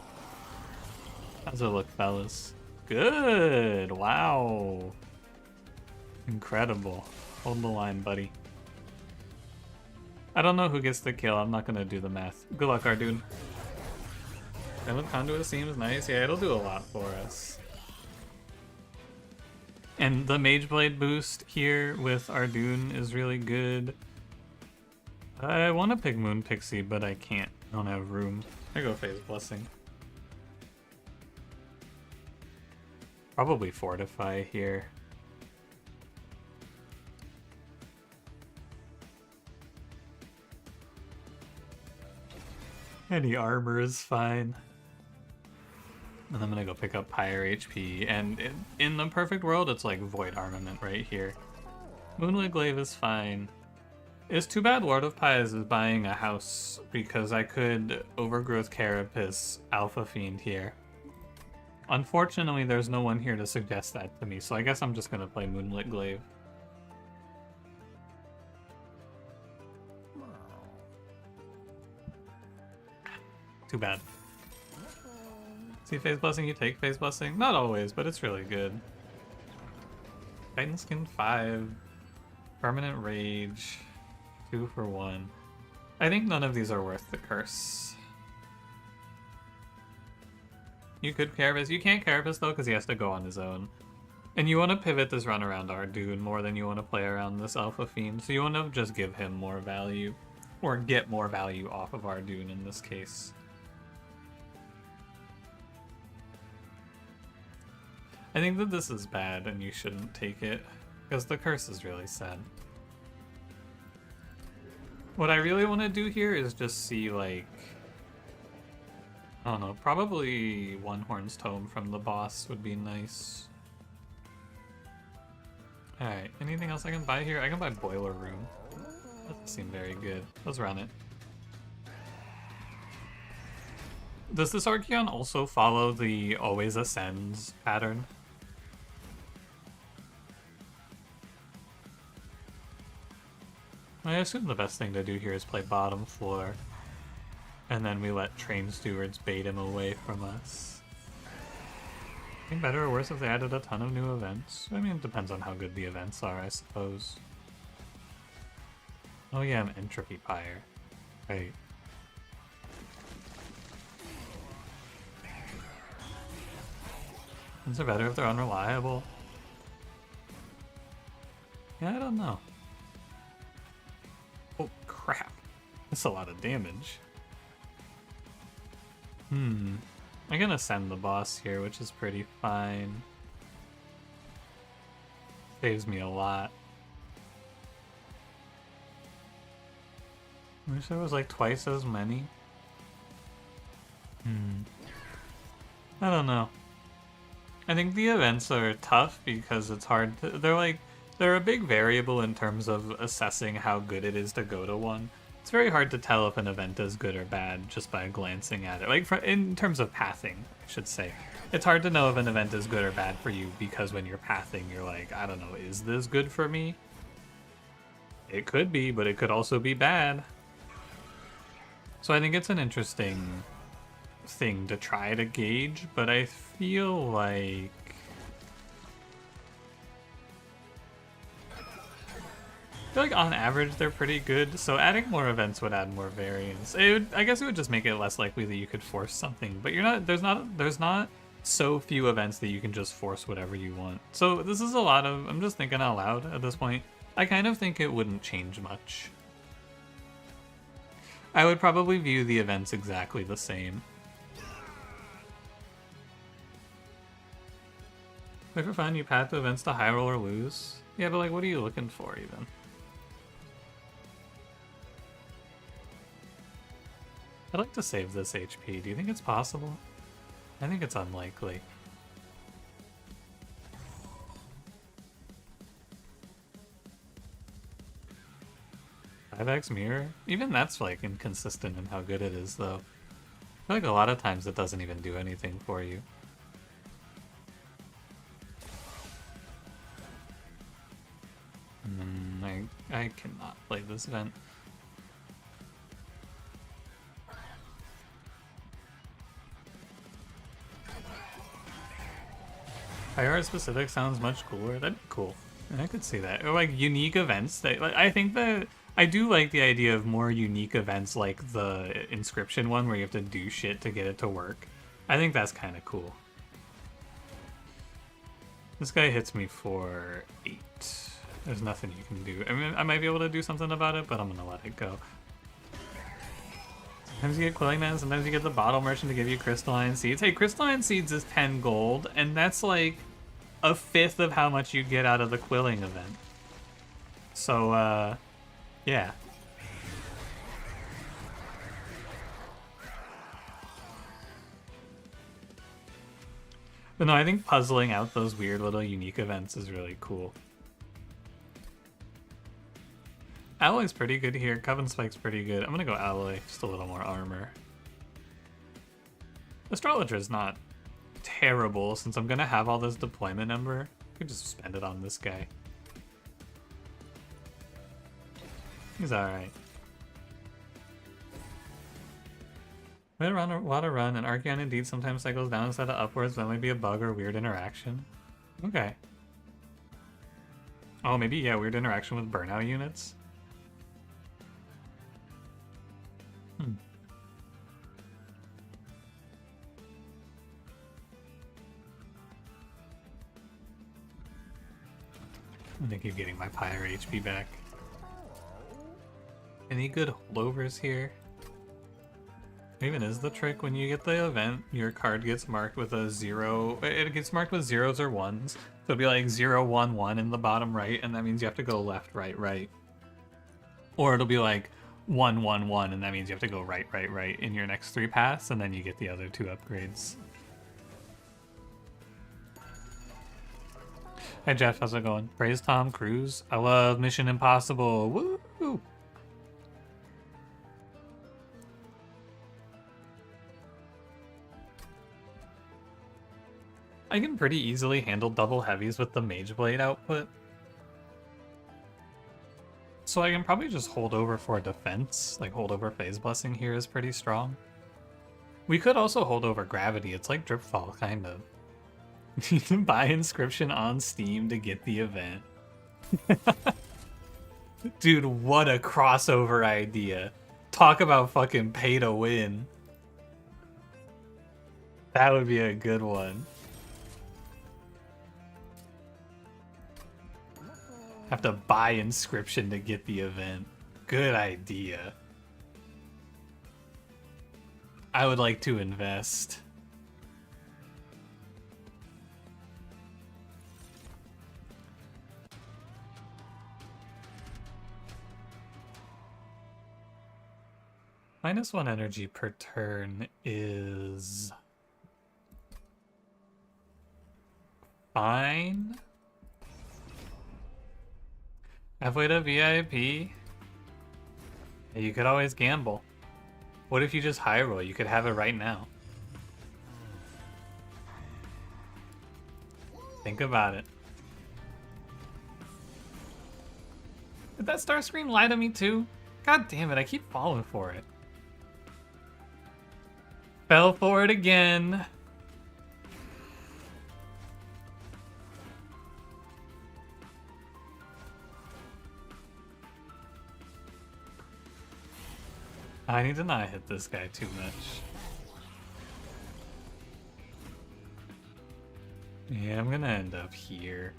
How's it look, fellas? Good! Wow! Incredible. Hold the line, buddy. I don't know who gets the kill. I'm not gonna do the math. Good luck, Ardoon. Silent Conduit seems nice. Yeah, it'll do a lot for us. And the Mage Blade boost here with Ardoon is really good. I want to pick Moon Pixie, but I can't. I don't have room. I go Phase Blessing. Probably Fortify here. Any armor is fine. And I'm gonna go pick up higher HP. And in the perfect world, it's like Void Armament right here. Moonlit Glaive is fine. It's too bad Lord of Pies is buying a house because I could Overgrowth Carapace Alpha Fiend here. Unfortunately, there's no one here to suggest that to me, so I guess I'm just gonna play Moonlit Glaive. Too bad. See Phase Blessing, you take Phase Blessing? Not always, but it's really good. Titan Skin 5. Permanent Rage. 2 for 1. I think none of these are worth the curse. You could Carapace. You can't Carapace though because he has to go on his own. And you want to pivot this run around Ardoon more than you want to play around this Alpha Fiend. So you want to just give him more value. Or get more value off of Ardoon in this case. I think that this is bad and you shouldn't take it. Because the curse is really sad. What I really want to do here is just see, like, I don't know, probably One Horn's Tome from the boss would be nice. Alright, anything else I can buy here? I can buy Boiler Room. Doesn't seem very good. Let's run it. Does this Archeon also follow the Always Ascends pattern? I assume the best thing to do here is play bottom floor. And then we let Train Stewards bait him away from us. I think better or worse if they added a ton of new events. I mean, it depends on how good the events are, I suppose. Oh yeah, I'm Entropy Pyre. Right. Is it better if they're unreliable? Yeah, I don't know. Oh crap. That's a lot of damage. I'm gonna send the boss here, which is pretty fine. Saves me a lot. I wish there was like twice as many. I don't know. I think the events are tough because it's hard to, they're a big variable in terms of assessing how good it is to go to one. It's very hard to tell if an event is good or bad just by glancing at it. Like, in terms of pathing, I should say. It's hard to know if an event is good or bad for you because when you're pathing, you're like, I don't know, is this good for me? It could be, but it could also be bad. So I think it's an interesting thing to try to gauge, but I feel like on average they're pretty good, so adding more events would add more variance. I guess it would just make it less likely that you could force something, but there's not so few events that you can just force whatever you want. So this is a lot of, I'm just thinking out loud at this point. I kind of think it wouldn't change much. I would probably view the events exactly the same. Wait for fun, you path the events to high roll or lose? Yeah, but like, what are you looking for even? I'd like to save this HP. Do you think it's possible? I think it's unlikely. 5x mirror? Even that's like inconsistent in how good it is though. I feel like a lot of times it doesn't even do anything for you. I cannot play this event. IR specific sounds much cooler. That'd be cool. I could see that. Or like unique events. That, like, I think that I do like the idea of more unique events like the inscription one where you have to do shit to get it to work. I think that's kind of cool. This guy hits me for 8. There's nothing you can do. I mean, I might be able to do something about it, but I'm gonna let it go. Sometimes you get Quilling Man, sometimes you get the Bottle Merchant to give you Crystalline Seeds. Hey, Crystalline Seeds is 10 gold, and that's like a fifth of how much you get out of the Quilling event. So, yeah. But no, I think puzzling out those weird little unique events is really cool. Alloy's pretty good here. Coven Spike's pretty good. I'm gonna go Alloy, just a little more armor. Astrologer's not terrible, since I'm gonna have all this deployment number. I could just spend it on this guy. He's alright. Way to run a lot of run, and Archeon indeed sometimes cycles down instead of upwards. That might be a bug or weird interaction. Okay. Oh, maybe, yeah, weird interaction with burnout units. I'm gonna keep getting my Pyre HP back. Any good holdovers here? Even is the trick when you get the event, your card gets marked with a 0. It gets marked with 0s or 1s. So it'll be like 0, 1, 1 in the bottom right, and that means you have to go left, right, right. Or it'll be like 1, 1, 1, and that means you have to go right, right, right in your next 3 paths, and then you get the other 2 upgrades. Hi Jeff, how's it going? Praise Tom Cruise. I love Mission Impossible. Woo! I can pretty easily handle double heavies with the Mage Blade output. So I can probably just hold over for defense. Like hold over Phase Blessing here is pretty strong. We could also hold over Gravity. It's like Dripfall, kind of. You can buy Inscription on Steam to get the event. Dude, what a crossover idea. Talk about fucking pay to win. That would be a good one. Have to buy Inscription to get the event. Good idea. I would like to invest. -1 energy per turn is fine. Halfway to VIP. You could always gamble. What if you just high roll? You could have it right now. Think about it. Did that star screen lie to me too? God damn it, I keep falling for it. Fell for it again. I need to not hit this guy too much. Yeah, I'm gonna end up here.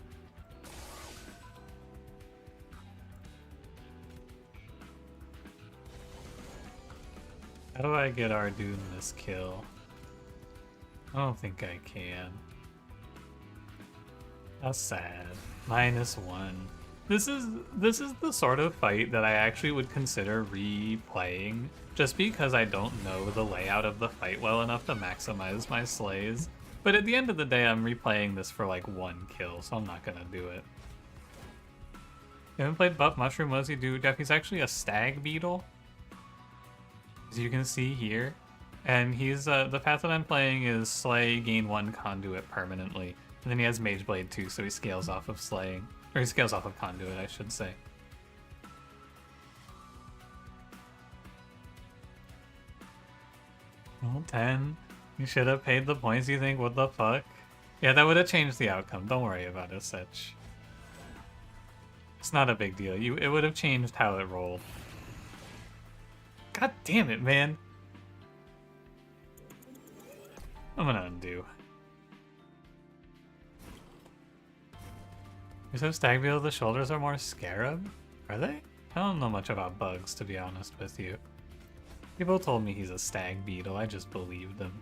How do I get Ardoon this kill? I don't think I can. How sad. -1. This is the sort of fight that I actually would consider replaying, just because I don't know the layout of the fight well enough to maximize my slays. But at the end of the day, I'm replaying this for like 1 kill, so I'm not gonna do it. You haven't played Buff Mushroom? What does he do, Jeff? He's actually a stag beetle, as you can see here. And he's the path that I'm playing is Slay, gain 1 conduit permanently. And then he has Mage Blade too, so he scales off of slaying. Or he scales off of conduit, I should say. Well, 10. You should have paid the points, you think? What the fuck? Yeah, that would have changed the outcome. Don't worry about it, Sitch. It's not a big deal. It would have changed how it rolled. God damn it, man. I'm gonna undo. You said stag beetle, the shoulders are more scarab? Are they? I don't know much about bugs, to be honest with you. People told me he's a stag beetle, I just believed them.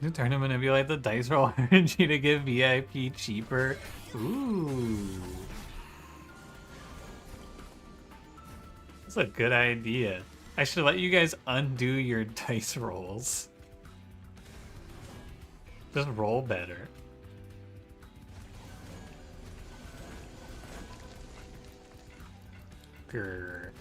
New tournament manipulate the dice roll energy to give VIP cheaper. Ooh. That's a good idea. I should let you guys undo your dice rolls. Just roll better. Grr.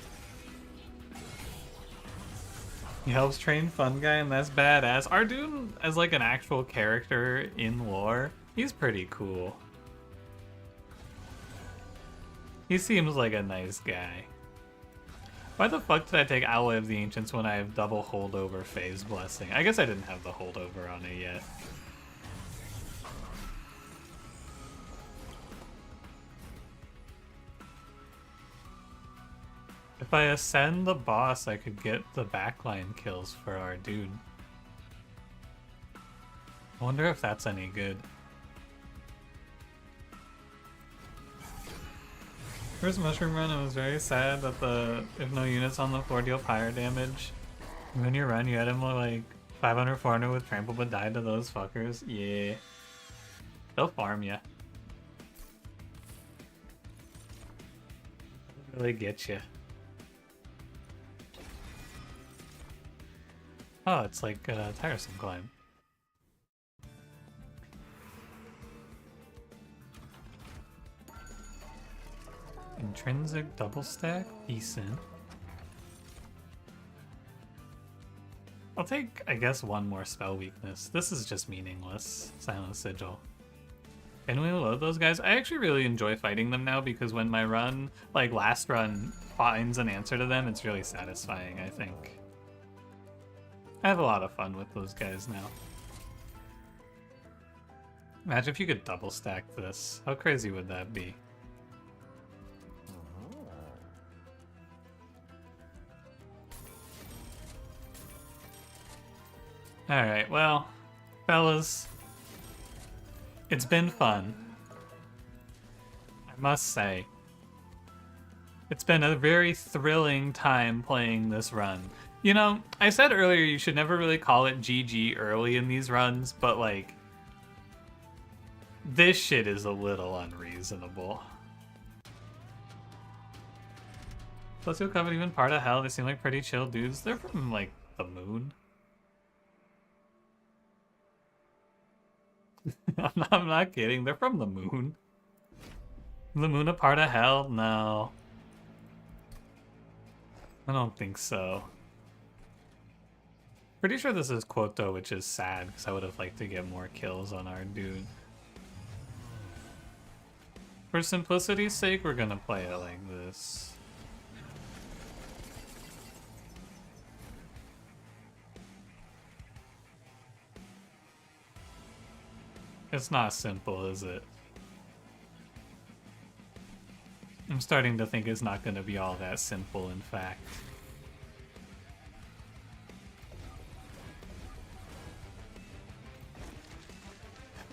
He helps train Fun Guy, and that's badass. Ardoon, as like an actual character in lore, he's pretty cool. He seems like a nice guy. Why the fuck did I take Alloy of the Ancients when I have double holdover phase blessing? I guess I didn't have the holdover on it yet. If I ascend the boss, I could get the backline kills for Ardoon. I wonder if that's any good. First mushroom run, it was very sad that if no units on the floor deal pyre damage. When you run, you had him like 500, 400 with trample, but died to those fuckers. Yeah. They'll farm ya. Really get you. Oh, it's like a tiresome climb. Intrinsic double stack? Decent. I'll take, I guess, 1 more spell weakness. This is just meaningless. Silent Sigil. Can we load those guys? I actually really enjoy fighting them now because when my run, like last run, finds an answer to them, it's really satisfying, I think. I have a lot of fun with those guys now. Imagine if you could double stack this. How crazy would that be? Alright, well, fellas, it's been fun. I must say. It's been a very thrilling time playing this run. You know, I said earlier you should never really call it GG early in these runs, but like, this shit is a little unreasonable. Plus you'll cover even part of hell, they seem like pretty chill dudes. They're from like the moon. I'm not kidding, they're from the moon. The moon a part of hell? No. I don't think so. Pretty sure this is Quoto, which is sad, because I would have liked to get more kills on our dude. For simplicity's sake, we're gonna play it like this. It's not simple, is it? I'm starting to think it's not gonna be all that simple, in fact.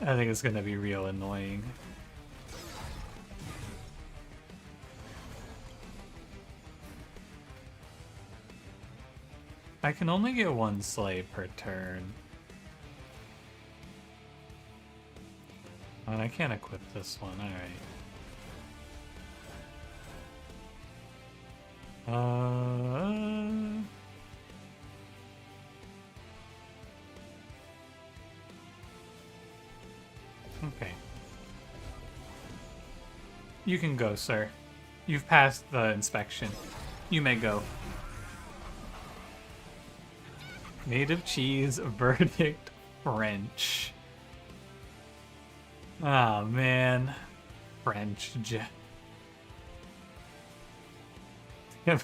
I think it's gonna be real annoying. I can only get one sleigh per turn. And I can't equip this one, alright. Okay. You can go, sir. You've passed the inspection. You may go. Native cheese, verdict, French. Ah, oh, man. French. The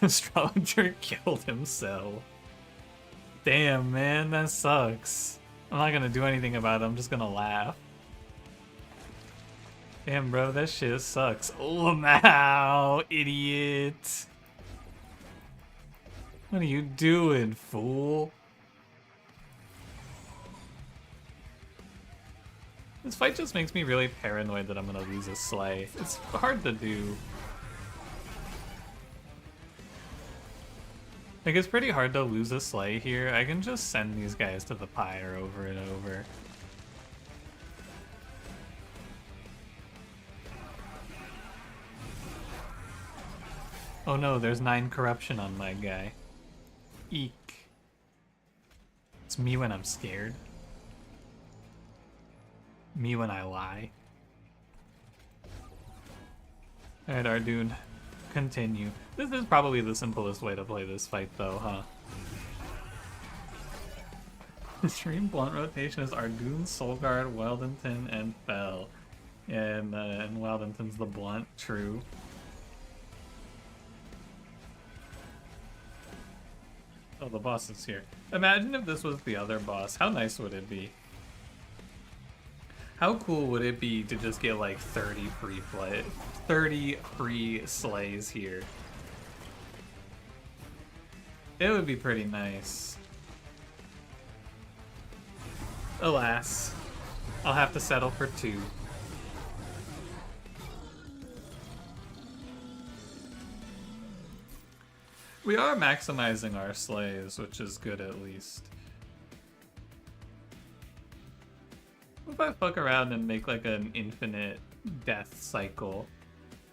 astrologer killed himself. Damn, man, that sucks. I'm not gonna do anything about it, I'm just gonna laugh. Damn, bro, that shit sucks. Oh, wow, idiot. What are you doing, fool? This fight just makes me really paranoid that I'm gonna lose a sleigh. It's hard to do. Like, it's pretty hard to lose a sleigh here. I can just send these guys to the pyre over and over. Oh no, there's 9 corruption on my guy. Eek. It's me when I'm scared. Me when I lie. Alright, Ardoon. Continue. This is probably the simplest way to play this fight, though, huh? The stream blunt rotation is Ardoon, Soulguard, Weldington, and Fell. Yeah, and Weldington's the blunt, true. Oh, the boss is here. Imagine if this was the other boss. How nice would it be? How cool would it be to just get like 30 free sleighs here? It would be pretty nice. Alas, I'll have to settle for 2. We are maximizing our sleighs, which is good at least. What if I fuck around and make like an infinite death cycle?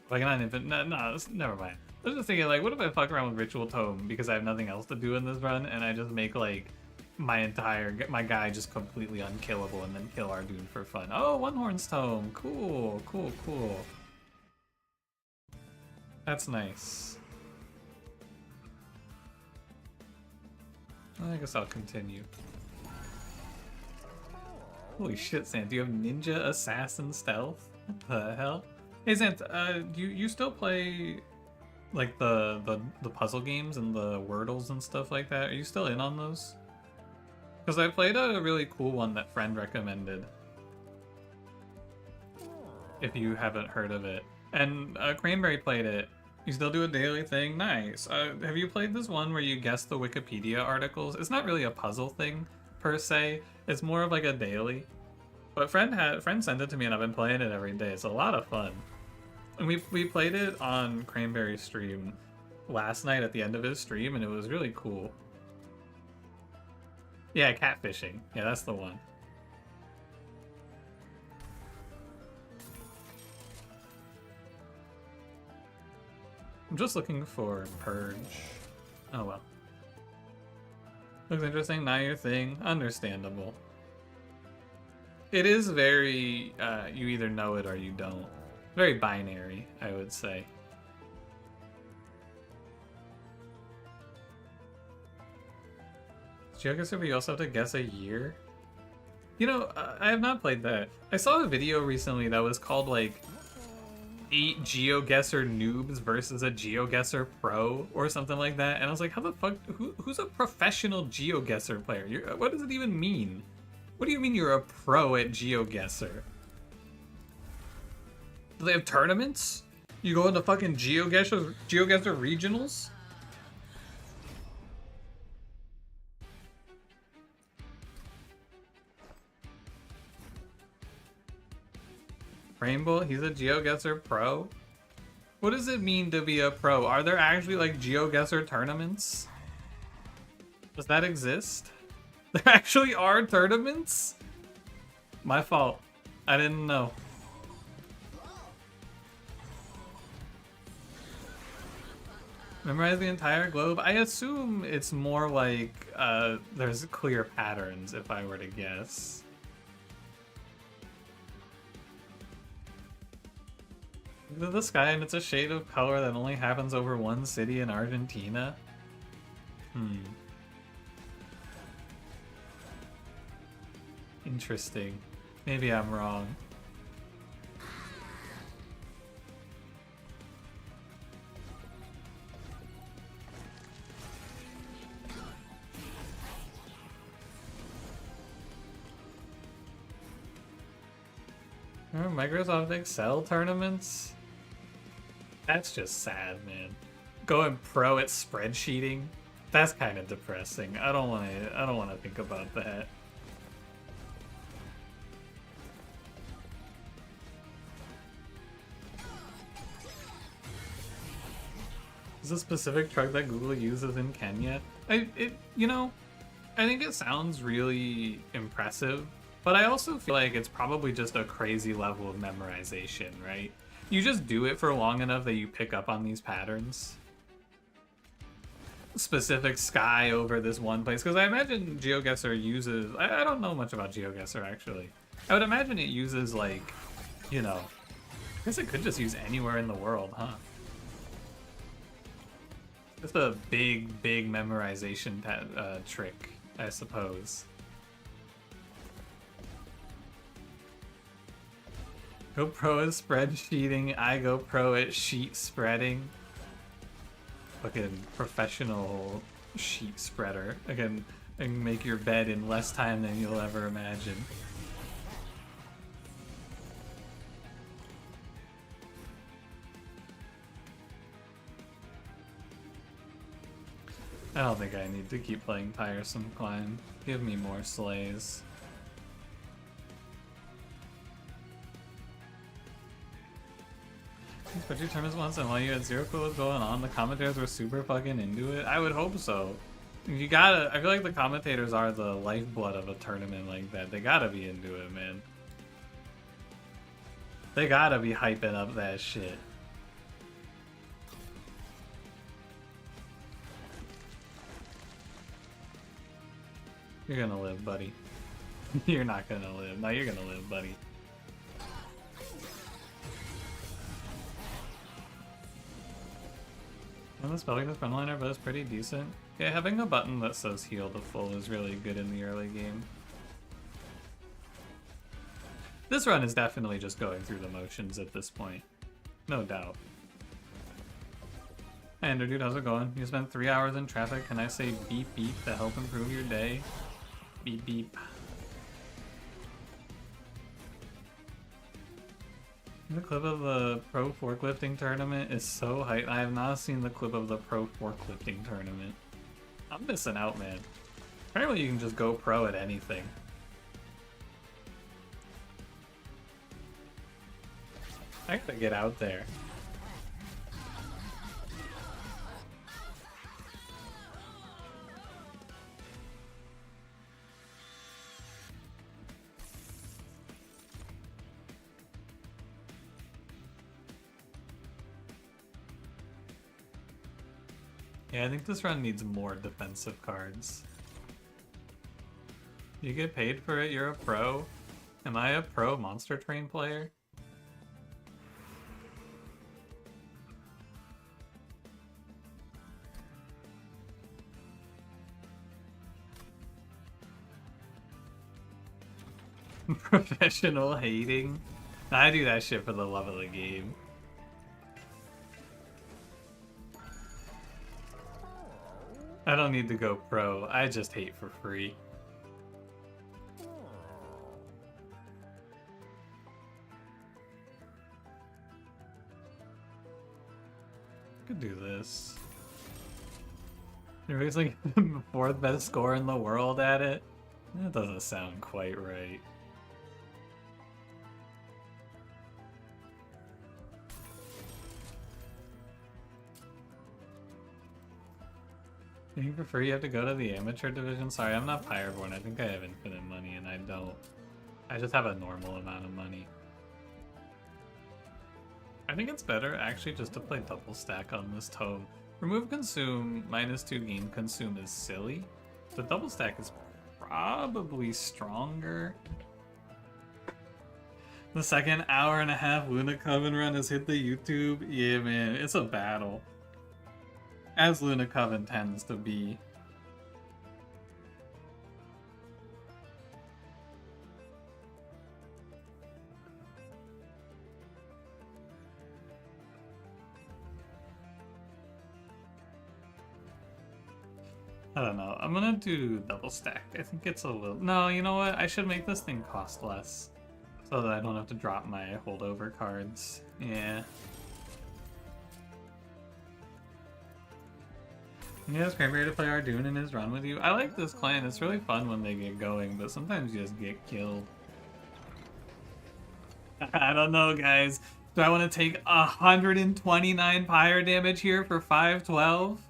Like not infinite, no, never mind. I was just thinking like, what if I fuck around with Ritual Tome because I have nothing else to do in this run and I just make like my guy just completely unkillable and then kill Ardoon for fun. Oh, One Horn's Tome, cool, cool, cool. That's nice. I guess I'll continue. Holy shit, Sant, do you have Ninja Assassin Stealth? What the hell? Hey Sant, you still play like the puzzle games and the Wordles and stuff like that? Are you still in on those? Because I played a really cool one that friend recommended. If you haven't heard of it. And Cranberry played it. You still do a daily thing? Nice. Have you played this one where you guess the Wikipedia articles? It's not really a puzzle thing, per se. It's more of like a daily. But friend sent it to me and I've been playing it every day. It's a lot of fun. And we played it on Cranberry's stream last night at the end of his stream and it was really cool. Yeah, catfishing. Yeah, that's the one. I'm just looking for Purge. Oh well. Looks interesting, not your thing. Understandable. It is very, you either know it or you don't. Very binary, I would say. Geoguessr, but you also have to guess a year? You know, I have not played that. I saw a video recently that was called, like, 8 GeoGuessr noobs versus a GeoGuessr pro or something like that, and I was like, how the fuck, who's a professional GeoGuessr player? What does it even mean? What do you mean you're a pro at GeoGuessr? Do they have tournaments? You go into fucking GeoGuessr regionals? Rainbow, he's a GeoGuessr pro? What does it mean to be a pro? Are there actually like GeoGuessr tournaments? Does that exist? There actually are tournaments? My fault. I didn't know. Memorize the entire globe? I assume it's more like there's clear patterns, if I were to guess. Look at the sky, and it's a shade of color that only happens over one city in Argentina. Interesting. Maybe I'm wrong. Remember Microsoft Excel tournaments? That's just sad, man. Going pro at spreadsheeting? That's kind of depressing. I don't want to think about that. Is a specific truck that Google uses in Kenya? You know, I think it sounds really impressive, but I also feel like it's probably just a crazy level of memorization, right? You just do it for long enough that you pick up on these patterns. Specific sky over this one place, because I imagine GeoGuessr uses... I don't know much about GeoGuessr, actually. I would imagine it uses, like, you know... I guess it could just use anywhere in the world, huh? It's a big memorization trick, I suppose. Go pro at spreadsheeting, I go pro at sheet spreading. Fucking professional sheet spreader. I can make your bed in less time than you'll ever imagine. I don't think I need to keep playing Tiresome Climb. Give me more slays. Spreadsheet tournaments once, and while you had zero clue what was going on, the commentators were super fucking into it. I would hope so. You gotta... I feel like the commentators are the lifeblood of a tournament like that. They gotta be into it, man. They gotta be hyping up that shit. You're gonna live, buddy. You're not gonna live. No, you're gonna live, buddy. And the spelling is frontliner, but it's pretty decent. Yeah, having a button that says heal to full is really good in the early game. This run is definitely just going through the motions at this point. No doubt. Hey, Ender Dude, how's it going? You spent 3 hours in traffic. Can I say beep beep to help improve your day? Beep beep. The clip of the pro forklifting tournament is so hype. I have not seen the clip of the pro forklifting tournament. I'm missing out, man. Apparently you can just go pro at anything. I gotta get out there. Yeah, I think this run needs more defensive cards. You get paid for it, you're a pro? Am I a pro Monster Train player? Professional hating? I do that shit for the love of the game. I don't need to go pro, I just hate for free. Could do this. Everybody's like the 4th best score in the world at it? That doesn't sound quite right. You prefer you have to go to the amateur division? Sorry, I'm not Pyreborn. I think I have infinite money and I don't. I just have a normal amount of money. I think it's better actually just to play double stack on this tome. Remove consume, -2 gain consume is silly. The double stack is probably stronger. The second hour and a half Luna Coven run has hit the YouTube. Yeah, man, it's a battle. As Luna Coven tends to be. I don't know. I'm gonna do double stack. I think it's a little... No, you know what? I should make this thing cost less. So that I don't have to drop my holdover cards. Yeah. You ask Cranberry to play Ardoon in his run with you? I like this clan. It's really fun when they get going, but sometimes you just get killed. I don't know, guys. Do I want to take 129 pyre damage here for 512?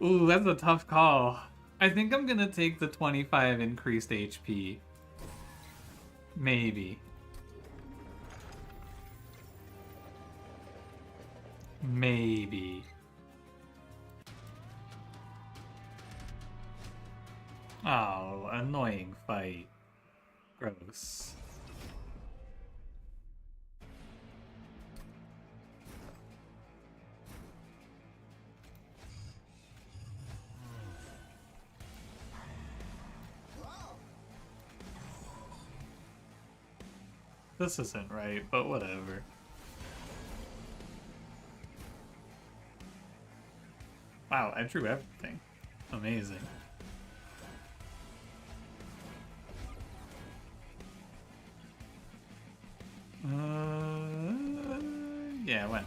Ooh, that's a tough call. I think I'm gonna take the 25 increased HP. Maybe. Maybe. Oh, annoying fight. Gross. This isn't right, but whatever. Wow, I drew everything. Amazing. Yeah, when?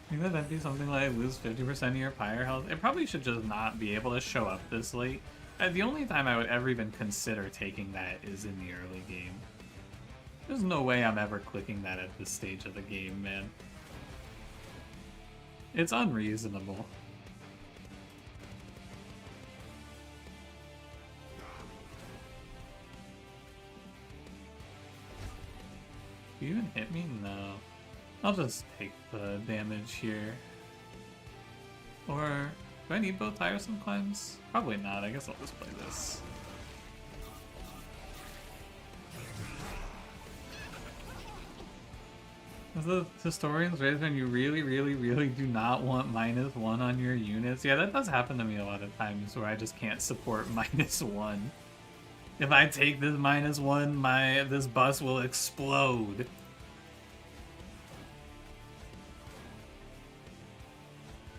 I think that'd be something like lose 50% of your pyre health. It probably should just not be able to show up this late. The only time I would ever even consider taking that is in the early game. There's no way I'm ever clicking that at this stage of the game, man. It's unreasonable. Do you even hit me? No. I'll just take the damage here. Or do I need both tiresome climbs? Probably not. I guess I'll just play this. As the historians raise when you really do not want -1 on your units. Yeah, that does happen to me a lot of times where I just can't support -1. If I take this -1, this bus will explode.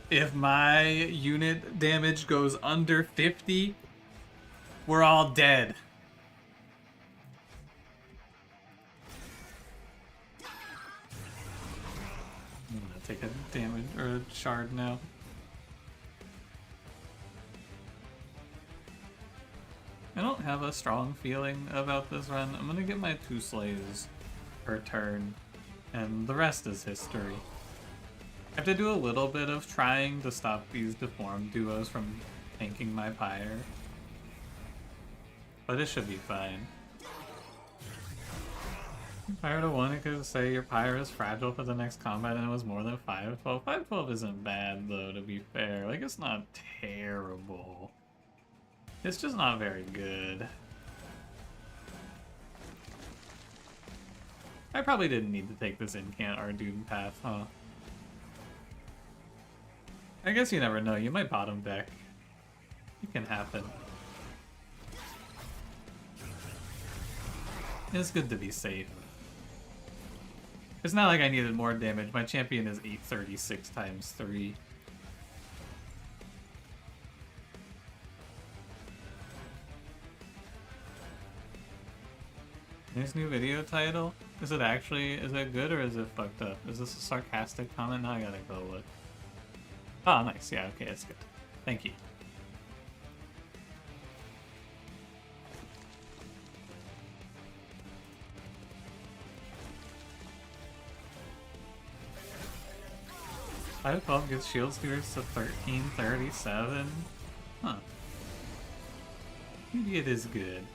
If my unit damage goes under 50, we're all dead. I'm gonna take a damage or a shard now. I don't have a strong feeling about this run. I'm gonna get my 2 slays per turn, and the rest is history. I have to do a little bit of trying to stop these deformed duos from tanking my pyre, but it should be fine. Pyre to 1, it could say your pyre is fragile for the next combat and it was more than 512. 512 isn't bad though, to be fair. Like, it's not terrible. It's just not very good. I probably didn't need to take this incant Ardoon path, huh? I guess you never know, you might bottom deck. It can happen. It's good to be safe. It's not like I needed more damage. My champion is 836 times 3. Nice new video title? Is it good or is it fucked up? Is this a sarcastic comment? Now I gotta go look. Oh, nice. Yeah, okay, that's good. Thank you. 512 gets shield steers to 1337. Huh. Maybe it is good.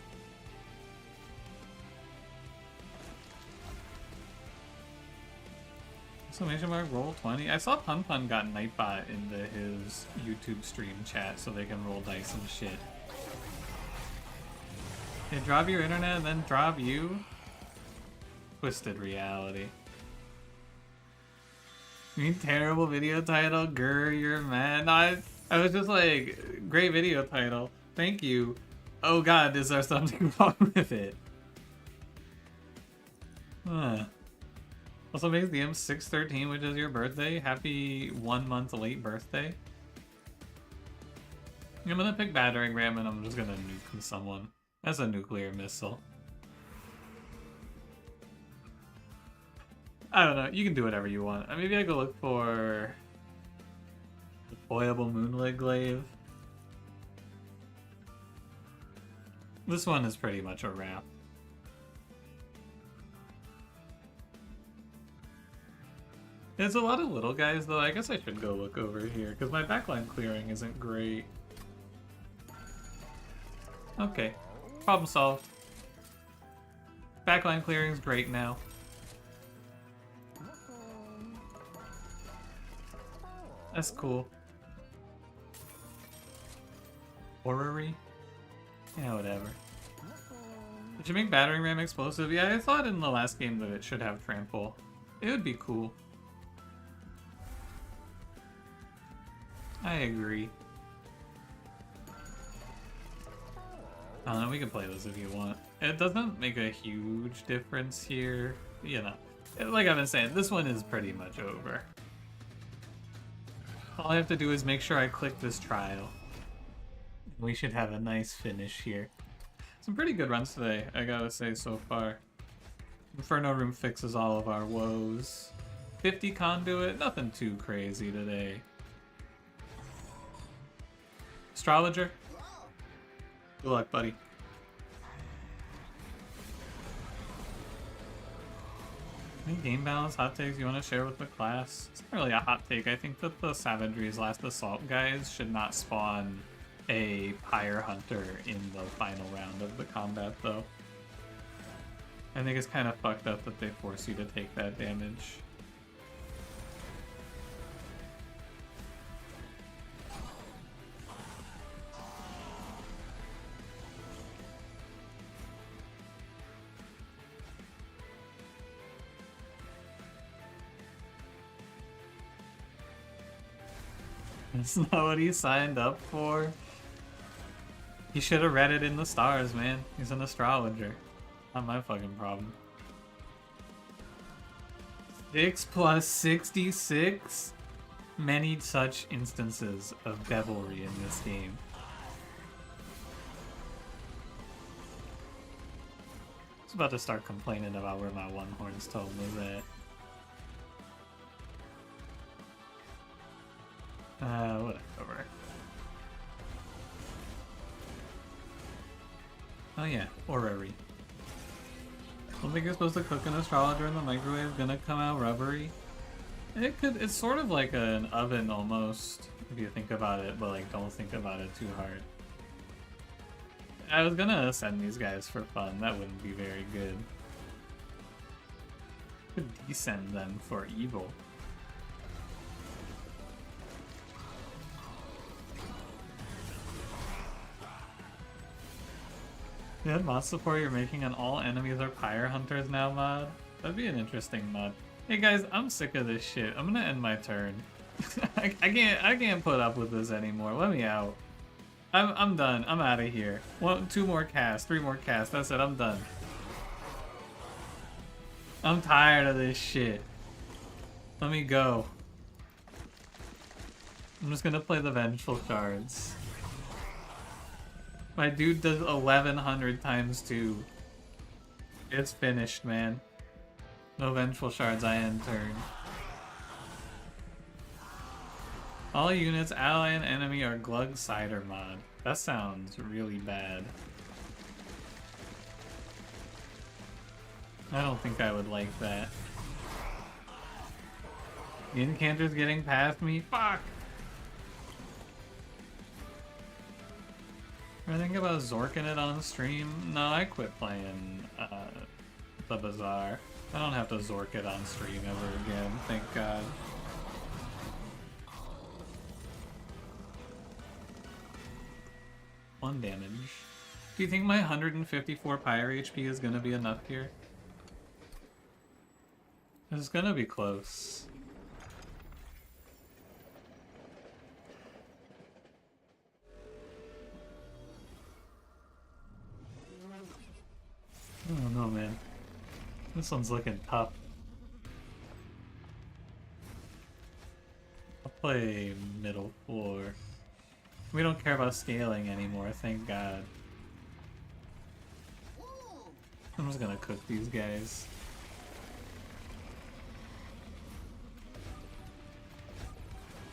Exclamation mark roll 20. I saw Pun Pun got Nightbot into his YouTube stream chat so they can roll dice and shit. They drop your internet and then drop you? Twisted reality. You mean terrible video title? Grr, you're mad. No, I was just like, great video title. Thank you. Oh god, is there something wrong with it? Huh. Also makes the M613, which is your birthday. Happy 1 month late birthday. I'm gonna pick battering ram and I'm just gonna nuke someone. That's a nuclear missile. I don't know, you can do whatever you want. Maybe I go look for deployable moonlit glaive. This one is pretty much a wrap. There's a lot of little guys though. I guess I should go look over here because my backline clearing isn't great. Okay, problem solved. Backline clearing's great now. That's cool. Orrery? Yeah, whatever. Did you make battering ram explosive? Yeah, I thought in the last game that it should have trample. It would be cool. I agree. I don't know, we can play this if you want. It doesn't make a huge difference here. You know, like I've been saying, this one is pretty much over. All I have to do is make sure I click this trial. We should have a nice finish here. Some pretty good runs today, I gotta say so far. Inferno Room fixes all of our woes. 50 conduit, nothing too crazy today. Astrologer? Good luck, buddy. Any game balance hot takes you want to share with the class? It's not really a hot take. I think that the Savagery's last assault guys should not spawn a Pyre Hunter in the final round of the combat, though. I think it's kind of fucked up that they force you to take that damage. That's not what he signed up for. He should have read it in the stars, man. He's an astrologer. Not my fucking problem. 6 plus 66? Many such instances of devilry in this game. I was about to start complaining about where my one horns tome was at. Whatever. Oh yeah, orrery. Don't think you're supposed to cook an astrologer in the microwave, gonna come out rubbery. It's sort of like an oven almost, if you think about it, but like don't think about it too hard. I was gonna send these guys for fun, that wouldn't be very good. Could descend them for evil. Yeah, mod support you're making on all enemies are Pyre Hunters now mod? That'd be an interesting mod. Hey guys, I'm sick of this shit. I'm gonna end my turn. I can't put up with this anymore. Let me out. I'm done. I'm out of here. 2 more casts, 3 more casts. That's it, I'm done. I'm tired of this shit. Let me go. I'm just gonna play the Vengeful Shards. My dude does 1100 times 2. It's finished, man. No Vengeful Shards, I end turn. All units, ally and enemy, are Glug Cider mod. That sounds really bad. I don't think I would like that. Incanter's getting past me. Fuck! I think about Zorking it on stream. No, I quit playing the Bazaar. I don't have to Zork it on stream ever again, thank God. One damage. Do you think my 154 Pyre HP is gonna be enough here? It's gonna be close. I don't know, man. This one's looking tough. I'll play middle floor. We don't care about scaling anymore, thank God. I'm just gonna cook these guys.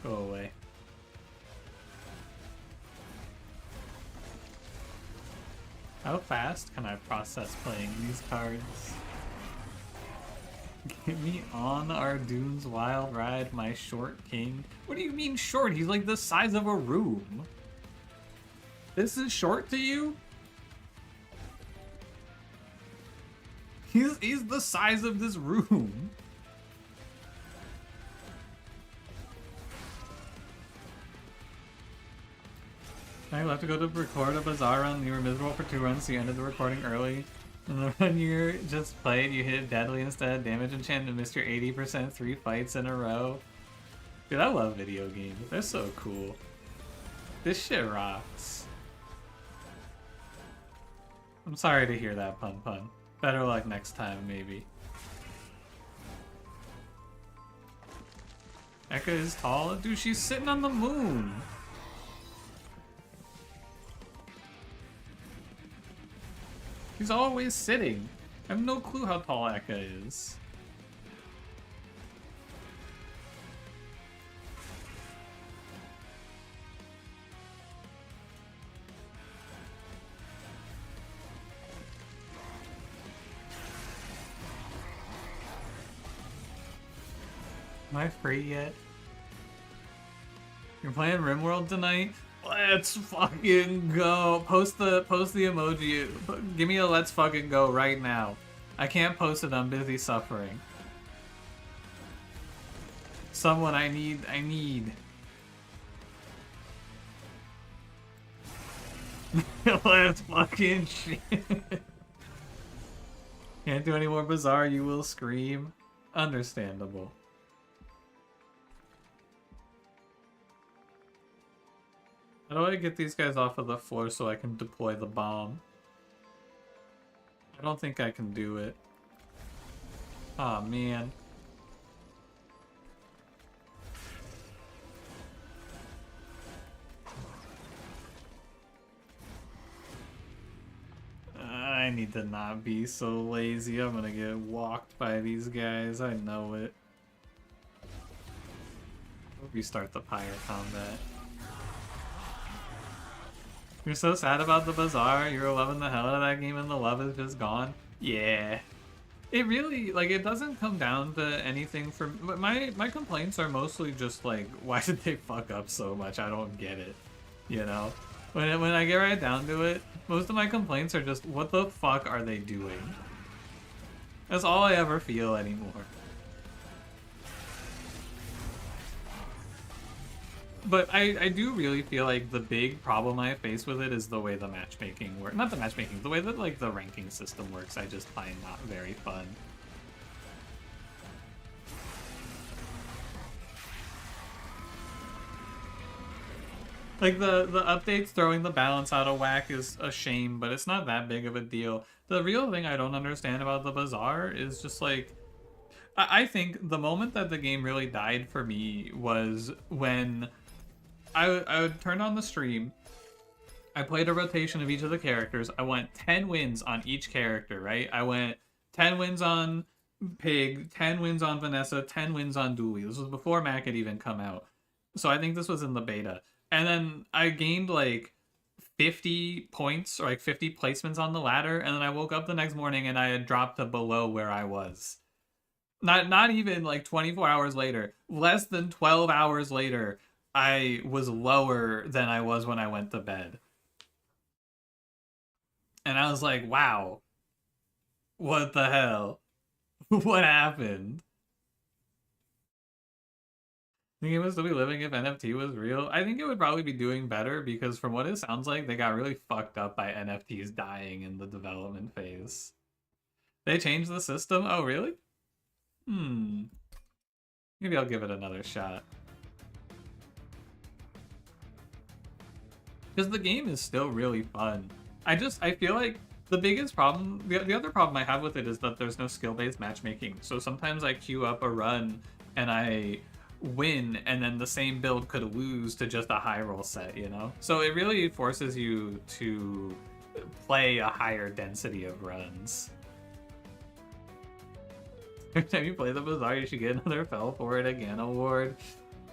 Go away. How fast can I process playing these cards? Get me on Ardune's wild ride, my short king. What do you mean short? He's like the size of a room. This is short to you? He's the size of this room. I will have to go to record a Bazaar run. You were miserable for 2 runs, so you ended the recording early. And the run you just played, you hit deadly instead, damage enchant, and missed your 80% 3 fights in a row. Dude, I love video games. They're so cool. This shit rocks. I'm sorry to hear that, Pun Pun. Better luck next time, maybe. Eka is tall? Dude, she's sitting on the moon! He's always sitting. I have no clue how tall Eka is. Am I free yet? You're playing RimWorld tonight? Let's fucking go. Post the emoji. Give me a let's fucking go right now. I can't post it, I'm busy suffering. Someone I need. Let's fucking shit. Can't do any more Bazaar, you will scream. Understandable. How do I get these guys off of the floor so I can deploy the bomb? I don't think I can do it. Aw, man. I need to not be so lazy. I'm gonna get walked by these guys. I know it. Restart the Pyre combat. You're so sad about the Bazaar, you were loving the hell out of that game and the love is just gone? Yeah. It really, like, it doesn't come down to anything from... My complaints are mostly just like, why did they fuck up so much? I don't get it. You know? When I get right down to it, most of my complaints are just, what the fuck are they doing? That's all I ever feel anymore. But I do really feel like the big problem I face with it is the way the matchmaking works. Not the matchmaking, the way that like the ranking system works I just find not very fun. Like the updates throwing the balance out of whack is a shame, but it's not that big of a deal. The real thing I don't understand about the Bazaar is just like, I think the moment that the game really died for me was when I would turn on the stream, I played a rotation of each of the characters, I went 10 wins on each character, right? I went 10 wins on Pig, 10 wins on Vanessa, 10 wins on Dooley. This was before Mac had even come out. So I think this was in the beta. And then I gained like 50 points or like 50 placements on the ladder, and then I woke up the next morning and I had dropped to below where I was. Not even like 24 hours later. Less than 12 hours later, I was lower than I was when I went to bed. And I was like, wow, what the hell? What happened? The game would still be living if NFT was real. I think it would probably be doing better because from what it sounds like, they got really fucked up by NFTs dying in the development phase. They changed the system? Oh, really? Hmm. Maybe I'll give it another shot. Because the game is still really fun. I feel like the biggest problem, the other problem I have with it is that there's no skill-based matchmaking. So sometimes I queue up a run and I win, and then the same build could lose to just a high roll set, you know? So it really forces you to play a higher density of runs. Every time you play the Bazaar, you should get another Fell For It Again award.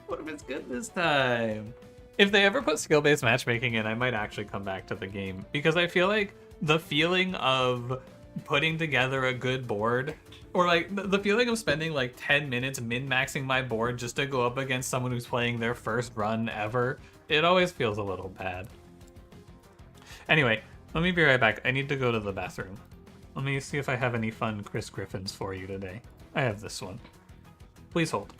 What if it's good this time? If they ever put skill-based matchmaking in, I might actually come back to the game. Because I feel like the feeling of putting together a good board, or like the feeling of spending like 10 minutes min-maxing my board just to go up against someone who's playing their first run ever, it always feels a little bad. Anyway, let me be right back. I need to go to the bathroom. Let me see if I have any fun Chris Griffins for you today. I have this one. Please hold.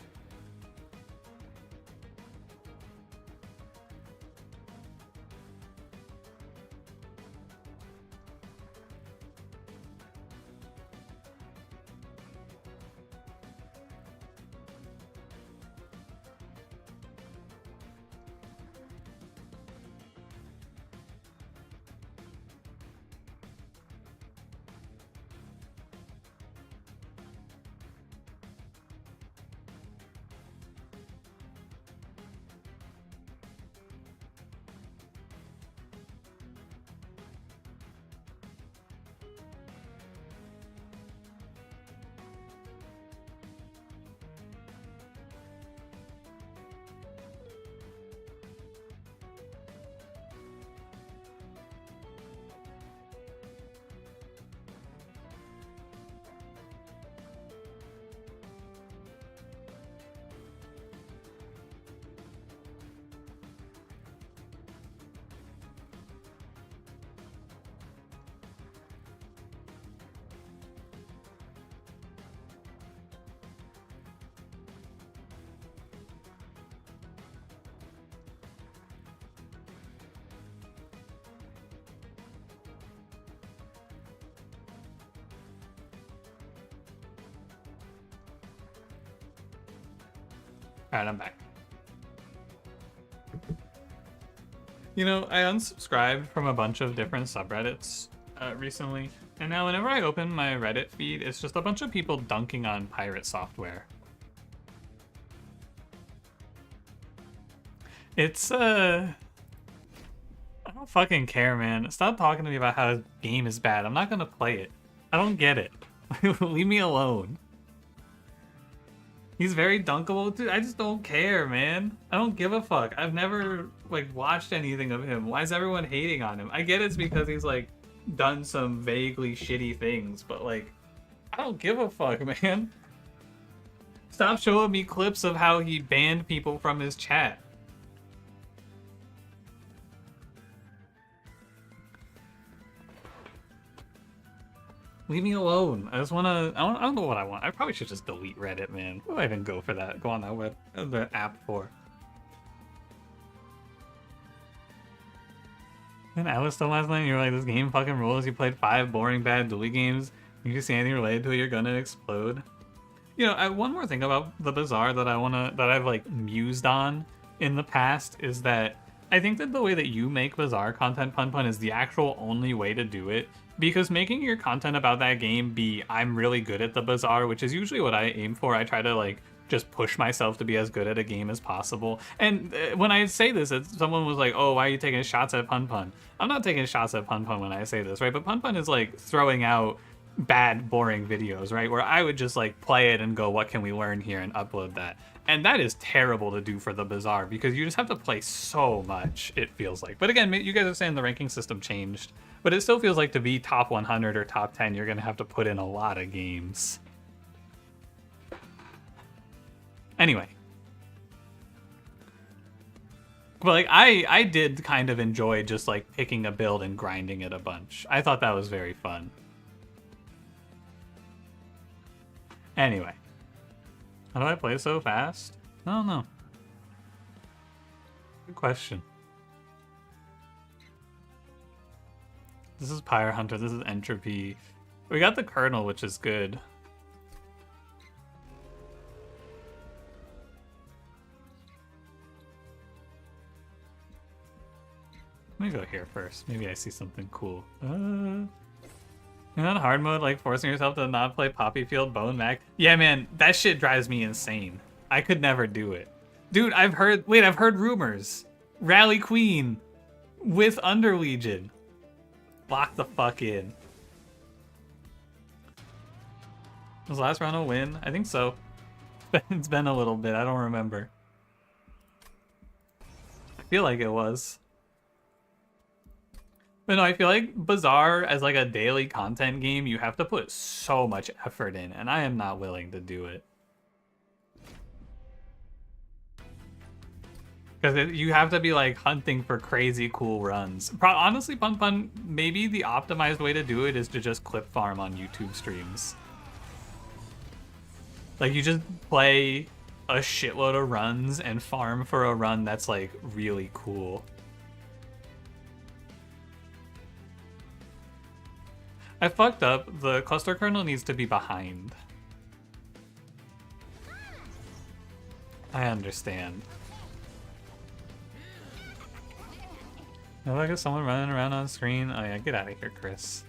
Alright, I'm back. You know, I unsubscribed from a bunch of different subreddits recently, and now whenever I open my Reddit feed, it's just a bunch of people dunking on pirate software. It's, I don't fucking care, man. Stop talking to me about how his game is bad. I'm not gonna play it. I don't get it. Leave me alone. He's very dunkable, dude. I just don't care, man. I don't give a fuck. I've never, like, watched anything of him. Why is everyone hating on him? I get it's because he's, like, done some vaguely shitty things, but, like, I don't give a fuck, man. Stop showing me clips of how he banned people from his chat. Leave me alone. I just wanna. I don't know what I want. I probably should just delete Reddit, man. Why do I even go for that? Go on that web, the app for. And I was still last night. You were like, "This game fucking rules." You played 5 boring bad dually games. You see anything related to it, you're gonna explode. You know, one more thing about the Bazaar that I've like mused on in the past is that I think that the way that you make Bazaar content, Pun Pun, is the actual only way to do it. Because making your content about that game be, I'm really good at the Bazaar, which is usually what I aim for. I try to, like, just push myself to be as good at a game as possible. And when I say this, someone was like, oh, why are you taking shots at Pun Pun? I'm not taking shots at Pun Pun when I say this, right? But Pun Pun is, like, throwing out bad, boring videos, right? Where I would just, like, play it and go, what can we learn here, and upload that. And that is terrible to do for the Bazaar, because you just have to play so much, it feels like. But again, you guys are saying the ranking system changed. But it still feels like to be top 100 or top 10, you're going to have to put in a lot of games. Anyway. But like I did kind of enjoy just like picking a build and grinding it a bunch. I thought that was very fun. Anyway. How do I play so fast? I don't know. Good question. This is Pyre Hunter, this is Entropy. We got the Colonel, which is good. Let me go here first. Maybe I see something cool. You're on hard mode, like forcing yourself to not play Poppy Field Bone Mac. Yeah, man, that shit drives me insane. I could never do it. Dude, I've heard rumors. Rally Queen with Under Legion. Lock the fuck in. Was last round a win? I think so. It's been a little bit, I don't remember. I feel like it was. But no, I feel like Bazaar, as like a daily content game, you have to put so much effort in, and I am not willing to do it. Because you have to be like hunting for crazy cool runs. Honestly, Pun, maybe the optimized way to do it is to just clip farm on YouTube streams. Like you just play a shitload of runs and farm for a run that's like really cool. I fucked up. The cluster kernel needs to be behind. I understand. Oh, I got someone running around on screen. Oh yeah, get out of here, Chris.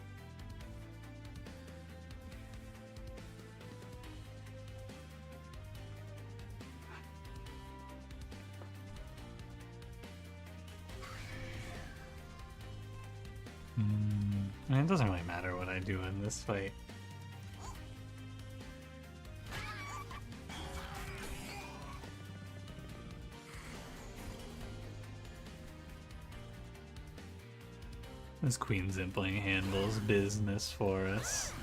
I mean, it doesn't really matter what I do in this fight. This Queen Zimpling handles business for us.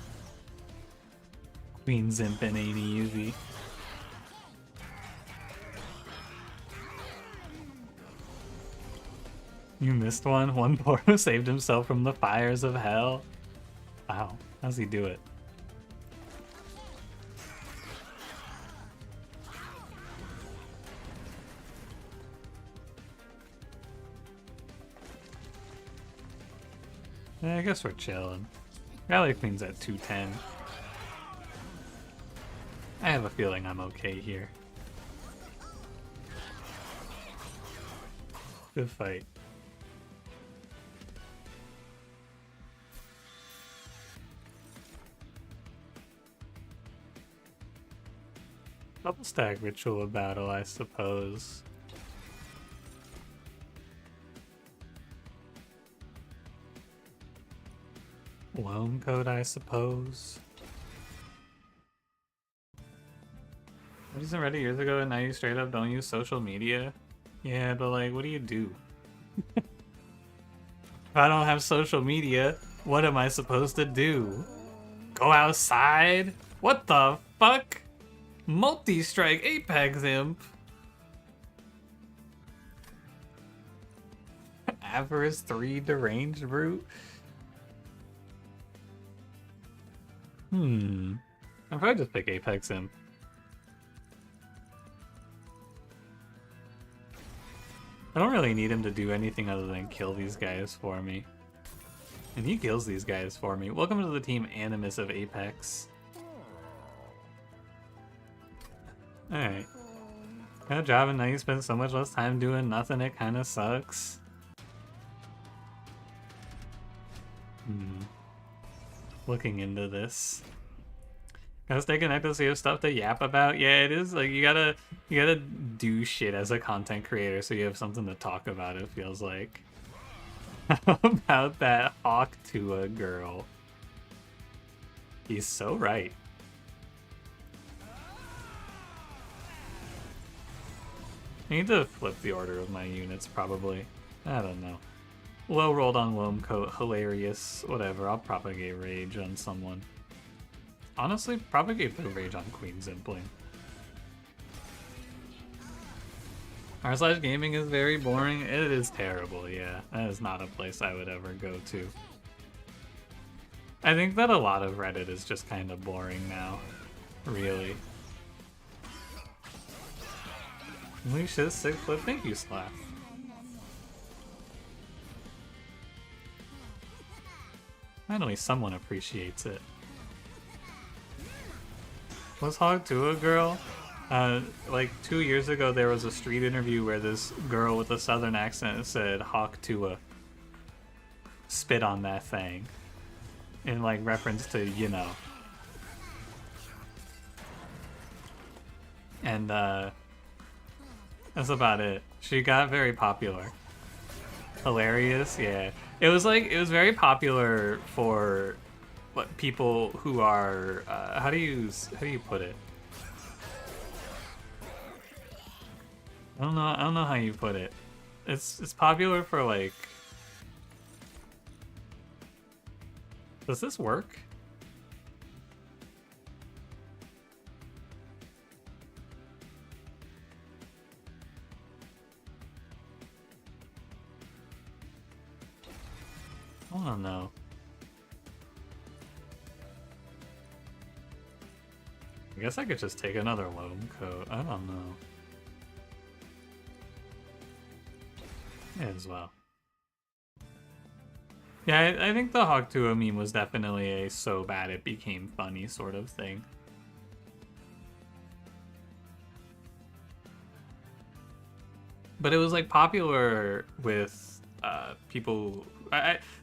Queen Zimping ain't easy. You missed one? One Poro saved himself from the fires of hell. Wow, how's he do it? Yeah, I guess we're chilling. Rally Queen's at 210. I have a feeling I'm okay here. Good fight. Double stack Ritual of Battle, I suppose. Loan code, I suppose. I wasn't ready years ago and now you straight up don't use social media? Yeah, but like, what do you do? If I don't have social media, what am I supposed to do? Go outside? What the fuck? Multi-strike Apex Imp. Avarice 3 deranged brute. I'll probably just pick Apex Imp. I don't really need him to do anything other than kill these guys for me. And he kills these guys for me. Welcome to the team Animus of Apex. Alright. Got a job and now you spend so much less time doing nothing, it kinda sucks. Looking into this. Gotta stay connected so you have stuff to yap about. Yeah, it is like you gotta do shit as a content creator so you have something to talk about, it feels like. How about that Hawk to a girl? He's so right. I need to flip the order of my units, probably. I don't know. Low rolled on Loam Coat, hilarious. Whatever, I'll propagate Rage on someone. Honestly, propagate the Rage on Queen Zimpling. r/gaming is very boring. It is terrible, yeah. That is not a place I would ever go to. I think that a lot of Reddit is just kind of boring now. Really. Holy shit, sick flip. Thank you, Slap. Finally, someone appreciates it. Was Hog Tua girl? Like 2 years ago, there was a street interview where this girl with a southern accent said Hawk Tua. Spit on that thing. In like reference to, you know. And that's about it. She got very popular. Hilarious, yeah. It was very popular for what people who are how do you put it? I don't know how you put it. It's popular for like. Does this work? I don't know. I guess I could just take another loam coat. I don't know. Yeah, as well. Yeah, I think the Hawk Tua meme was definitely a so bad it became funny sort of thing. But it was like popular with people.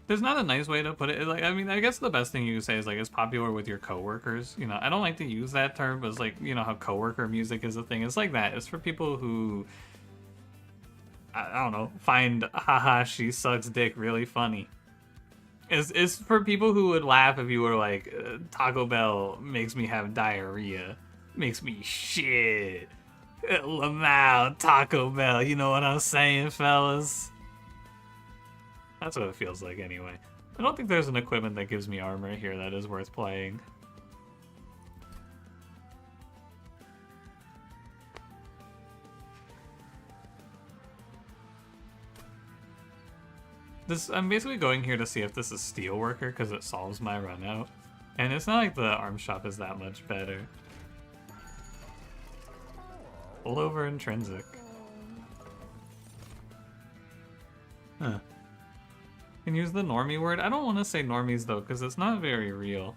There's not a nice way to put it. Like, I mean, I guess the best thing you could say is like it's popular with your coworkers. You know, I don't like to use that term, but it's like, you know how coworker music is a thing. It's like that. It's for people who I don't know, find haha she sucks dick really funny. It's for people who would laugh if you were like Taco Bell makes me have diarrhea, makes me shit. Lamau, Taco Bell, you know what I'm saying, fellas? That's what it feels like anyway. I don't think there's an equipment that gives me armor here that is worth playing. I'm basically going here to see if this is Steelworker because it solves my run out. And it's not like the arm shop is that much better. Pull over intrinsic. Huh. Can use the normie word? I don't want to say normies though, because it's not very real.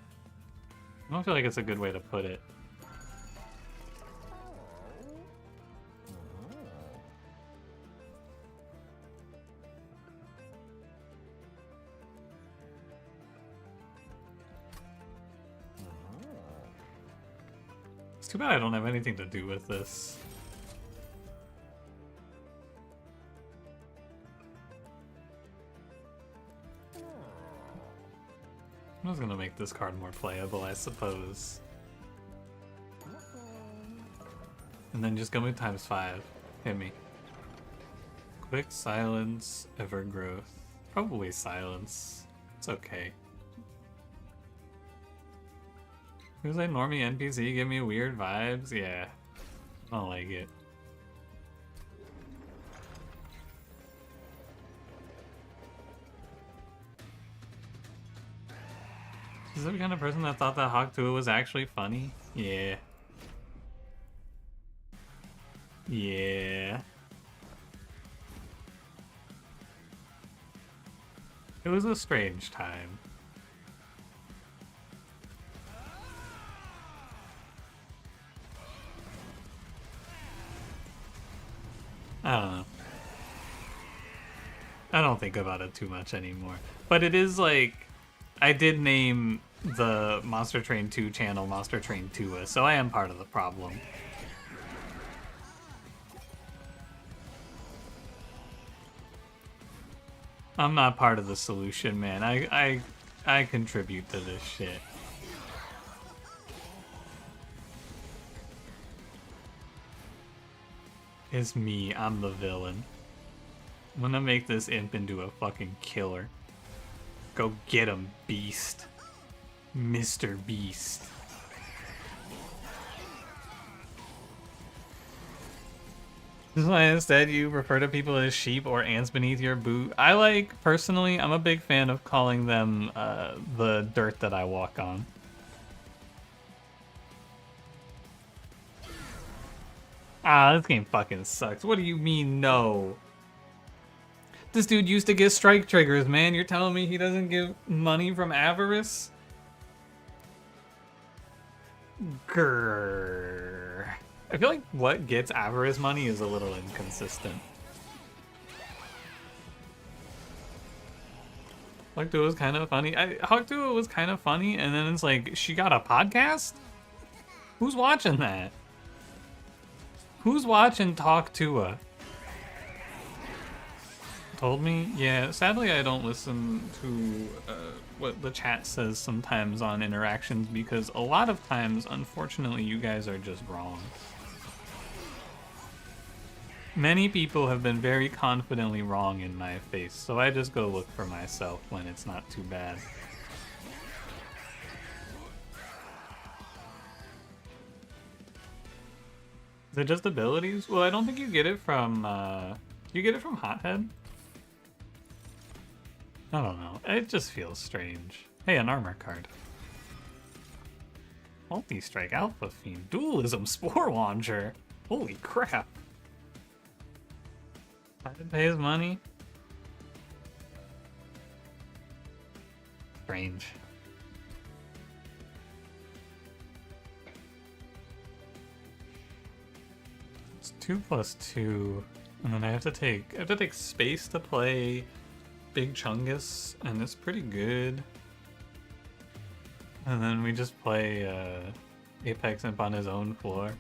I don't feel like it's a good way to put it. It's too bad I don't have anything to do with this. I was gonna make this card more playable, I suppose. And then just go move ×5. Hit me. Quick silence, evergrowth. Probably silence. It's okay. Who's like normie NPC give me weird vibes? Yeah. I don't like it. Is that the kind of person that thought that Hawk Tua was actually funny? Yeah. Yeah. It was a strange time. I don't know. I don't think about it too much anymore. But it is like, I did name the Monster Train 2 channel Monster Train 2, so I am part of the problem. I'm not part of the solution, man. I contribute to this shit. It's me, I'm the villain. I'm gonna make this imp into a fucking killer. Go get him, Beast. Mr. Beast. This is why instead you refer to people as sheep or ants beneath your boot. I like, personally, I'm a big fan of calling them the dirt that I walk on. Ah, this game fucking sucks. What do you mean, no? This dude used to get strike triggers, man. You're telling me he doesn't give money from avarice? Grrr. I feel like what gets avarice money is a little inconsistent. Hawk Duo was kind of funny. Hawk Duo was kind of funny, and then it's like, she got a podcast? Who's watching that? Who's watching Talk Tua? Told me? Yeah, sadly I don't listen to what the chat says sometimes on interactions because a lot of times, unfortunately, you guys are just wrong. Many people have been very confidently wrong in my face, so I just go look for myself when it's not too bad. Is it just abilities? Well, I don't think you get it from, you get it from Hothead? I don't know. It just feels strange. Hey, an armor card. Multi-strike Alpha Fiend. Dualism Spore Launcher. Holy crap. I did pay his money. Strange. It's 2+2, and then I have to take space to play Big Chungus, and it's pretty good. And then we just play Apex Imp on his own floor.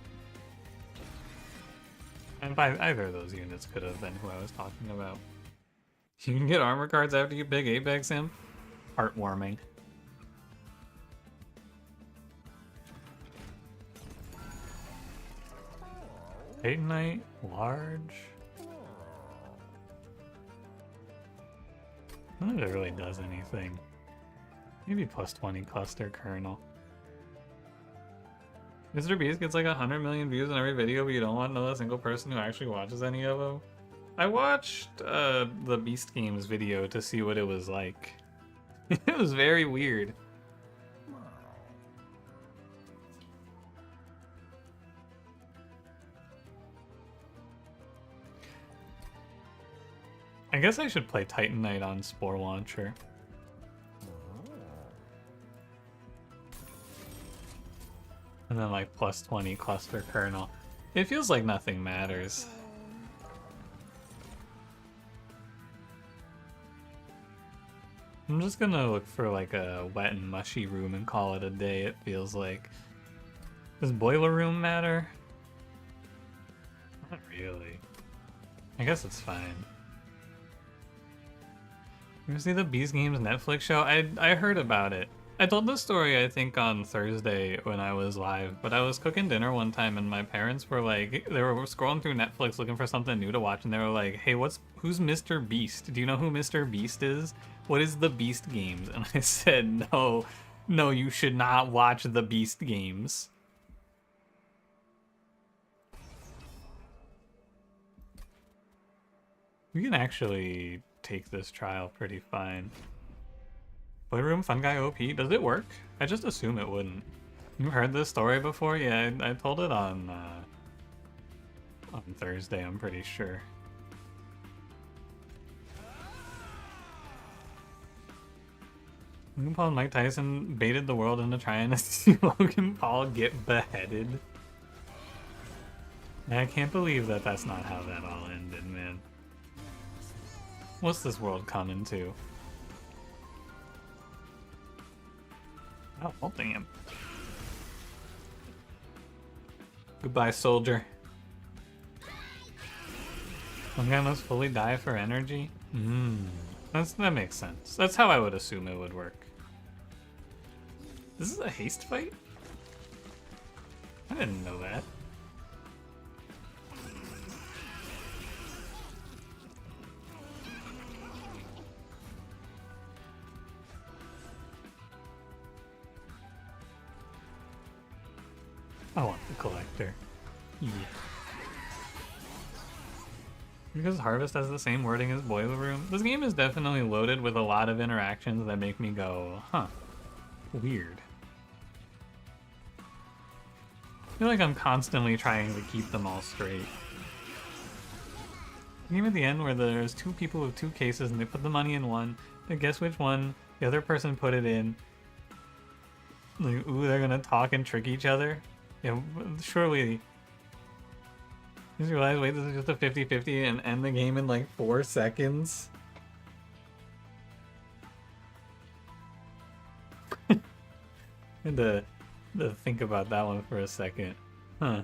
And either of those units could have been who I was talking about. You can get armor cards after you pick Apex Imp? Heartwarming. Titanite, large. I don't know if it really does anything. Maybe +20 cluster kernel. Mr. Beast gets like 100 million views in every video, but you don't want to know a single person who actually watches any of them. I watched the Beast Games video to see what it was like. It was very weird. I guess I should play Titanite on Spore Launcher. And then like +20 cluster kernel. It feels like nothing matters. I'm just gonna look for like a wet and mushy room and call it a day, it feels like. Does boiler room matter? Not really. I guess it's fine. You see the Beast Games Netflix show? I heard about it. I told this story, I think, on Thursday when I was live, but I was cooking dinner one time and my parents were like, they were scrolling through Netflix looking for something new to watch, and they were like, hey, who's Mr. Beast? Do you know who Mr. Beast is? What is the Beast Games? And I said, no, you should not watch the Beast Games. We can actually take this trial pretty fine. Playroom Fun Guy OP, does it work? I just assume it wouldn't. You heard this story before? Yeah, I told it on Thursday, I'm pretty sure. Logan Paul and Mike Tyson baited the world into trying to see Logan Paul get beheaded. I can't believe that that's not how that all ended, man. What's this world coming to? Oh, holding him. Goodbye, soldier. One guy must fully die for energy? That makes sense. That's how I would assume it would work. This is a haste fight? I didn't know that. I want the collector. Yeah. Because Harvest has the same wording as Boiler Room. This game is definitely loaded with a lot of interactions that make me go, huh, weird. I feel like I'm constantly trying to keep them all straight. Game at the end where there's two people with two cases and they put the money in one, and guess which one the other person put it in. Like, ooh, they're gonna talk and trick each other? Yeah, surely. Just realize, wait, this is just a 50-50 and end the game in like 4 seconds? I had to think about that one for a second. Huh.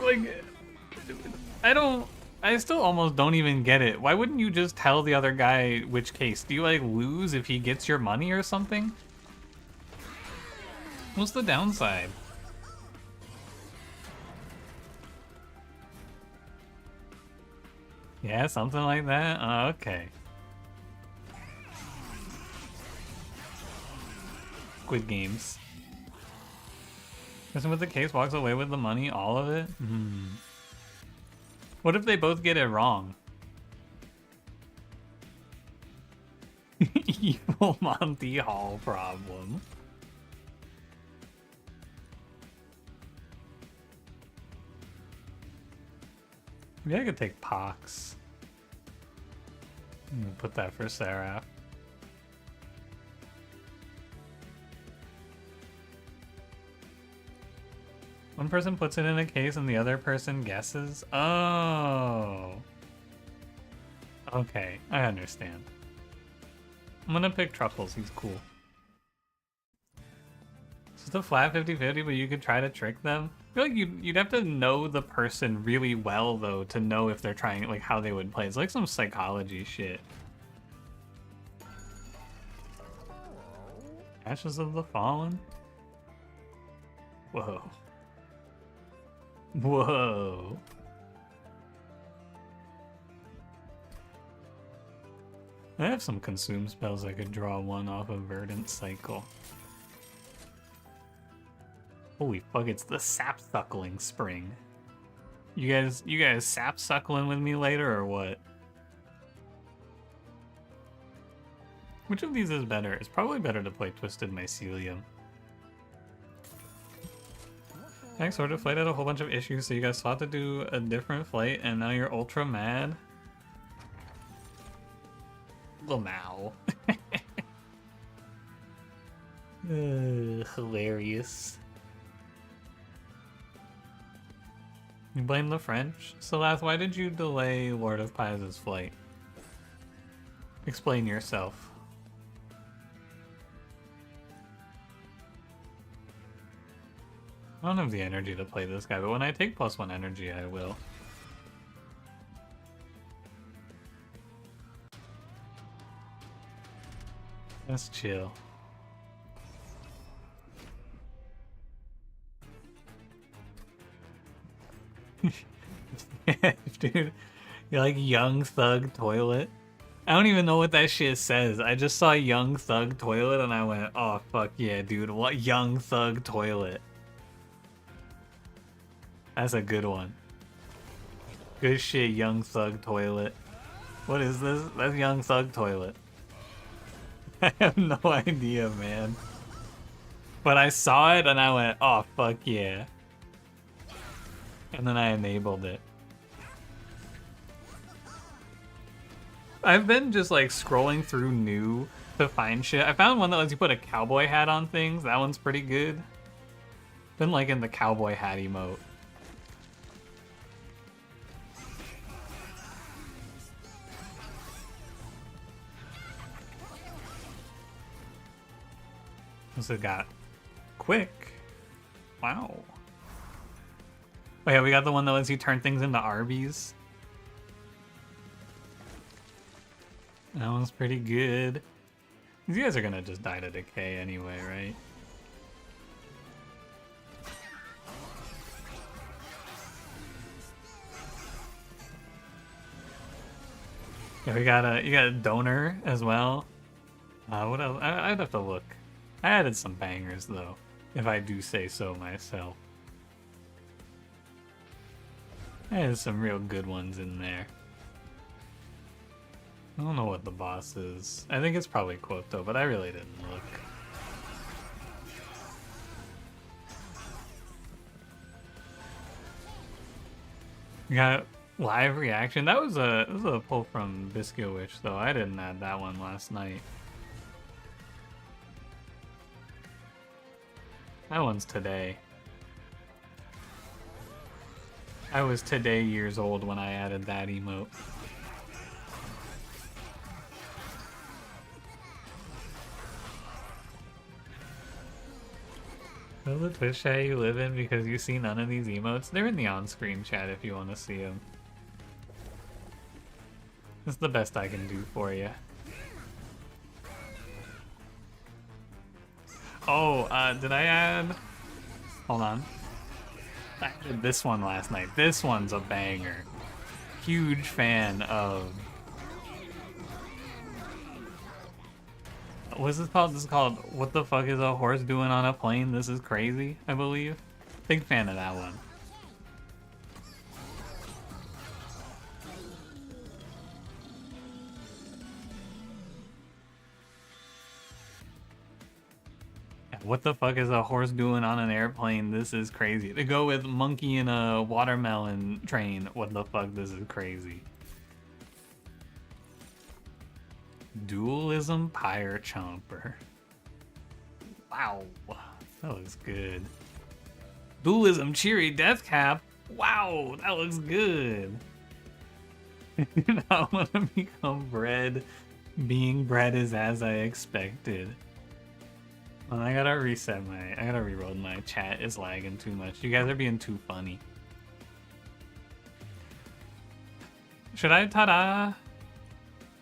Like, I still almost don't even get it. Why wouldn't you just tell the other guy which case? Do you, like, lose if he gets your money or something? What's the downside? Yeah, something like that? Okay. Squid Games. Person with the case walks away with the money, all of it? What if they both get it wrong? Evil Monty Hall problem. Maybe I could take Pox. I'm gonna put that for Seraph. One person puts it in a case and the other person guesses? Oh. Okay, I understand. I'm gonna pick Truffles, he's cool. It's just a flat 50-50, but you could try to trick them. I feel like you'd have to know the person really well, though, to know if they're trying, like, how they would play. It's like some psychology shit. Ashes of the Fallen? Whoa. Whoa. I have some consume spells I could draw one off of Verdant Cycle. Holy fuck, it's the Sap Suckling Spring. You guys sap suckling with me later or what? Which of these is better? It's probably better to play Twisted Mycelium. Next order flight had a whole bunch of issues, so you guys sought to do a different flight, and now you're ultra mad. Lamau. Hilarious. You blame the French? Salath, why did you delay Lord of Pies' flight? Explain yourself. I don't have the energy to play this guy, but when I take +1 energy, I will. Let's chill. Dude, you're like Young Thug Toilet. I don't even know what that shit says. I just saw Young Thug Toilet and I went, oh fuck yeah, dude, what Young Thug Toilet? That's a good one. Good shit, Young Thug Toilet. What is this? That's Young Thug Toilet. I have no idea, man. But I saw it and I went, oh fuck yeah. And then I enabled it. I've been just like scrolling through new to find shit. I found one that lets you put a cowboy hat on things. That one's pretty good. Been like in the cowboy hat emote. What's it got? Quick. Wow. Oh yeah, we got the one that lets you turn things into Arby's. That one's pretty good. These guys are gonna just die to decay anyway, right? Yeah, you got a donor as well. What else? I'd have to look. I added some bangers though, if I do say so myself. I added some real good ones in there. I don't know what the boss is. I think it's probably Quoto, but I really didn't look. We got live reaction. That was a pull from Biscuit Witch though. I didn't add that one last night. That one's today. I was today years old when I added that emote. Tell the Twitch chat you live in because you see none of these emotes. They're in the on-screen chat if you want to see them. That's the best I can do for you. Oh, did I add? Hold on. I did this one last night. This one's a banger. Huge fan of... What's this called? This is called What the Fuck is a Horse Doing on a Plane? This is Crazy, I believe. Big fan of that one. What the fuck is a horse doing on an airplane? This is crazy. To go with monkey in a watermelon train. What the fuck? This is crazy. Dualism Pyre Chomper. Wow. That looks good. Dualism Cheery Death Cap. Wow, that looks good. I do not want to become bread. Being bread is as I expected. Well, I gotta reload my chat. It's lagging too much. You guys are being too funny. Should I ta-da?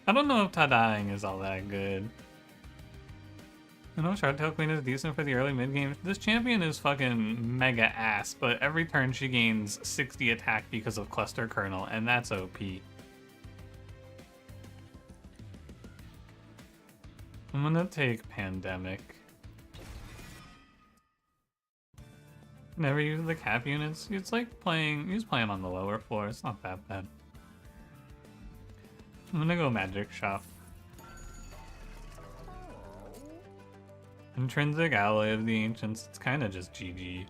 I don't know if ta-daing is all that good. I know Shardtail Queen is decent for the early mid-game. This champion is fucking mega ass, but every turn she gains 60 attack because of Cluster Kernel, and that's OP. I'm gonna take Pandemic. Never use the cap units. It's like playing, you just play them on the lower floor. It's not that bad. I'm gonna go Magic Shop. Intrinsic Alloy of the Ancients. It's kind of just GG.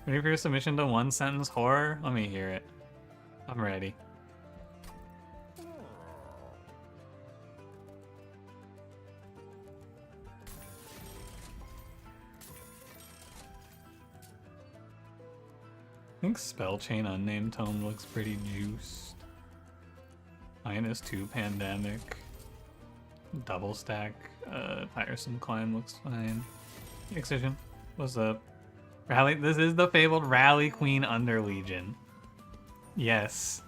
Ready for your submission to one sentence horror? Let me hear it. I'm ready. I think Spell Chain Unnamed Tome looks pretty juiced. -2 Pandemic. Double stack. Tiresome Climb looks fine. Excision. What's up? Rally. This is the fabled Rally Queen Under Legion. Yes.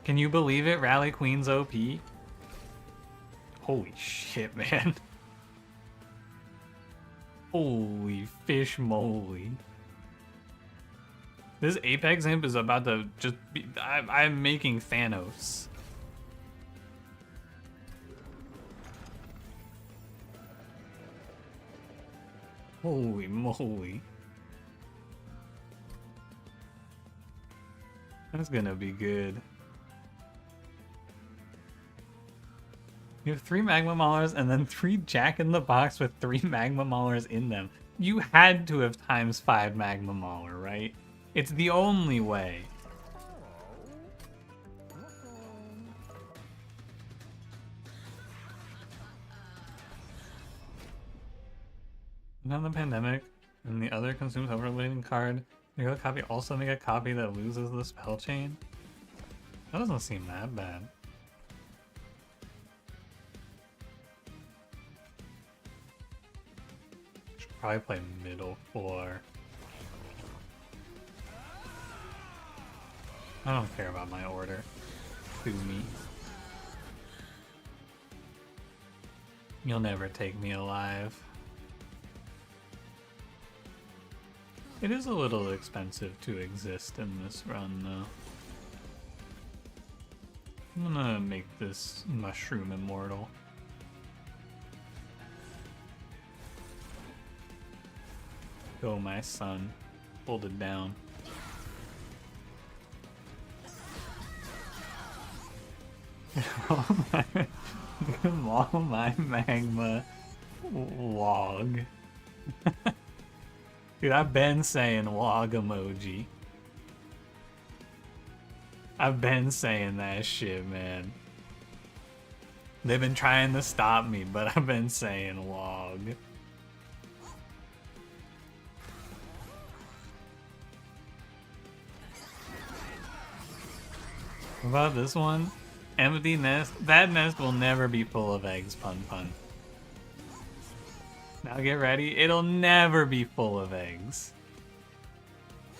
Can you believe it? Rally Queen's OP? Holy shit, man. Holy fish moly. This Apex Imp is about to just be... I'm making Thanos. Holy moly. That's gonna be good. You have 3 Magma Maulers and then 3 Jack in the Box with 3 Magma Maulers in them. You had to have ×5 Magma Mauler, right? It's the only way. Now the Pandemic and the other consumes overloading card. The other copy also make a copy that loses the spell chain. That doesn't seem that bad. Should probably play middle floor. I don't care about my order. Sue me. You'll never take me alive. It is a little expensive to exist in this run, though. I'm gonna make this mushroom immortal. Go, my son. Hold it down. All my magma log. Dude, I've been saying log emoji. I've been saying that shit, man. They've been trying to stop me, but I've been saying log. What about this one? Empty nest. That nest will never be full of eggs, Pun Pun. Now get ready. It'll never be full of eggs.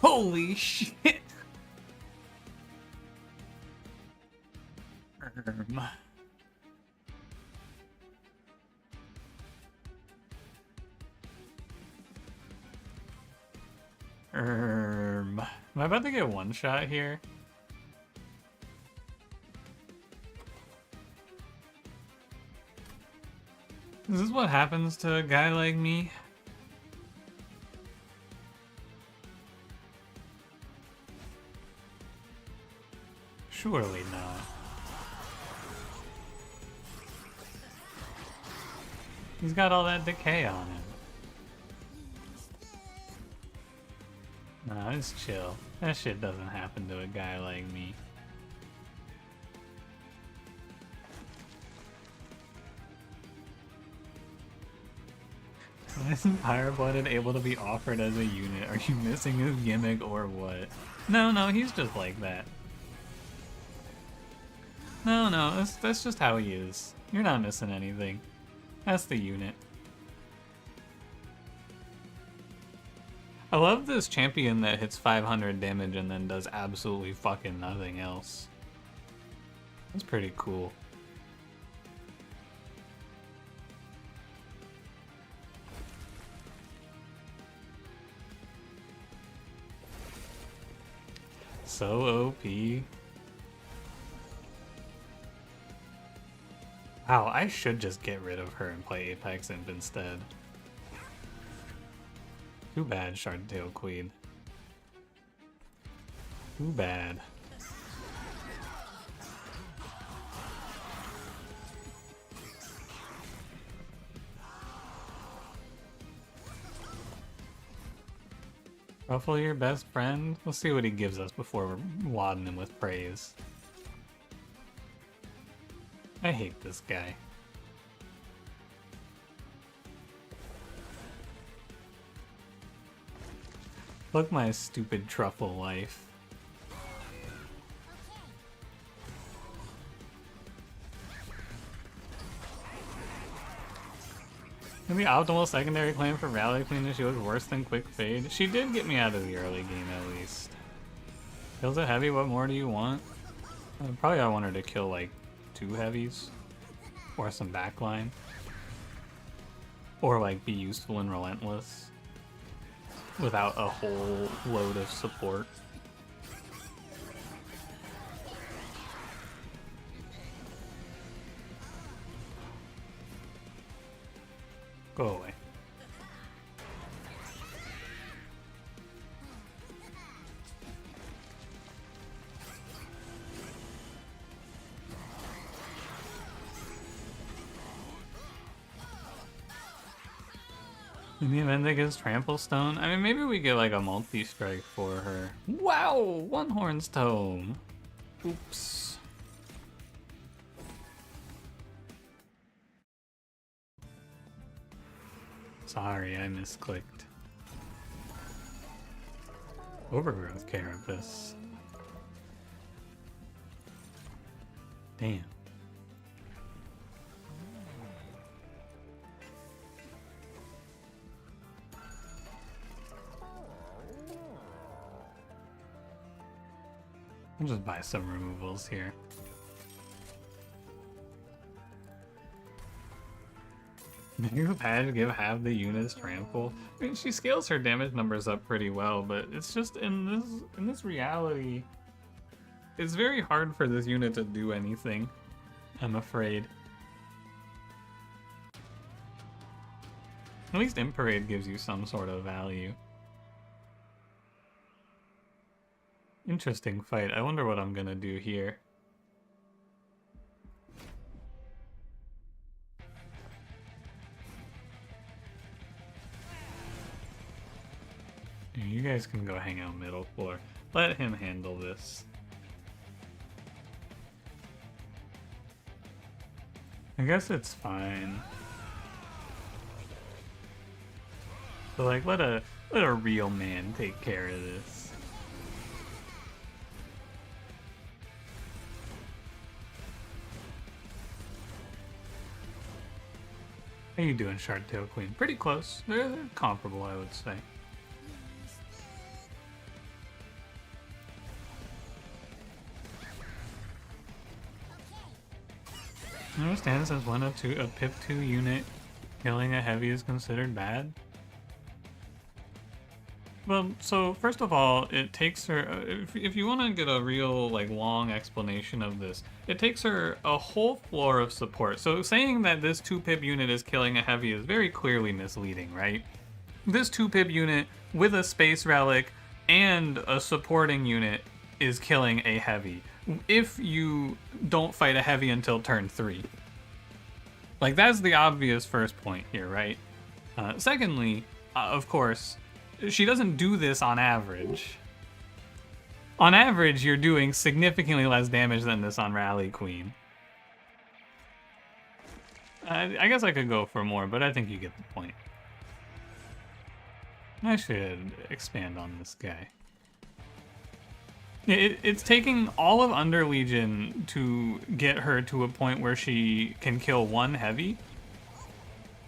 Holy shit! Am I about to get one shot here? Is this what happens to a guy like me? Surely not. He's got all that decay on him. Nah, just chill. That shit doesn't happen to a guy like me. Why isn't Fire-Blooded able to be offered as a unit? Are you missing his gimmick or what? No, he's just like that. No, that's just how he is. You're not missing anything. That's the unit. I love this champion that hits 500 damage and then does absolutely fucking nothing else. That's pretty cool. So OP. Wow, I should just get rid of her and play Apex Imp instead. Too bad, Shardtail Queen. Too bad. Ruffle your best friend? We'll see what he gives us before we're wadding him with praise. I hate this guy. Look my stupid truffle life. And the optimal secondary claim for Rally Queen is she was worse than Quick Fade. She did get me out of the early game at least. Kills it heavy, what more do you want? Probably I want her to kill like 2 heavies. Or some backline. Or like be useful and relentless. Without a whole load of support. Go away. In the event that gets Trample Stone, I mean, maybe we get like a multi-strike for her. Wow! One Horn's Tome! Oops. Sorry, I misclicked. Overgrowth Carapace. Damn. I'll just buy some removals here. New patch give half the units trample. I mean, she scales her damage numbers up pretty well, but it's just in this reality, It's very hard for this unit to do anything, I'm afraid. At least Imparade gives you some sort of value. Interesting fight. I wonder what I'm gonna do here. You guys can go hang out middle floor. Let him handle this. I guess it's fine. But like, let a real man take care of this. How you doing, Shardtail Queen? Pretty close. They're comparable, I would say. I understand since a pip 2 unit killing a heavy is considered bad. Well, so first of all, it takes her, if you want to get a real, like, long explanation of this, it takes her a whole floor of support. So saying that this 2-pip unit is killing a heavy is very clearly misleading, right? This 2-pip unit with a space relic and a supporting unit is killing a heavy. If you don't fight a heavy until turn 3. Like, that's the obvious first point here, right? Secondly, of course, she doesn't do this on average. On average, you're doing significantly less damage than this on Rally Queen. I guess I could go for more, but I think you get the point. I should expand on this guy. It's taking all of Under Legion to get her to a point where she can kill 1 heavy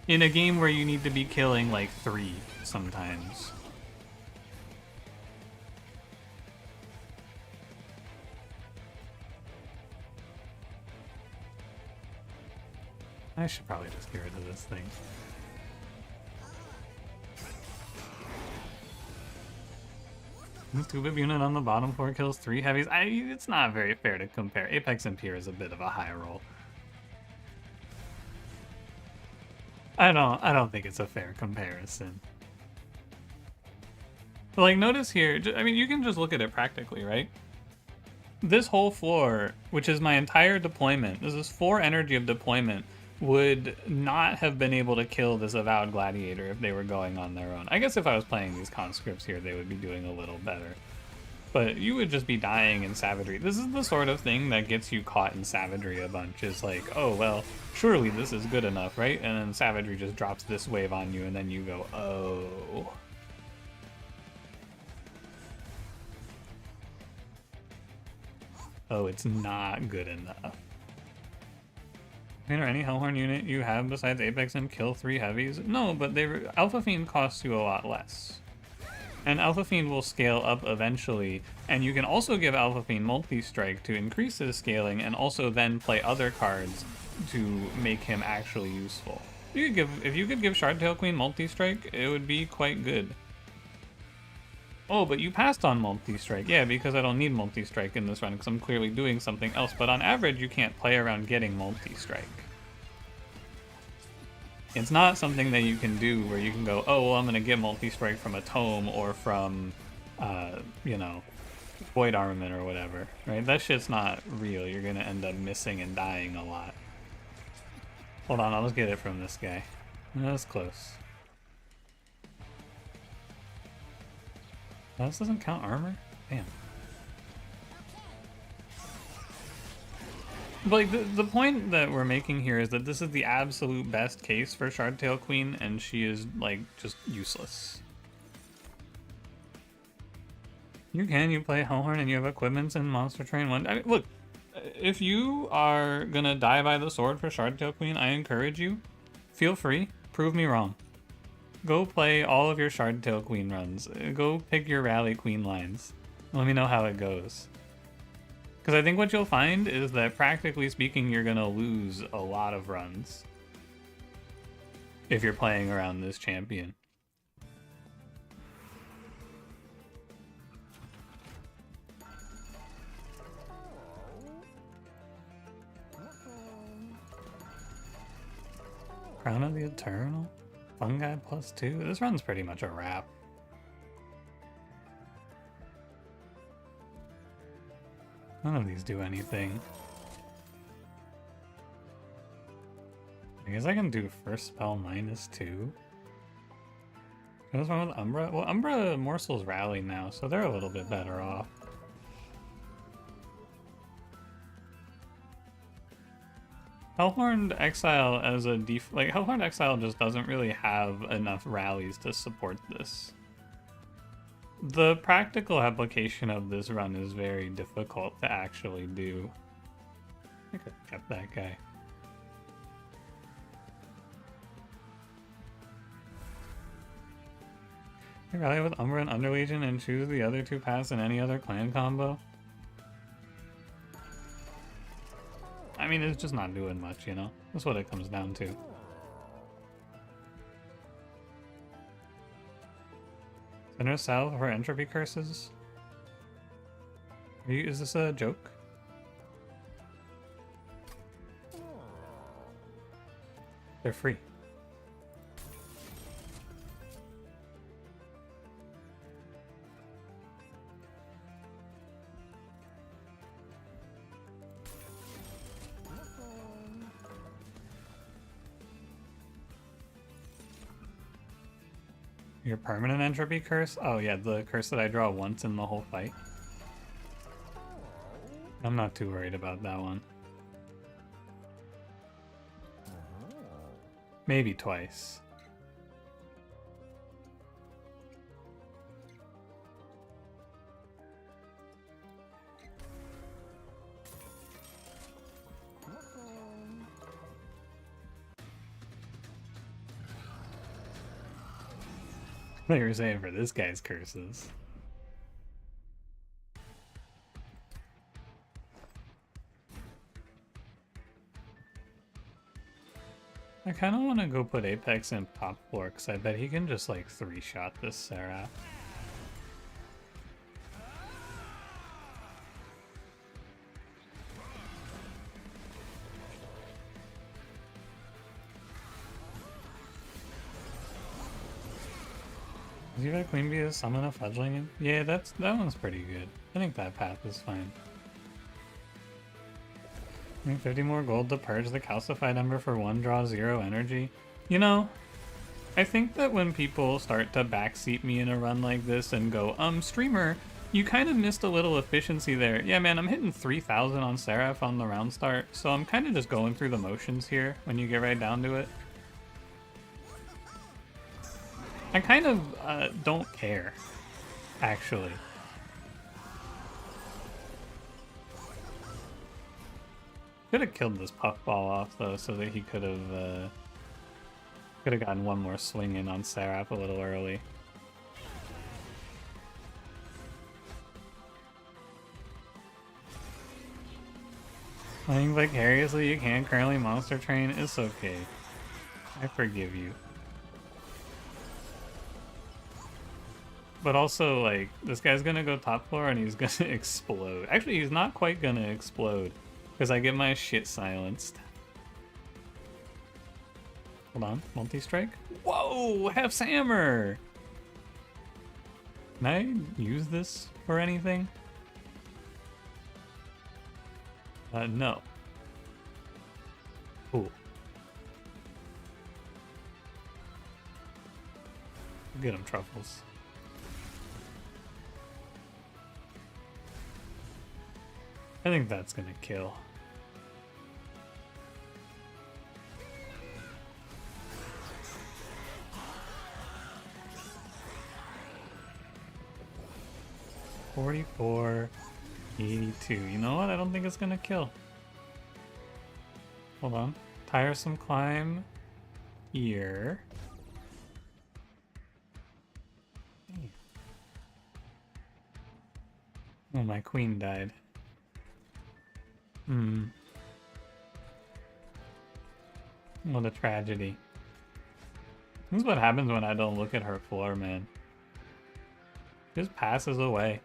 in a game where you need to be killing like 3 sometimes. I should probably just get rid of this thing. This 2-pip unit on the bottom floor kills 3 heavies. It's not very fair to compare. Apex Impure is a bit of a high roll. I don't think it's a fair comparison. But like, notice here, I mean, you can just look at it practically, right? This whole floor, which is my entire deployment, this is 4 energy of deployment, would not have been able to kill this Avowed Gladiator if they were going on their own. I guess if I was playing these conscripts here, they would be doing a little better. But you would just be dying in savagery. This is the sort of thing that gets you caught in savagery a bunch. It's like, oh, well, surely this is good enough, right? And then savagery just drops this wave on you, and then you go, oh. Oh, it's not good enough. Or any Hellhorn unit you have besides Apex and kill 3 heavies? No, but Alpha Fiend costs you a lot less. And Alpha Fiend will scale up eventually, and you can also give Alpha Fiend multi-strike to increase his scaling and also then play other cards to make him actually useful. If you could give Shardtail Queen multi-strike, it would be quite good. Oh, but you passed on multi-strike. Yeah, because I don't need multi-strike in this run because I'm clearly doing something else. But on average, you can't play around getting multi-strike. It's not something that you can do where you can go, oh, well, I'm going to get multi-strike from a tome or from, you know, void armament or whatever, right? That shit's not real. You're going to end up missing and dying a lot. Hold on, I'll just get it from this guy. That's close. This doesn't count armor? Damn. But like, the point that we're making here is that this is the absolute best case for Shardtail Queen, and she is, like, just useless. You play Hellhorn and you have equipments in Monster Train 1. I mean, look, if you are gonna die by the sword for Shardtail Queen, I encourage you, feel free, prove me wrong. Go play all of your Shardtail Queen runs. Go pick your Rally Queen lines. Let me know how it goes. Because I think what you'll find is that, practically speaking, you're going to lose a lot of runs if you're playing around this champion. Crown of the Eternal? Fungi +2? This run's pretty much a wrap. None of these do anything. I guess I can do first spell -2. What's wrong with Umbra? Well, Umbra morsels rally now, so they're a little bit better off. Hellhorned Exile as a Hellhorned Exile just doesn't really have enough rallies to support this. The practical application of this run is very difficult to actually do. I could have kept that guy. I rally with Umbra and Underlegion and choose the other 2 paths in any other clan combo. I mean, it's just not doing much, you know? That's what it comes down to. Center south for entropy curses? Is this a joke? They're free. Your permanent entropy curse? Oh yeah, the curse that I draw once in the whole fight. I'm not too worried about that one. Maybe twice. What you were saying for this guy's curses. I kind of want to go put Apex in top floor because I bet he can just like 3-shot this Seraph. Does he have Queen Bee to summon a fledgling? Yeah, that one's pretty good. I think that path is fine. I think 50 more gold to purge the calcified ember for 1 draw 0 energy. You know, I think that when people start to backseat me in a run like this and go, streamer, you kind of missed a little efficiency there. Yeah, man, I'm hitting 3,000 on Seraph on the round start, so I'm kind of just going through the motions here when you get right down to it. I kind of don't care, actually. Could have killed this puffball off though, so that he could have gotten one more swing in on Seraph a little early. Playing vicariously, you can currently monster train. It's okay. I forgive you. But also, like, this guy's gonna go top floor and he's gonna explode. Actually, he's not quite gonna explode, because I get my shit silenced. Hold on, multi-strike? Whoa, Hef's hammer! Can I use this for anything? No. Cool. Get him, Truffles. I think that's gonna kill. $44, $82. You know what? I don't think it's gonna kill. Hold on. Tiresome climb here. Oh, my queen died. What a tragedy. This is what happens when I don't look at her floor, man. Just passes away.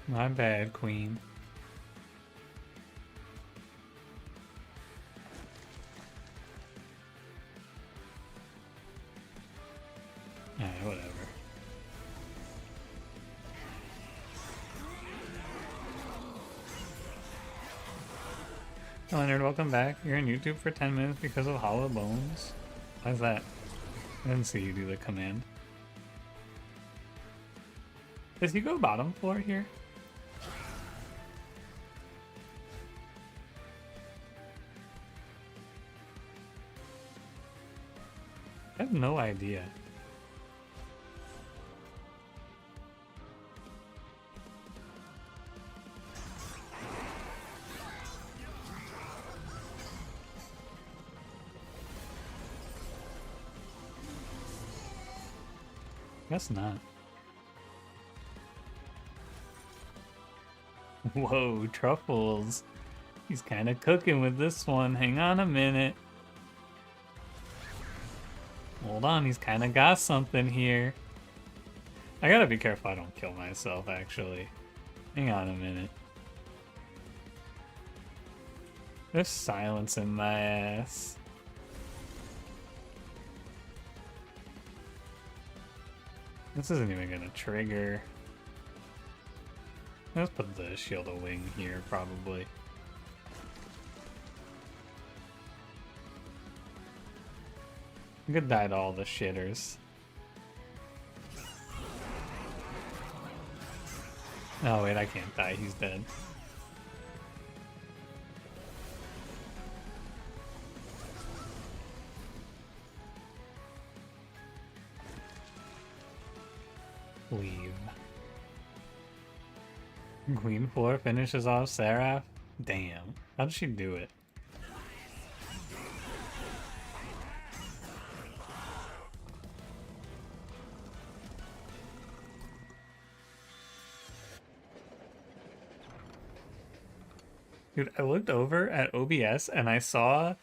My bad, queen. Alright, whatever. Leonard, welcome back. You're on YouTube for 10 minutes because of Hollow Bones. Why's that? I didn't see you do the command. Does he go bottom floor here? I have no idea. Guess not. Whoa, Truffles. He's kind of cooking with this one. Hang on a minute. Hold on, he's kind of got something here. I gotta be careful I don't kill myself, actually. Hang on a minute. There's silence in my ass. This isn't even gonna trigger. Let's put the Shield of Wing here, probably. I could die to all the shitters. Oh wait, I can't die, he's dead. Leave. Queen 4 finishes off Seraph? Damn. How did she do it? Dude, I looked over at OBS and I saw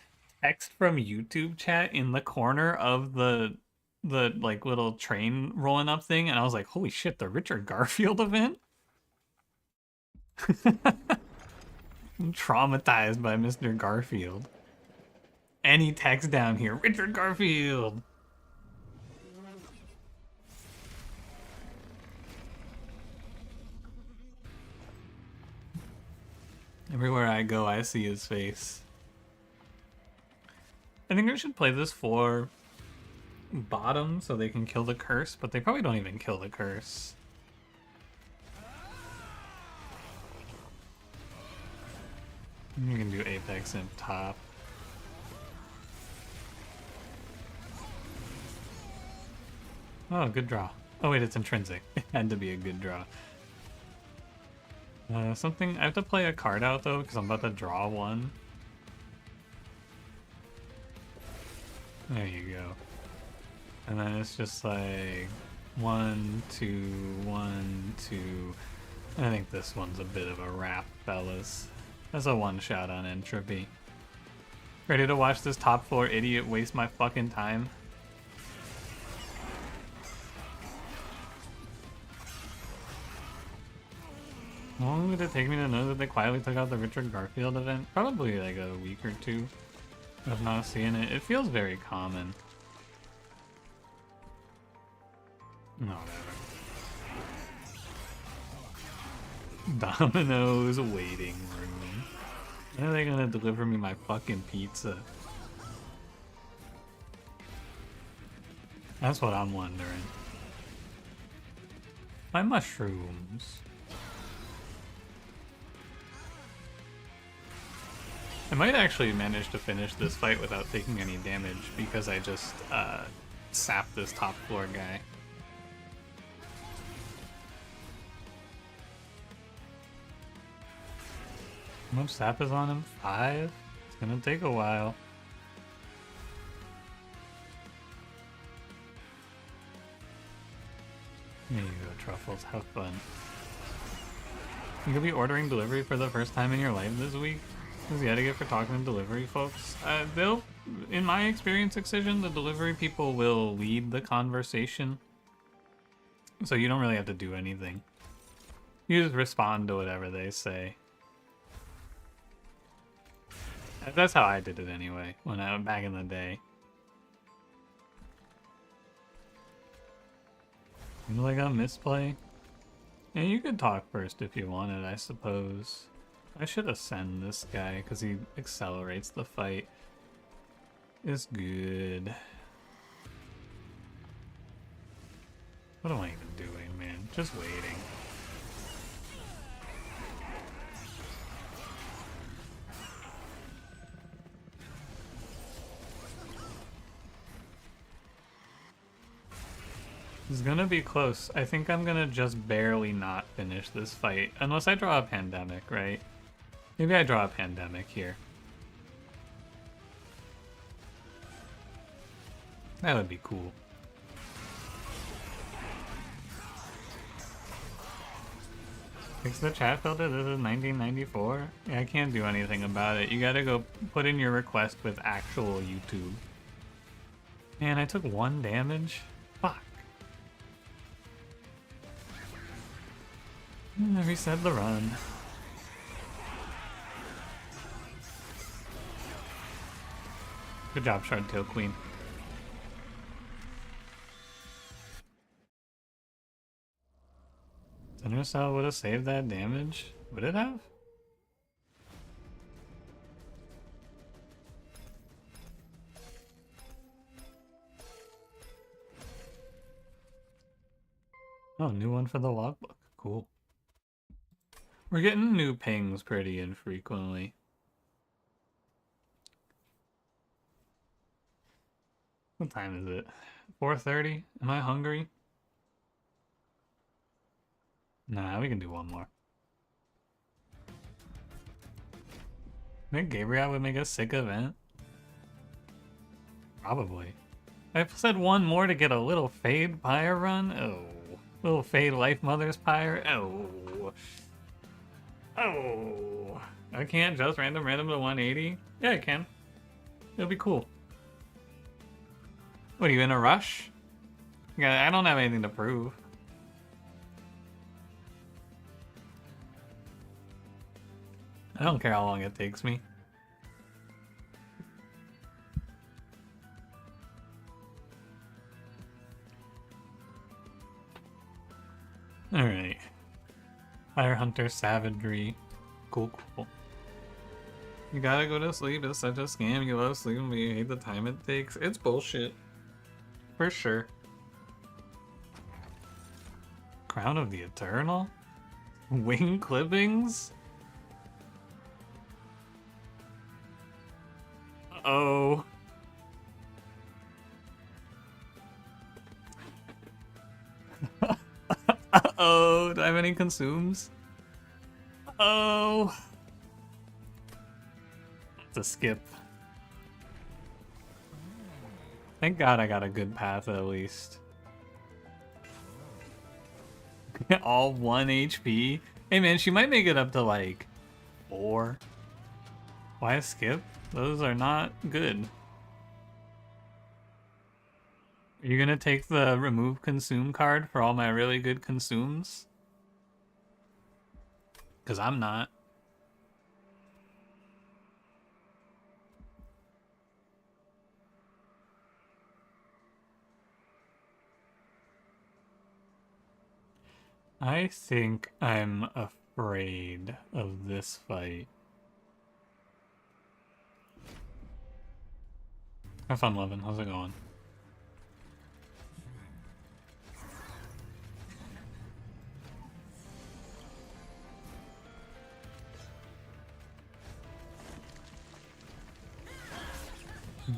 text from YouTube chat in the corner of the like little train rolling up thing, and I was like, holy shit, the Richard Garfield event? I'm traumatized by Mr. Garfield. Any text down here, Richard Garfield! Everywhere I go, I see his face. I think I should play this for bottom so they can kill the curse, but they probably don't even kill the curse. You can do Apex and top. Oh, good draw. Oh wait, it's intrinsic. It had to be a good draw. Something, I have to play a card out though, because I'm about to draw one. There you go. And then it's just like 1, 2, 1, 2. I think this one's a bit of a wrap, fellas. That's a one-shot on Entropy. Ready to watch this top floor idiot waste my fucking time? How long did it take me to know that they quietly took out the Richard Garfield event? Probably like a week or two of not seeing it. It feels very common. No, whatever. Domino's waiting room. When are they gonna deliver me my fucking pizza? That's what I'm wondering. My mushrooms. I might actually manage to finish this fight without taking any damage because I just sapped this top floor guy. How much sap is on him? 5? It's gonna take a while. There you go, Truffles. Have fun. You could be ordering delivery for the first time in your life this week? What's the etiquette for talking to delivery folks? They'll, in my experience, Excision, the delivery people will lead the conversation. So you don't really have to do anything. You just respond to whatever they say. That's how I did it anyway, when I was back in the day. Seems like a misplay. Yeah, you could talk first if you wanted, I suppose. I should ascend this guy because he accelerates the fight. It's good. What am I even doing, man? Just waiting. It's gonna be close. I think I'm gonna just barely not finish this fight. Unless I draw a pandemic, right? Maybe I draw a pandemic here. That would be cool. Fix the chat filter? This is 1994? Yeah, I can't do anything about it. You gotta go put in your request with actual YouTube. Man, I took 1 damage? Fuck. Reset the run. Good job, Shardtail Queen. Thunder Cell would have saved that damage? Would it have? Oh, new one for the logbook. Cool. We're getting new pings pretty infrequently. What time is it? 4:30? Am I hungry? Nah, we can do one more. Think Gabriel would make a sick event? Probably. I said one more to get a little Fade Pyre run? Oh. Little Fade Life Mother's Pyre? Oh. Oh. I can't just random to 180? Yeah, I can. It'll be cool. What, are you in a rush? Yeah, I don't have anything to prove. I don't care how long it takes me. Alright. Fire Hunter Savagery. Cool, cool. You gotta go to sleep. It's such a scam. You love sleeping, but you hate the time it takes. It's bullshit. For sure. Crown of the Eternal? Wing clippings? Uh-oh. Uh-oh. Do I have any consumes? Oh. It's a skip. Thank God I got a good path at least. All 1 HP? Hey man, she might make it up to like 4. Why skip? Those are not good. Are you gonna take the remove consume card for all my really good consumes? Because I'm not. I think I'm afraid of this fight. Have fun, Levin. How's it going?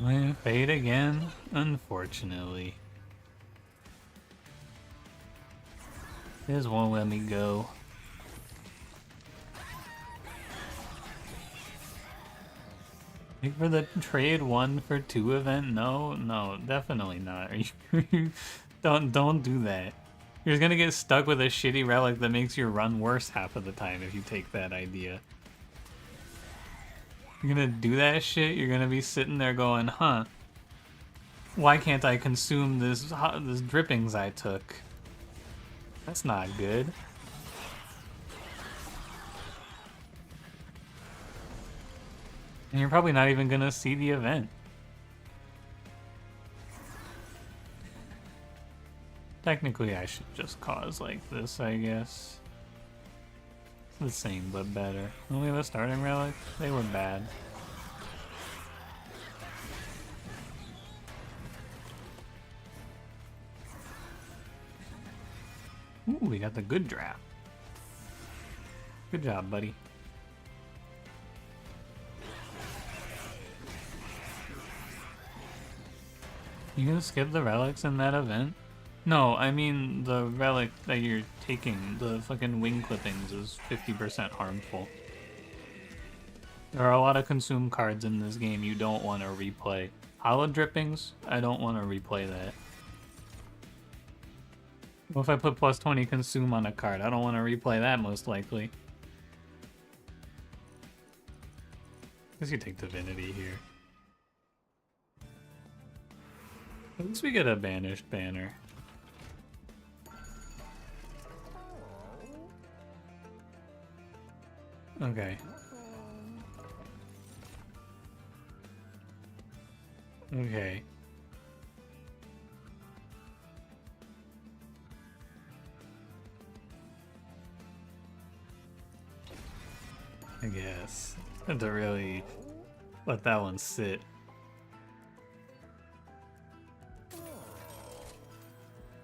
My fate again, unfortunately. This won't let me go. Wait for the trade 1 for 2 event? No, no, definitely not. Are you don't do that. You're gonna get stuck with a shitty relic that makes your run worse half of the time if you take that idea. You're gonna do that shit, you're gonna be sitting there going, huh, why can't I consume this drippings I took? That's not good. And you're probably not even gonna see the event. Technically, I should just cause like this, I guess. It's the same, but better. Only the starting relic, they were bad. Ooh, we got the good draft. Good job, buddy. You gonna skip the relics in that event? No, I mean the relic that you're taking, the fucking wing clippings, is 50% harmful. There are a lot of consume cards in this game you don't want to replay. Hollow drippings, I don't want to replay that. What if I put plus 20 consume on a card? I don't want to replay that most likely. Guess you take Divinity here. At least we get a banished banner. Okay. Okay. I guess. Had to really let that one sit.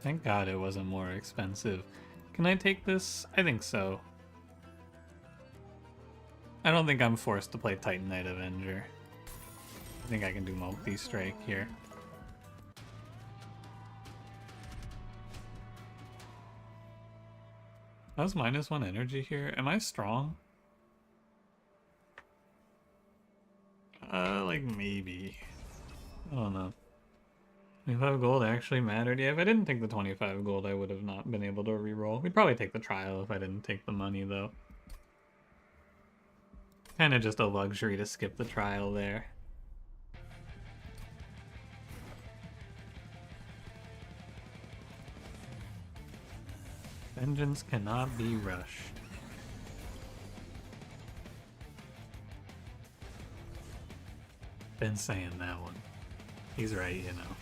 Thank God it wasn't more expensive. Can I take this? I think so. I don't think I'm forced to play Titanite Avenger. I think I can do multi-strike here. I was -1 energy here. Am I strong? Like maybe. I don't know. 25 gold actually mattered. Yeah, if I didn't take the 25 gold, I would have not been able to reroll. We'd probably take the trial if I didn't take the money, though. Kind of just a luxury to skip the trial there. Vengeance cannot be rushed. Been saying that one. He's right, you know.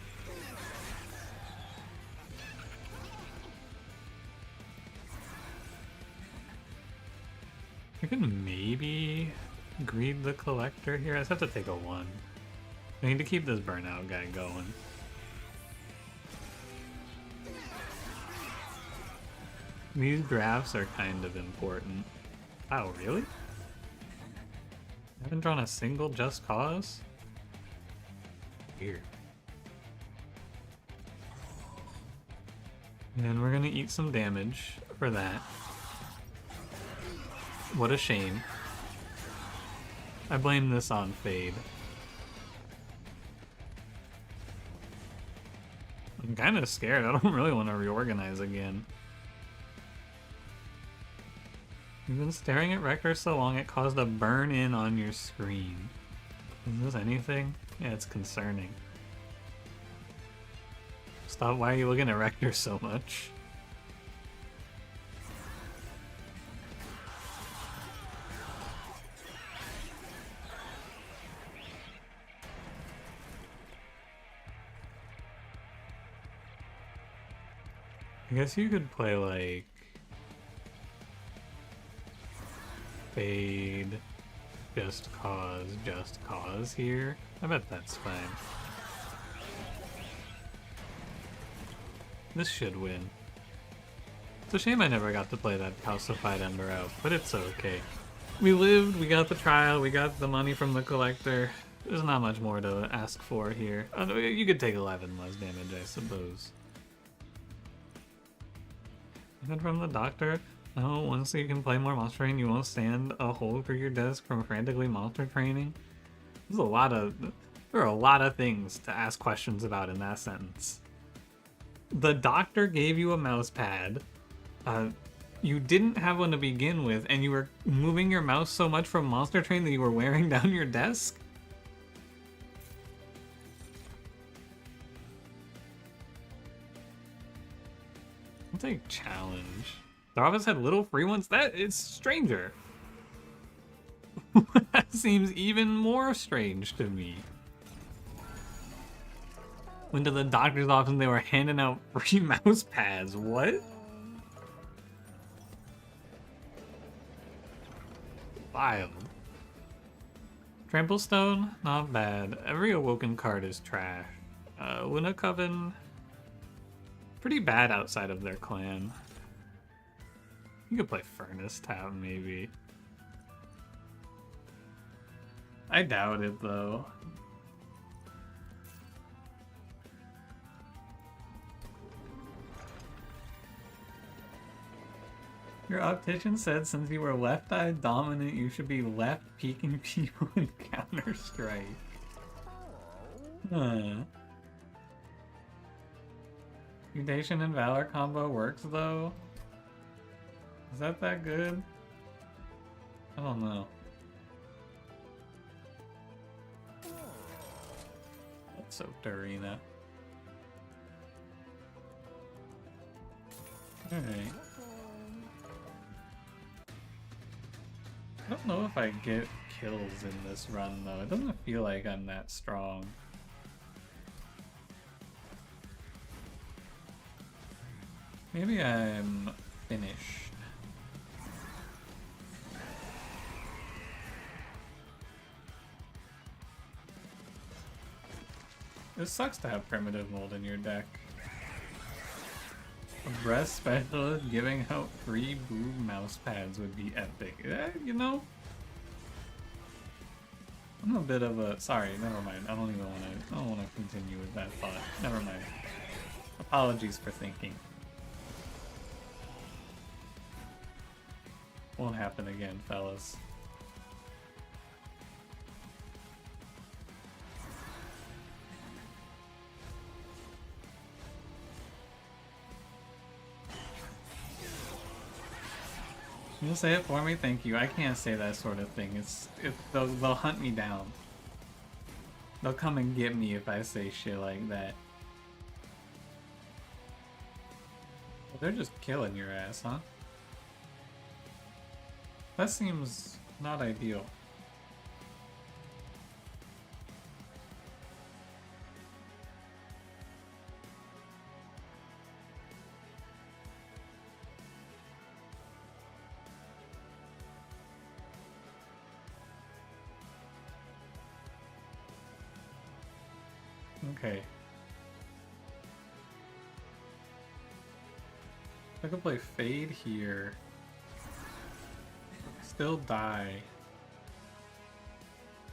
I could maybe greed the collector here. I just have to take a 1. I need to keep this burnout guy going. These drafts are kind of important. Wow, really? I haven't drawn a single Just Cause? Weird. And we're gonna eat some damage for that. What a shame. I blame this on Fade. I'm kind of scared. I don't really want to reorganize again. You've been staring at Rector so long it caused a burn-in on your screen. Is this anything? Yeah, it's concerning. Stop, why are you looking at Rector so much? I guess you could play like Fade, Just Cause here. I bet that's fine. This should win. It's a shame I never got to play that Calcified Ember out, but it's okay. We lived, we got the trial, we got the money from the collector. There's not much more to ask for here. You could take 11 less damage, I suppose. Even from the doctor? No, once you can play more monster training, you won't stand a hole through your desk from frantically monster training. There are a lot of things to ask questions about in that sentence. The doctor gave you a mouse pad. You didn't have one to begin with, and you were moving your mouse so much from monster train that you were wearing down your desk? I'll take challenge. The office had little free ones? That is stranger. That seems even more strange to me. Went to the doctor's office and they were handing out free mouse pads. What? Wild. Trample Stone, not bad. Every Awoken card is trash. Luna Coven, pretty bad outside of their clan. You could play Furnace Tap, maybe. I doubt it, though. Your optician said since you were left-eye dominant, you should be left peeking people in Counter-Strike. Huh. Mutation and Valor combo works, though? Is that good? I don't know. Let's soak Arena. Alright. I don't know if I get kills in this run, though. It doesn't feel like I'm that strong. Maybe I'm finished. It sucks to have Primitive Mold in your deck. A breast specialist giving out free boob mouse pads would be epic. You know? I'm a bit of a... Sorry, never mind. I don't want to continue with that thought. Never mind. Apologies for thinking. Won't happen again, fellas. You'll say it for me? Thank you. I can't say that sort of thing. They'll hunt me down. They'll come and get me if I say shit like that. Well, they're just killing your ass, huh? That seems not ideal. Okay. I could play Fade here. Still die.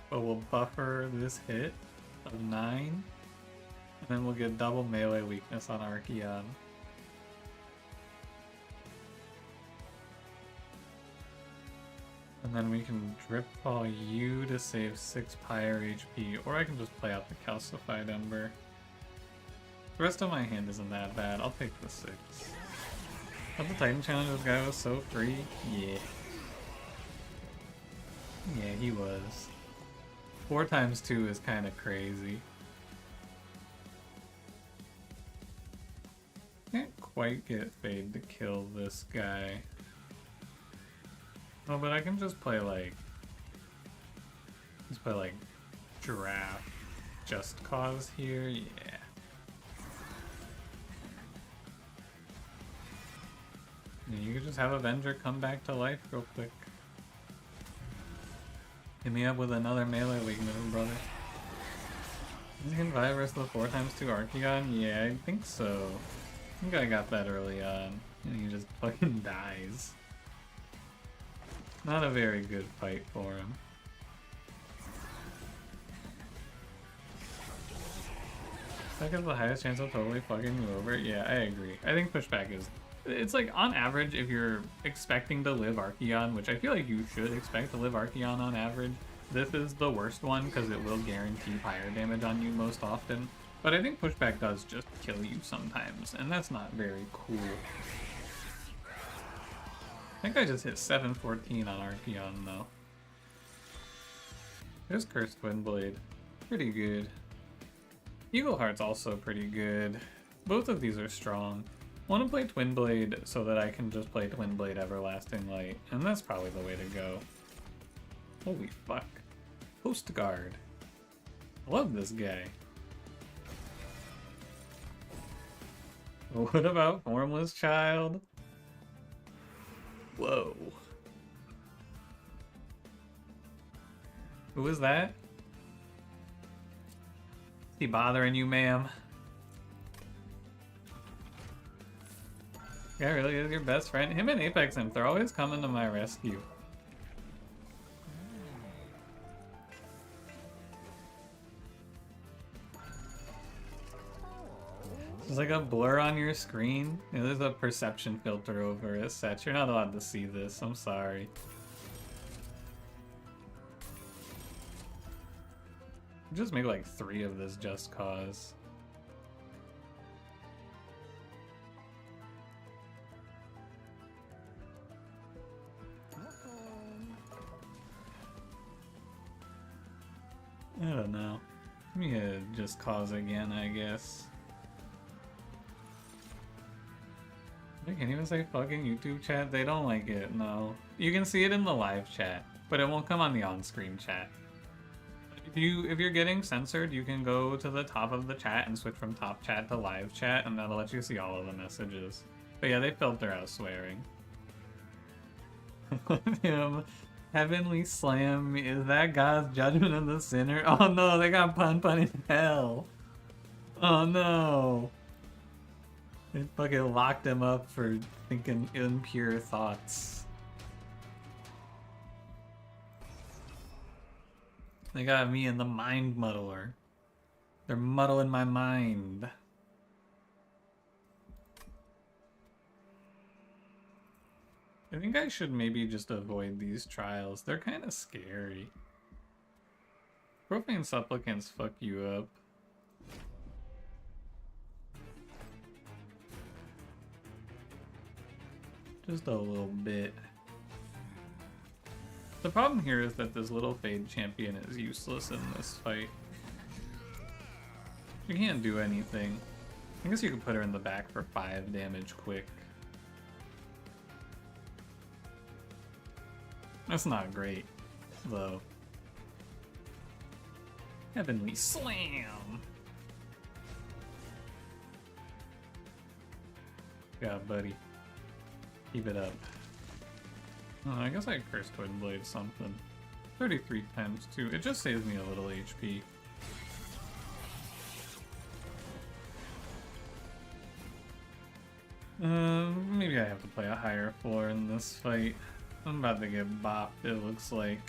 But we'll buffer this hit of 9. And then we'll get double melee weakness on Archeon. And then we can drip fall you to save 6 Pyre HP, or I can just play out the Calcified Ember. The rest of my hand isn't that bad. I'll take the 6. But the Titan Challenge, this guy was so free. Yeah. Yeah, he was. 4 times 2 is kind of crazy. Can't quite get Fade to kill this guy. Oh, but I can just play like... Just play like Giraffe Just Cause here, yeah. Yeah, you could just have Avenger come back to life real quick. Hit me up with another melee weakness, brother. You can buy versus the 4 times 2 Archeon? Yeah, I think so. I think I got that early on. And he just fucking dies. Not a very good fight for him. Pushback has the highest chance of totally fucking you over. Yeah, I agree. I think pushback is... It's like, on average, if you're expecting to live Archeon, which I feel like you should expect to live Archeon on average, this is the worst one because it will guarantee fire damage on you most often. But I think pushback does just kill you sometimes, and that's not very cool. I think I just hit 714 on Archeon, though. There's Cursed Twinblade. Pretty good. Eagleheart's also pretty good. Both of these are strong. I want to play Twinblade so that I can just play Twinblade Everlasting Light, and that's probably the way to go. Holy fuck. Coast Guard. I love this guy. What about Formless Child? Whoa. Who is that? Is he bothering you, ma'am? Yeah, really is your best friend. Him and Apex Imp, they're always coming to my rescue. There's like a blur on your screen. Yeah, there's a perception filter over it set. You're not allowed to see this. I'm sorry. Just make like 3 of this just cause. I don't know. Let me just cause again, I guess. I can't even say fucking YouTube chat. They don't like it, no. You can see it in the live chat, but it won't come on the on-screen chat. If you're getting censored, you can go to the top of the chat and switch from top chat to live chat, and that'll let you see all of the messages. But yeah, they filter out swearing. Him. Heavenly Slam, is that God's judgment of the sinner? Oh no, they got Pun Pun in hell. Oh no. They fucking locked him up for thinking impure thoughts. They got me in the mind muddler. They're muddling my mind. I think I should maybe just avoid these trials. They're kind of scary. Profane supplicants fuck you up. Just a little bit. The problem here is that this little Fade champion is useless in this fight. You can't do anything. I guess you could put her in the back for 5 damage quick. That's not great, though. Heavenly Slam! Yeah, buddy. Keep it up. Oh, I guess I cursed Twin Blade something. 33 times 2. It just saves me a little HP. Maybe I have to play a higher floor in this fight. I'm about to get bopped, it looks like.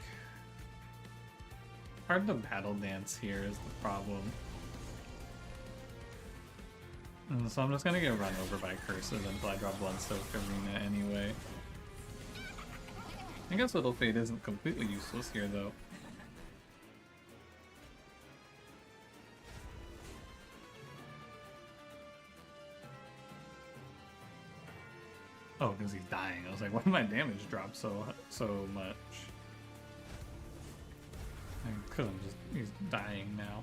Hard to battle dance here is the problem. And so I'm just gonna get run over by curses until I drop Bloodsoaked Arena anyway. I guess Little Fade isn't completely useless here though. Oh, because he's dying. I was like, why did my damage drop so much? Because he's dying now.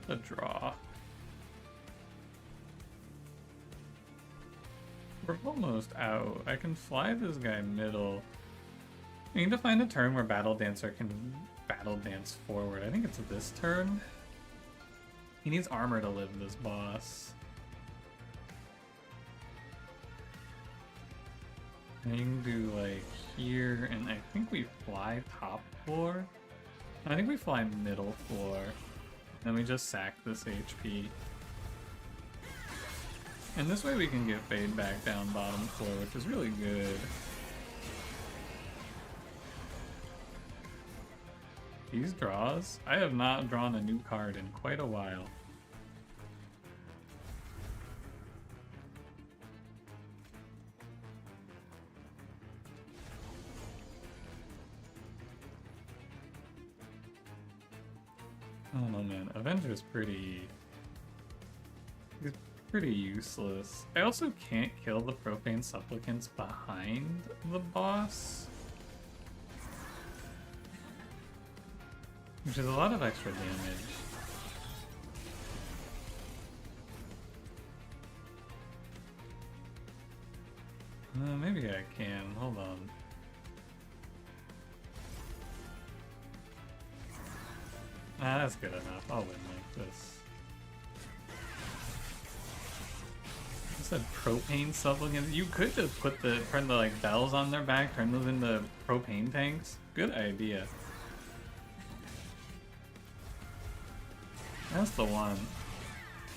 A draw. We're almost out. I can fly this guy middle. I need to find a turn where Battle Dancer can battle dance forward. I think it's this turn. He needs armor to live this boss. And you can do like here, and I think we fly top floor. I think we fly middle floor. Then we just sack this HP. And this way we can get Fade back down bottom floor, which is really good. These draws? I have not drawn a new card in quite a while. I don't know, man. Avenger's pretty... He's pretty useless. I also can't kill the Profane Supplicants behind the boss. Which is a lot of extra damage. Maybe I can. Hold on. Ah, that's good enough. I'll win like this. I said propane supplicants. You could just turn the like bells on their back, turn those into propane tanks. Good idea. That's the one.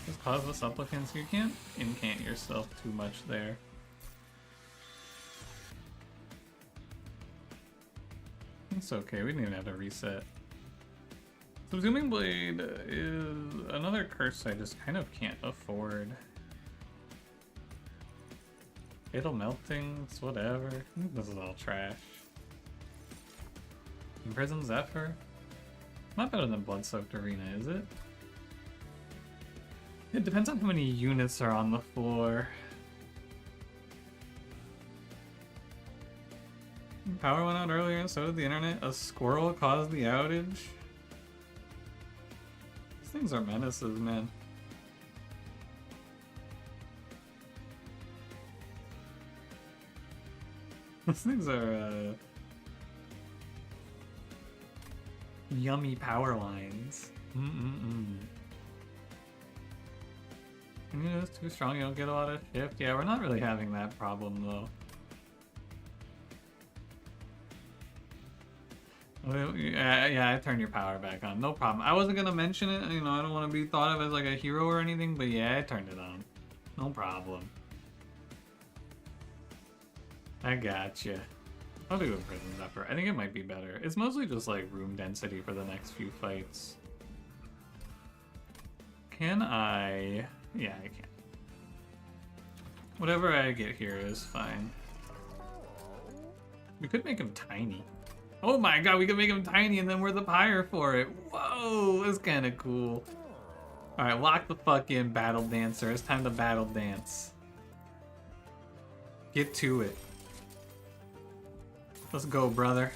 Just cause the supplicants. You can't incant yourself too much there. It's okay, we didn't even have to reset. Subsuming Blade is another curse I just kind of can't afford. Fatal Meltings, whatever. This is all trash. Imprison Zephyr? Not better than Blood-Soaked Arena, is it? It depends on how many units are on the floor. Power went out earlier and so did the internet. A squirrel caused the outage. These things are menaces, man. These things are yummy power lines. You know, it's too strong, you don't get a lot of shift. Yeah, we're not really having that problem though. Yeah, I turned your power back on. No problem. I wasn't gonna mention it, you know, I don't want to be thought of as like a hero or anything, but yeah, I turned it on. No problem. I gotcha. I'll do Imprison Zephyr. I think it might be better. It's mostly just like room density for the next few fights. Can I... Yeah, I can. Whatever I get here is fine. We could make him tiny. Oh my god, we could make him tiny and then we're the pyre for it. Whoa, that's kind of cool. Alright, lock the fuck in, Battle Dancer. It's time to battle dance. Get to it. Let's go, brother.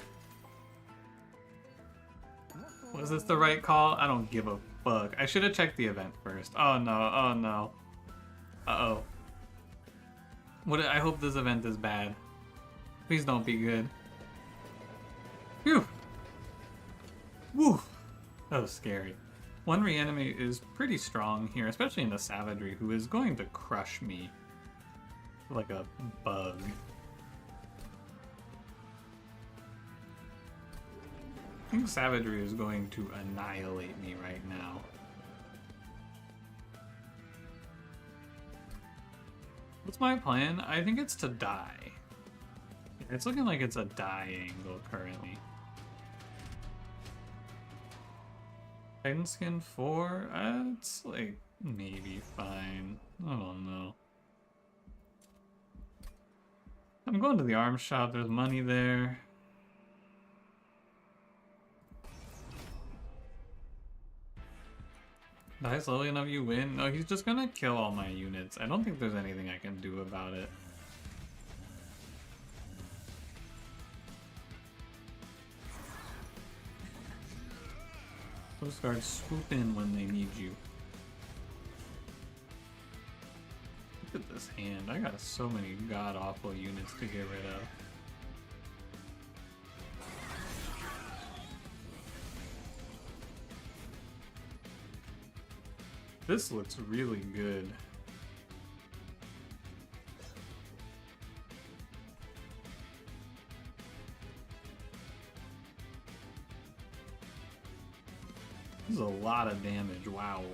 Was this the right call? I don't give a fuck. I should have checked the event first. Oh no, oh no. Uh-oh. I hope this event is bad. Please don't be good. Phew! Woo! That was scary. One reanimate is pretty strong here, especially in the Savagery, who is going to crush me like a bug. I think Savagery is going to annihilate me right now. What's my plan? I think it's to die. It's looking like it's a die angle currently. Titan Skin 4? It's like maybe fine. I don't know. I'm going to the arms shop, there's money there. Die slowly enough, you win. No, he's just gonna kill all my units. I don't think there's anything I can do about it. Coast Guards swoop in when they need you. Look at this hand. I got so many god-awful units to get rid of. This looks really good. This is a lot of damage, wow.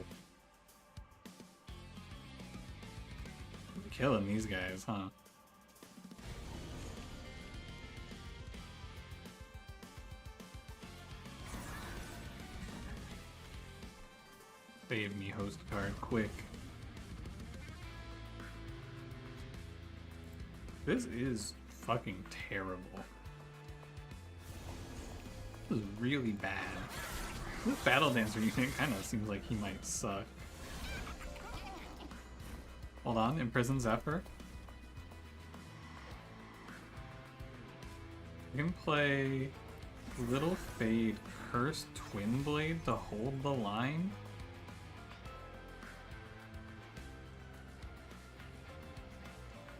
I'm killing these guys, huh? Save me, host card, quick. This is fucking terrible. This is really bad. This Battle Dancer unit kind of seems like he might suck. Hold on, Imprison Zephyr. I can play Little Fade Cursed Twin Blade to hold the line.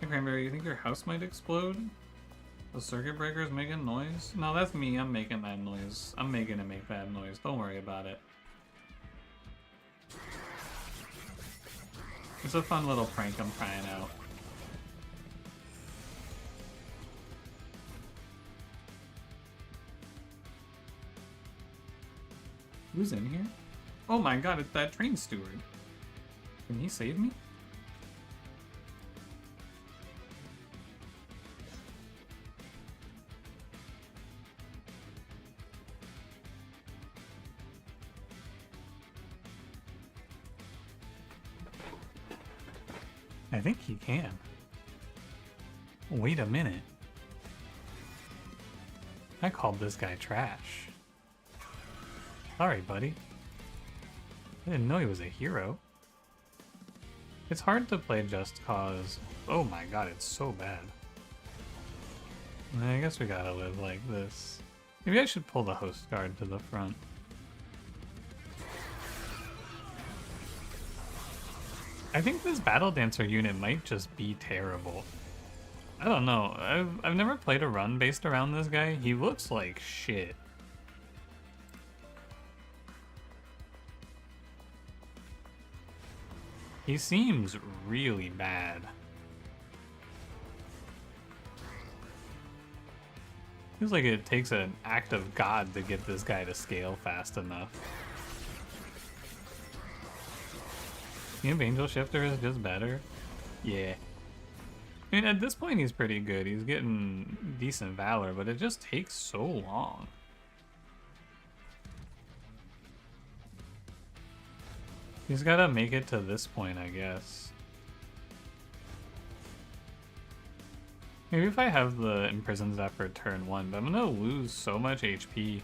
Hey Cranberry, you think your house might explode? The circuit breaker is making noise? No, that's me. I'm making that noise. I'm making it make that noise. Don't worry about it. It's a fun little prank I'm trying out. Who's in here? Oh my god, it's that train steward. Can he save me? I think he can. Wait a minute. I called this guy trash. Sorry, buddy. I didn't know he was a hero. It's hard to play Just Cause. Oh my god, it's so bad. I guess we gotta live like this. Maybe I should pull the host guard to the front. I think this Battle Dancer unit might just be terrible. I don't know. I've never played a run based around this guy. He looks like shit. He seems really bad. Feels like it takes an act of God to get this guy to scale fast enough. Camp Angel Shifter is just better? Yeah. I mean, at this point he's pretty good. He's getting decent valor, but it just takes so long. He's gotta make it to this point, I guess. Maybe if I have the Imprisoned Zephyr turn 1, but I'm gonna lose so much HP.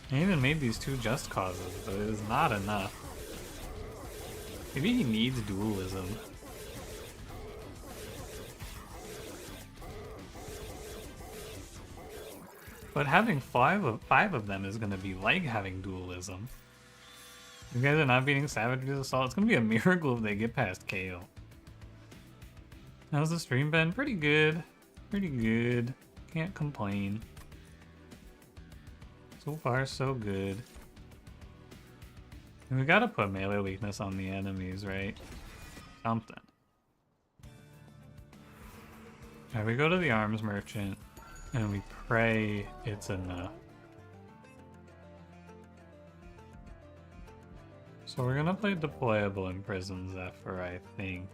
I even made these 2 Just Causes, but it is not enough. Maybe he needs dualism. But having five of them is going to be like having dualism. You guys are not beating Savage's Assault. It's going to be a miracle if they get past Kale. How's the stream been? Pretty good. Pretty good. Can't complain. So far, so good. And we gotta put melee weakness on the enemies, right? Something. Alright, we go to the arms merchant, and we pray it's enough. So we're gonna play deployable Imprisoned Zephyr, I think.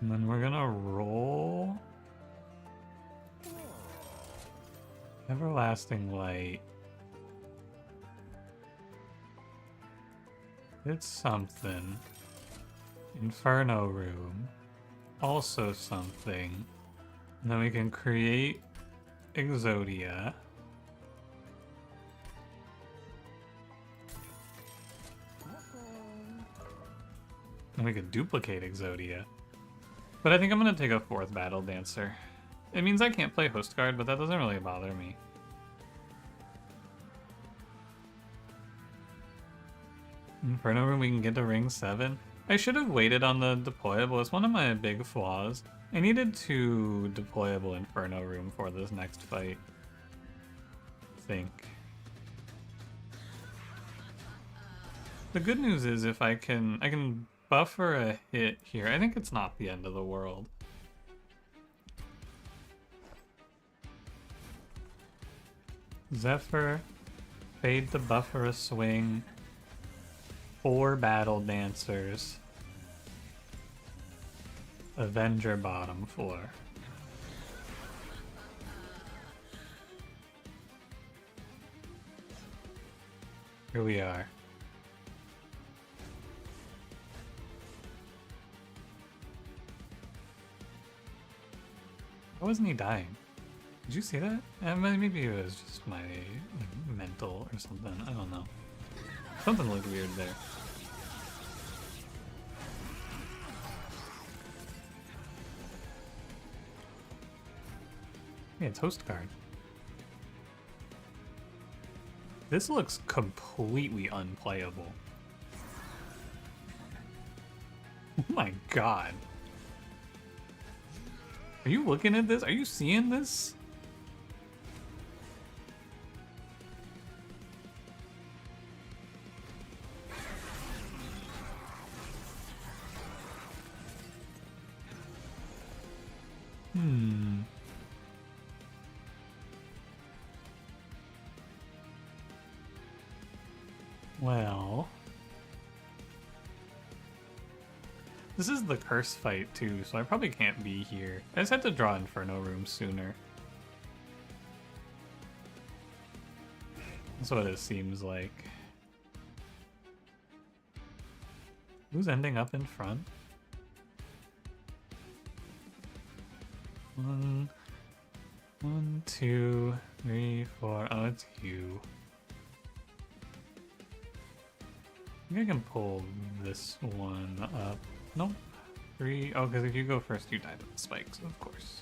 And then we're gonna roll Everlasting Light. It's something. Inferno Room. Also something. And then we can create Exodia. And we could duplicate Exodia. But I think I'm gonna take a 4th Battle Dancer. It means I can't play Host Guard, but that doesn't really bother me. Inferno Room, we can get to ring 7. I should have waited on the deployable. It's one of my big flaws. I needed to deployable Inferno Room for this next fight. I think. The good news is if I can buffer a hit here. I think it's not the end of the world. Zephyr, fade to buffer a swing. 4 Battle Dancers. Avenger bottom floor. Here we are. Why wasn't he dying? Did you see that? Maybe it was just my mental or something. I don't know. Something looked weird there. Yeah, it's Host Guard. This looks completely unplayable. Oh my god. Are you looking at this? Are you seeing this? Well... This is the curse fight too, so I probably can't be here. I just had to draw Inferno Room sooner. That's what it seems like. Who's ending up in front? One, 2, 3, 4. Oh, it's you. I think I can pull this one up. Nope. 3. Oh, because if you go first, you die to the spikes, of course.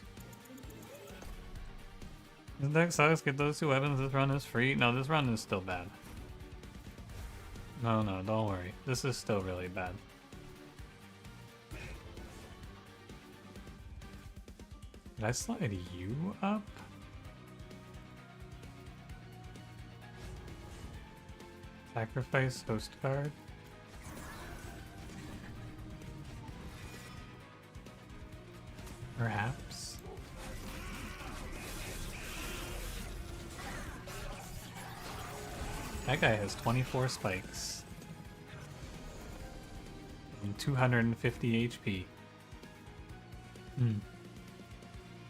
This deck sucks. Get those 2 weapons. This run is free. No, this run is still bad. No, don't worry. This is still really bad. Did I slide you up? Sacrifice host card? Perhaps? That guy has 24 spikes. And 250 HP.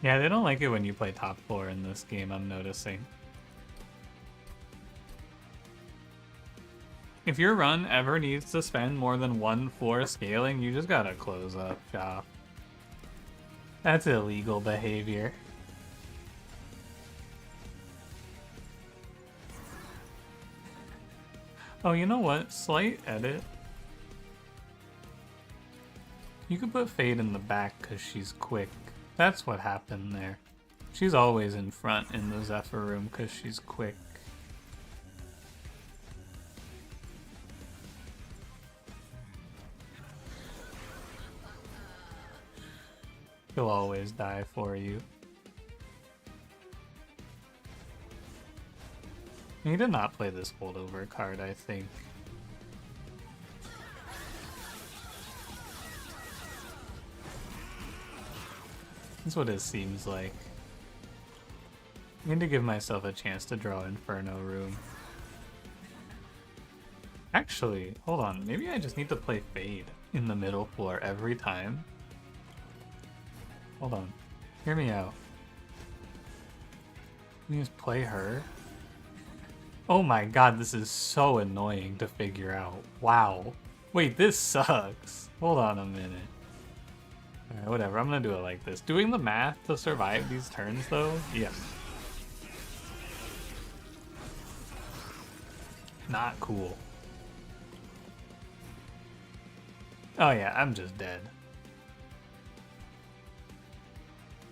Yeah, they don't like it when you play top 4 in this game, I'm noticing. If your run ever needs to spend more than 1 floor scaling, you just gotta close up shop. That's illegal behavior. Oh, you know what? Slight edit. You could put Fade in the back because she's quick. That's what happened there. She's always in front in the Zephyr room because she's quick. He'll always die for you. He did not play this holdover card, I think. That's what it seems like. I need to give myself a chance to draw Inferno Room. Actually, hold on. Maybe I just need to play Fade in the middle floor every time. Hold on. Hear me out. Let me just play her. Oh my god, this is so annoying to figure out. Wow. Wait, this sucks. Hold on a minute. Alright, whatever. I'm gonna do it like this. Doing the math to survive these turns, though? Yes. Not cool. Oh yeah, I'm just dead.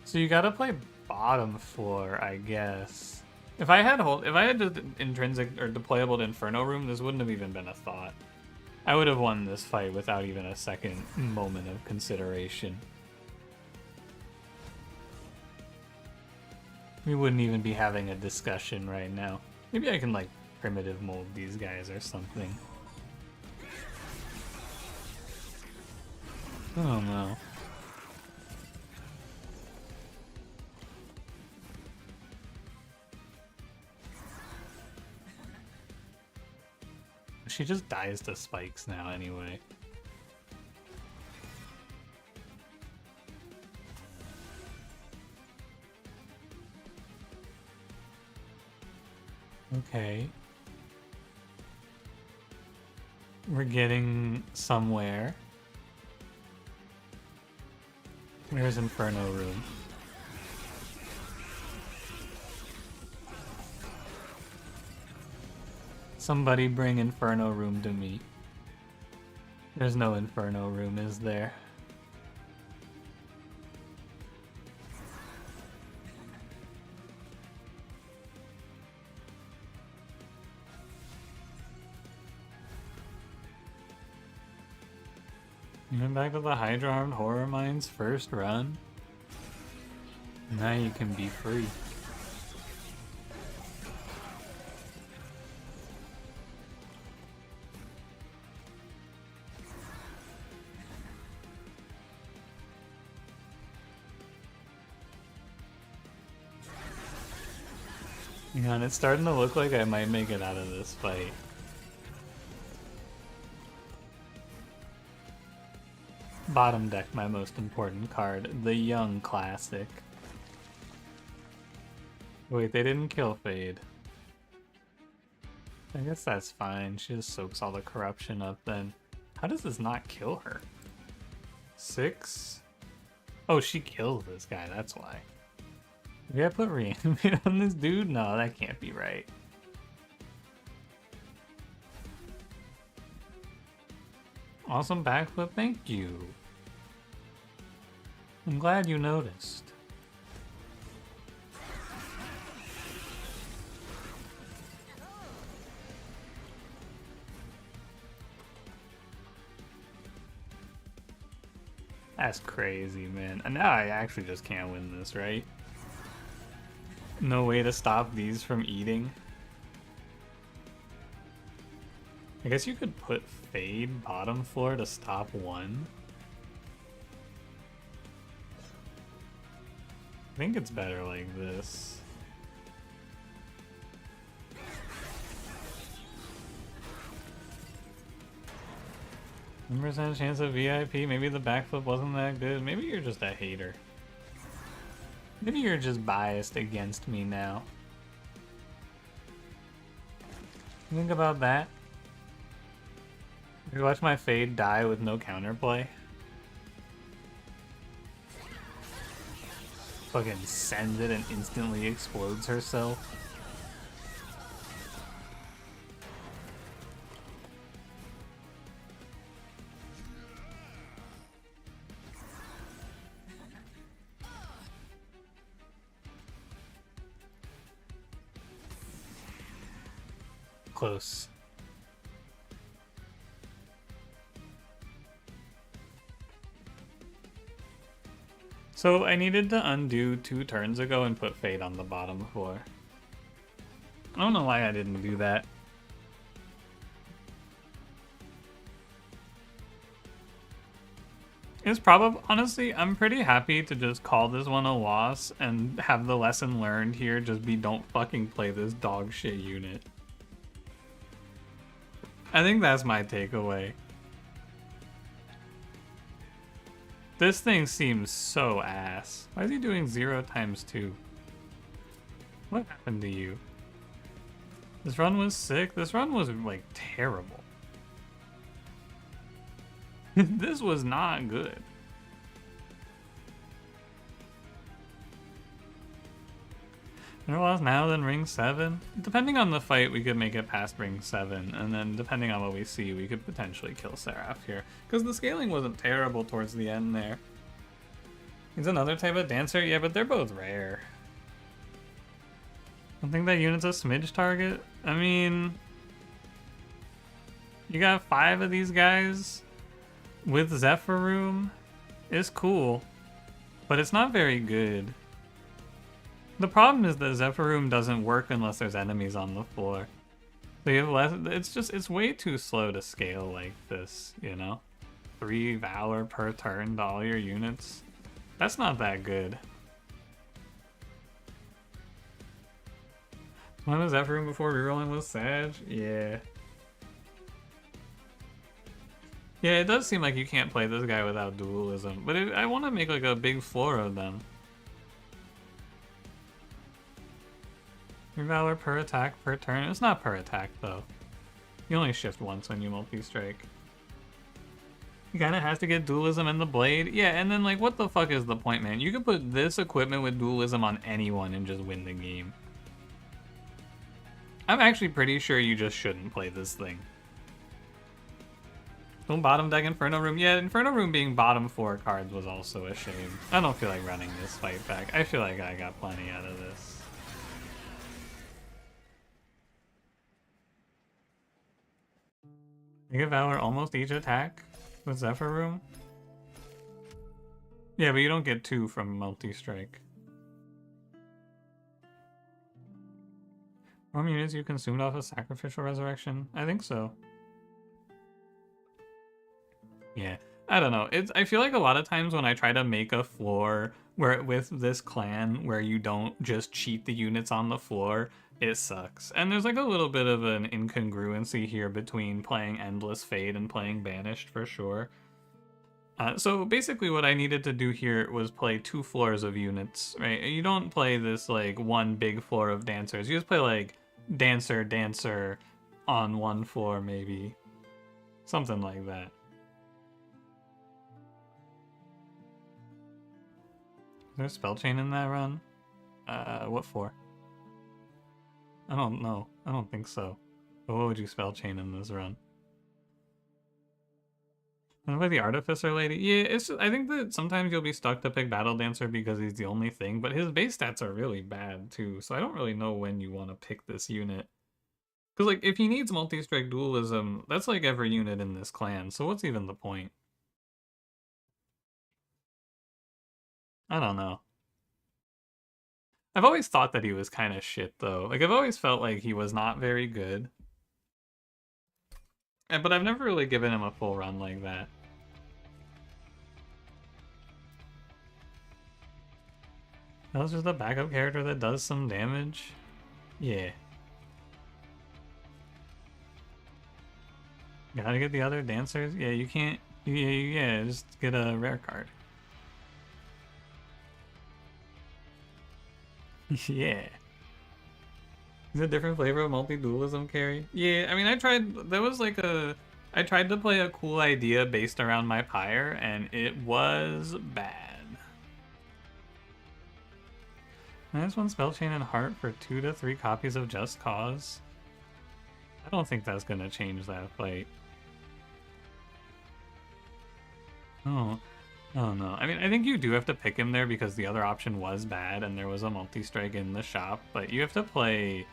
So you gotta play bottom floor, I guess. If I had just intrinsic or deployable Inferno Room, this wouldn't have even been a thought. I would have won this fight without even a second moment of consideration. We wouldn't even be having a discussion right now. Maybe I can like primitive mold these guys or something. I don't know. She just dies to spikes now anyway. Okay. We're getting somewhere. Where's Inferno Room? Somebody bring Inferno Room to me. There's no Inferno Room, is there? You went back to the Hydra-armed horror mine's first run? Now you can be free. Yeah, and it's starting to look like I might make it out of this fight. Bottom deck, my most important card, the Young Classic. Wait, they didn't kill Fade. I guess that's fine. She just soaks all the corruption up then. How does this not kill her? 6? Oh, she kills this guy, that's why. Maybe I put reanimate on this dude? No, that can't be right. Awesome backflip, thank you. I'm glad you noticed. That's crazy, man. And now I actually just can't win this, right? No way to stop these from eating. I guess you could put Fade bottom floor to stop one. I think it's better like this. 1% chance of VIP. Maybe the backflip wasn't that good. Maybe you're just a hater. Maybe you're just biased against me now. Think about that. You watch my Fade die with no counterplay. Fucking sends it and instantly explodes herself. Close. So I needed to undo 2 turns ago and put Fade on the bottom floor. I don't know why I didn't do that. It's probably, honestly, I'm pretty happy to just call this one a loss and have the lesson learned here just be don't fucking play this dog shit unit. I think that's my takeaway. This thing seems so ass. Why is he doing 0 times 2? What happened to you? This run was sick. This run was, like, terrible. This was not good. Better lost now than ring 7? Depending on the fight, we could make it past ring 7, and then depending on what we see, we could potentially kill Seraph here. Because the scaling wasn't terrible towards the end there. He's another type of dancer? Yeah, but they're both rare. I think that unit's a smidge target. I mean, you got 5 of these guys with Zephyr Room. It's cool, but it's not very good. The problem is that Zephyr Room doesn't work unless there's enemies on the floor. So you have less, it's way too slow to scale like this, you know? 3 Valor per turn to all your units. That's not that good. When was Zephyr Room before rerolling with Sag? Yeah. Yeah, it does seem like you can't play this guy without dualism, but I want to make like a big floor of them. 3 Valor per attack per turn. It's not per attack though. You only shift once when you multi-strike. You kinda has to get dualism and the blade. Yeah, and then like what the fuck is the point, man? You could put this equipment with dualism on anyone and just win the game. I'm actually pretty sure you just shouldn't play this thing. Don't bottom deck Inferno Room. Yeah, Inferno Room being bottom 4 cards was also a shame. I don't feel like running this fight back. I feel like I got plenty out of this. I give Valor almost each attack. The Zephyr Room? Yeah, but you don't get 2 from multi-strike. How many units you consumed off a sacrificial resurrection? I think so. Yeah, I don't know. I feel like a lot of times when I try to make a floor where with this clan where you don't just cheat the units on the floor, it sucks. And there's like a little bit of an incongruency here between playing Endless Fade and playing Banished for sure. So basically what I needed to do here was play 2 floors of units, right? You don't play this like one big floor of dancers. You just play like dancer, dancer on one floor maybe. Something like that. Is there a spell chain in that run? What for? I don't know. I don't think so. But what would you spell chain in this run? And by the Artificer Lady? Yeah, it's just, I think that sometimes you'll be stuck to pick Battle Dancer because he's the only thing, but his base stats are really bad too, so I don't really know when you want to pick this unit. Because, like, if he needs multi-strike dualism, that's like every unit in this clan, so what's even the point? I don't know. I've always thought that he was kind of shit, though. Like, I've always felt like he was not very good. But I've never really given him a full run like that. That was just a backup character that does some damage? Yeah. Gotta get the other dancers? Yeah, you can't... Yeah, just get a rare card. Yeah. Is it a different flavor of multi-dualism carry? Yeah, I mean, I tried... There was like a... I tried to play a cool idea based around my pyre, and it was bad. Minus 1 spell chain and heart for 2 to 3 copies of Just Cause. I don't think that's gonna change that fight. Oh, oh no. I mean, I think you do have to pick him there because the other option was bad and there was a multi-strike in the shop, but you have to play...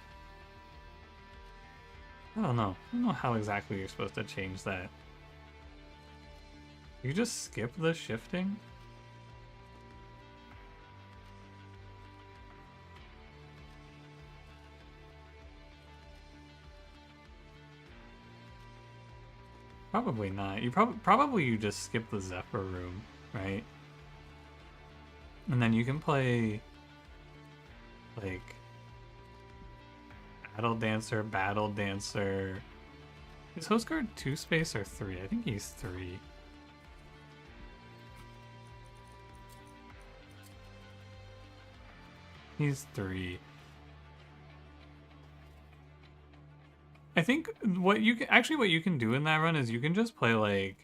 I don't know. I don't know how exactly you're supposed to change that. You just skip the shifting? Probably not. You probably you just skip the Zephyr Room, right? And then you can play like Battle Dancer. Is Host Guard 2 space or 3? I think he's 3. He's 3. I think what you can do in that run is you can just play like,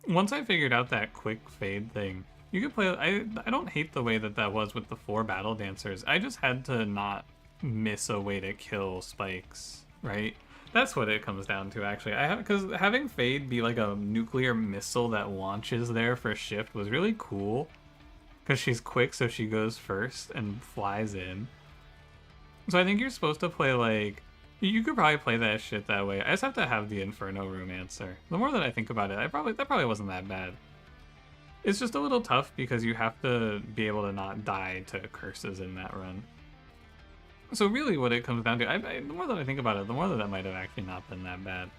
once I figured out that quick fade thing, you could play, I don't hate the way that was with the 4 battle dancers. I just had to not miss a way to kill spikes, right? That's what it comes down to actually. Because having fade be like a nuclear missile that launches there for shift was really cool. Because she's quick, so she goes first and flies in. So I think you're supposed to play like, you could probably play that shit that way. I just have to have the Inferno Room answer. The more that I think about it, that probably wasn't that bad. It's just a little tough because you have to be able to not die to curses in that run. So really what it comes down to, the more that I think about it, the more that might have actually not been that bad.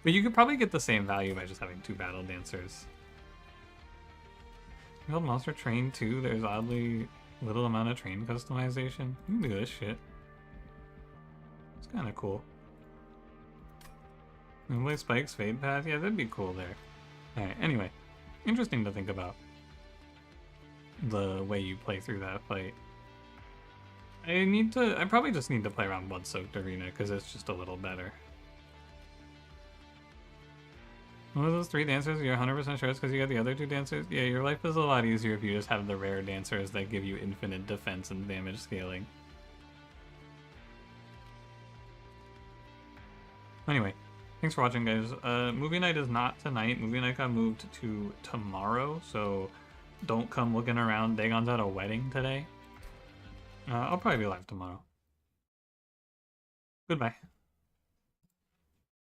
But you could probably get the same value by just having 2 battle dancers. You hold monster train too, there's oddly little amount of train customization. You can do this shit. It's kind of cool. Play Spike's Fade Path? Yeah, that'd be cool there. Alright, anyway. Interesting to think about. The way you play through that fight. I probably just need to play around Blood-Soaked Arena, because it's just a little better. One of those 3 dancers, you're 100% sure it's because you got the other 2 dancers? Yeah, your life is a lot easier if you just have the rare dancers that give you infinite defense and damage scaling. Anyway, thanks for watching, guys. Movie night is not tonight. Movie night got moved to tomorrow, so don't come looking around. Dagon's at a wedding today. I'll probably be live tomorrow. Goodbye.